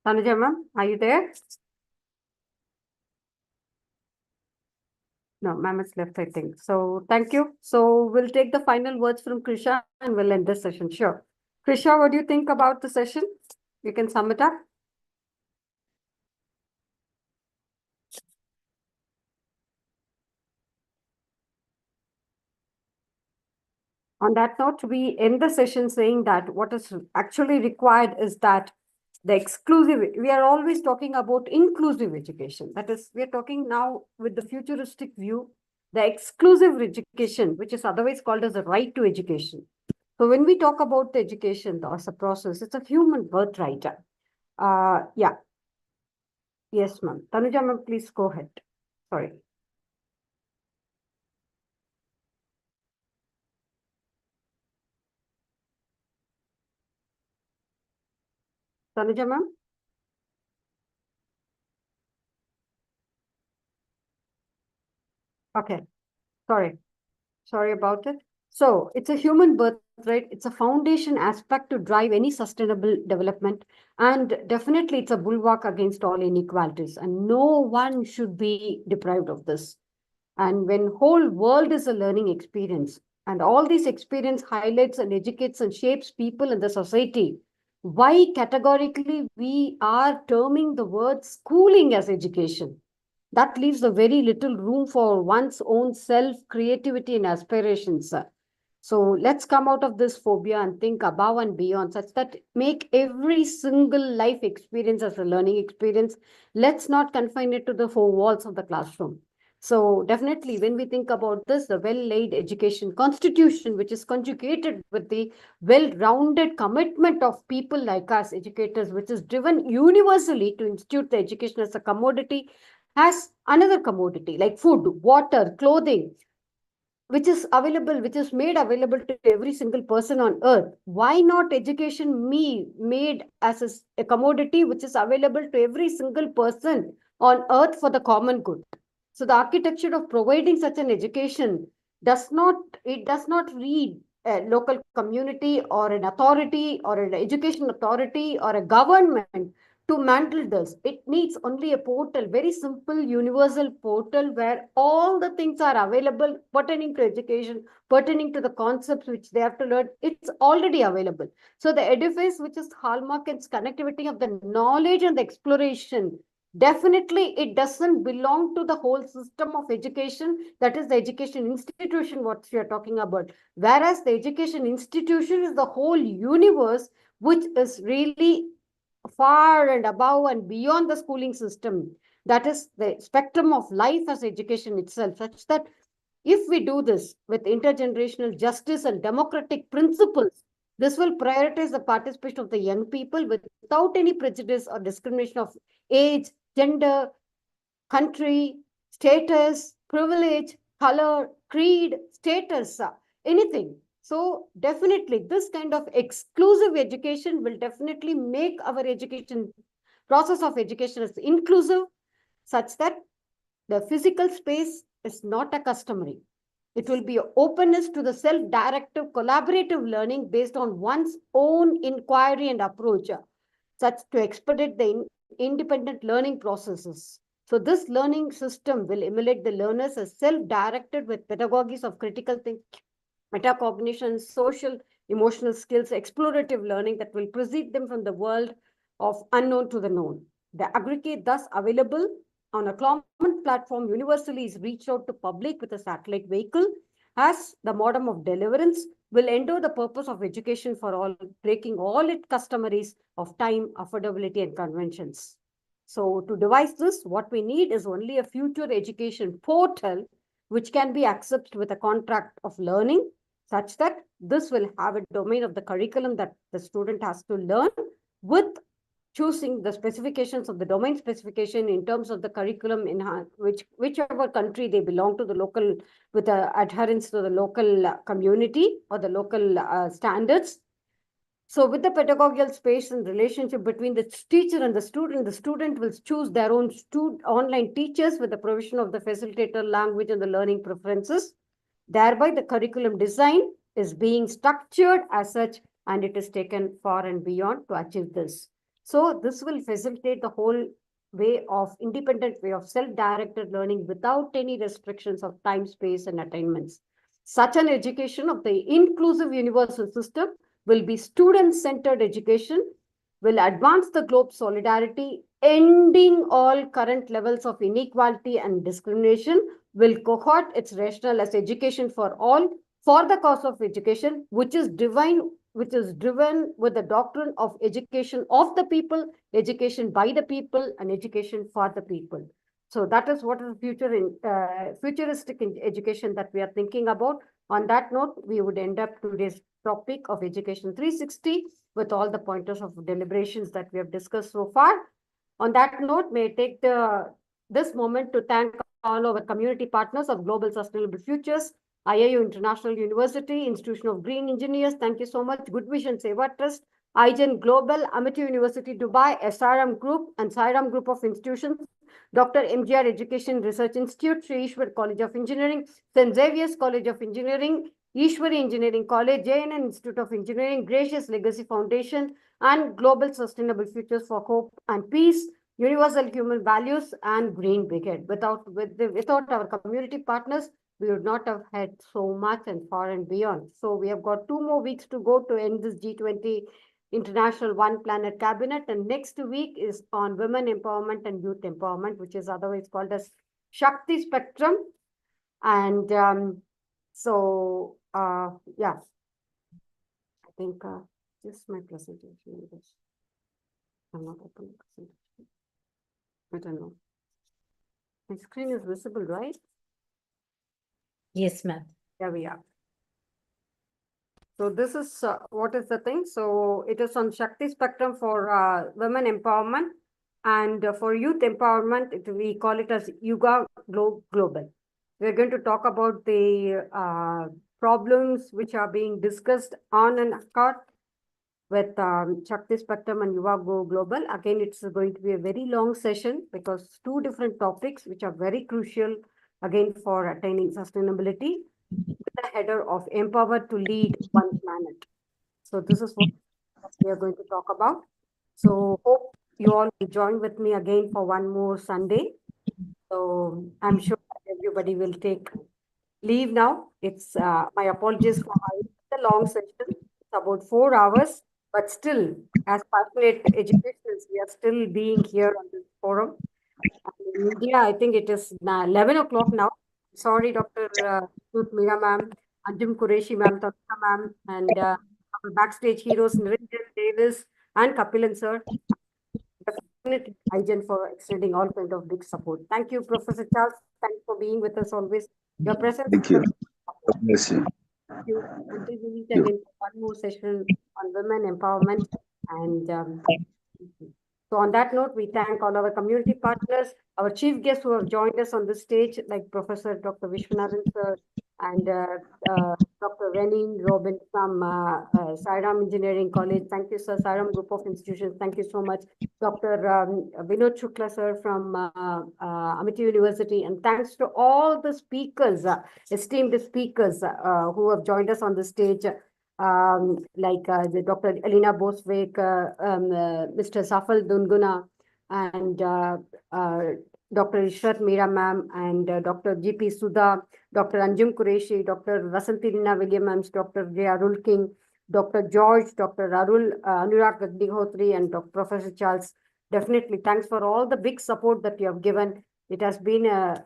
Tanuja ma'am, are you there? No, ma'am is left, I think. So thank you. So we'll take the final words from Krisha and we'll end this session. Sure. Krisha, what do you think about the session? You can sum it up. On that note, we end the session saying that what is actually required is that the exclusive, we are always talking about inclusive education. That is, we are talking now with the futuristic view, the exclusive education, which is otherwise called as a right to education. So when we talk about the education as a process, it's a human birthright. Yeah. Yes, ma'am. Tanuja ma'am, please go ahead. Sorry. Tanuja ma'am? Okay. Sorry about it. So it's a human birthright. It's a foundation aspect to drive any sustainable development. And definitely it's a bulwark against all inequalities. And no one should be deprived of this. And when whole world is a learning experience, and all these experience highlights and educates and shapes people in the society, why categorically we are terming the word schooling as education? That leaves a very little room for one's own self, creativity and aspirations. So let's come out of this phobia and think above and beyond, such that make every single life experience as a learning experience. Let's not confine it to the four walls of the classroom. So definitely when we think about this, the well-laid education constitution, which is conjugated with the well-rounded commitment of people like us, educators, which is driven universally to institute the education as a commodity, has another commodity like food, water, clothing, which is available, which is made available to every single person on earth. Why not education made as a commodity which is available to every single person on earth for the common good? So the architecture of providing such an education does not read a local community or an authority or an education authority or a government to mantle this. It needs only a portal, very simple, universal portal where all the things are available pertaining to education, pertaining to the concepts which they have to learn. It's already available. So the edifice, which is hallmark and connectivity of the knowledge and the exploration, definitely it doesn't belong to the whole system of education. That is the education institution, what you're talking about. Whereas the education institution is the whole universe, which is really far and above and beyond the schooling system. That is the spectrum of life as education itself, such that if we do this with intergenerational justice and democratic principles, this will prioritize the participation of the young people without any prejudice or discrimination of age, gender, country, status, privilege, color, creed, status, anything. So definitely this kind of exclusive education will definitely make our education process of education as inclusive, such that the physical space is not a customary. It will be openness to the self-directive collaborative learning based on one's own inquiry and approach, such to expedite the independent learning processes. So this learning system will emulate the learners as self-directed with pedagogies of critical thinking, metacognition, social, emotional skills, explorative learning that will precede them from the world of unknown to the known. The aggregate thus available on a common platform universally is reached out to public with a satellite vehicle as the modem of deliverance will endure the purpose of education for all, breaking all its customaries of time, affordability, and conventions. So to devise this, what we need is only a future education portal which can be accessed with a contract of learning, such that this will have a domain of the curriculum that the student has to learn with choosing the specifications of the domain specification in terms of the curriculum in whichever country they belong to, the local, with the adherence to the local community or the local standards. So with the pedagogical space and relationship between the teacher and the student will choose their own online teachers with the provision of the facilitator, language, and the learning preferences. Thereby, the curriculum design is being structured as such, and it is taken far and beyond to achieve this. So this will facilitate the whole way of independent way of self-directed learning without any restrictions of time, space, and attainments. Such an education of the inclusive universal system will be student-centered education, will advance the globe solidarity, ending all current levels of inequality and discrimination, will cohort its rationale as education for all, for the cause of education, which is driven with the doctrine of education of the people, education by the people, and education for the people. So that is what is futuristic education that we are thinking about. On that note, we would end up today's topic of Education 360 with all the pointers of deliberations that we have discussed so far. On that note, may I take this moment to thank all our community partners of Global Sustainable Futures, IIU International University, Institution of Green Engineers, thank you so much, Good Vision Seva Trust, iGen Global, Amity University Dubai, SRM Group, and SIRAM Group of Institutions, Dr. MGR Education Research Institute, Sri Ishwar College of Engineering, St. Xavier's College of Engineering, Ishwari Engineering College, JNN Institute of Engineering, Gracious Legacy Foundation, and Global Sustainable Futures for Hope and Peace, Universal Human Values, and Green Brigade. Without our community partners, we would not have had so much and far and beyond. So we have got 2 more weeks to go to end this G20 International One Planet Cabinet, and next week is on women empowerment and youth empowerment, which is otherwise called as Shakti Spectrum. And yeah, I think this is my presentation. I'm not opening presentation. I don't know. My screen is visible, right? Yes, ma'am. There we are. So this is what is the thing. So it is on Shakti Spectrum for women empowerment, and for youth empowerment, we call it as Yuga Global. We're going to talk about the problems which are being discussed on and occurred with Shakti Spectrum and Yuva Global. Again, it's going to be a very long session because 2 different topics which are very crucial again for attaining sustainability, with the header of Empowered to Lead One Planet. So this is what we are going to talk about. So hope you all will join with me again for one more Sunday. So I'm sure everybody will take leave now. It's my apologies for the long session. It's about 4 hours, but still, as passionate educators, we are still being here on this forum. In India, I think it is 11 o'clock now. Sorry, Dr. Meera ma'am, Anjum Qureshi ma'am, Tanusha ma'am, and our backstage heroes, Niranjan Davis and Kapilan sir. Definitely, iGen for extending all kind of big support. Thank you, Professor Charles. Thanks for being with us always. Your presence. Thank you. God bless you. Thank you. Until we meet again for one more session on women empowerment. And so on that note, we thank all our community partners, our chief guests who have joined us on this stage, like Professor Dr. Vishwanathan sir and Dr. Renin Robin from SIRAM Engineering College. Thank you, sir. SIRAM Group of Institutions. Thank you so much. Dr. Vinod Shukla sir from Amity University. And thanks to all the speakers, esteemed speakers who have joined us on the stage. Like Dr. Elena Boswick, Mr. Safal Dunguna, and Dr. Ishrat Meera ma'am, and Dr. G.P. Sudha, Dr. Anjum Qureshi, Dr. Vasantirina Williams, Dr. J. Arul King, Dr. George, Dr. Arul Anurag Gagnihotri, and Dr. Professor Charles. Definitely, thanks for all the big support that you have given. It has been a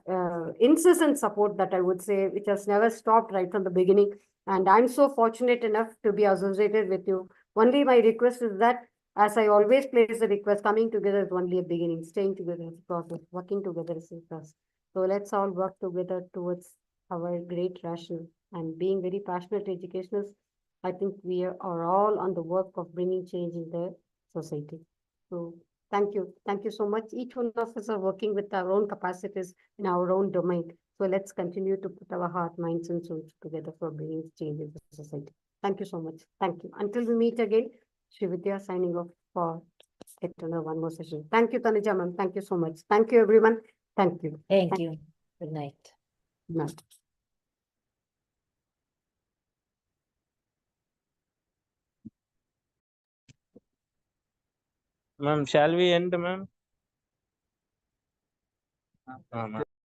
incessant support that I would say, which has never stopped right from the beginning. And I'm so fortunate enough to be associated with you. Only my request is that, as I always place the request, coming together is only a beginning. Staying together is a process. Working together is a process. So let's all work together towards our great rational. And being very passionate educationals, I think we are all on the work of bringing change in the society. So thank you. Thank you so much. Each one of us are working with our own capacities in our own domain. So let's continue to put our heart, minds, and souls together for bringing change in the society. Thank you so much. Thank you. Until we meet again, Srividya signing off for yet another one more session. Thank you, Tanuja ma'am. Thank you so much. Thank you, everyone. Thank you. Thank you. Good night. Good night. Ma'am, shall we end, ma'am?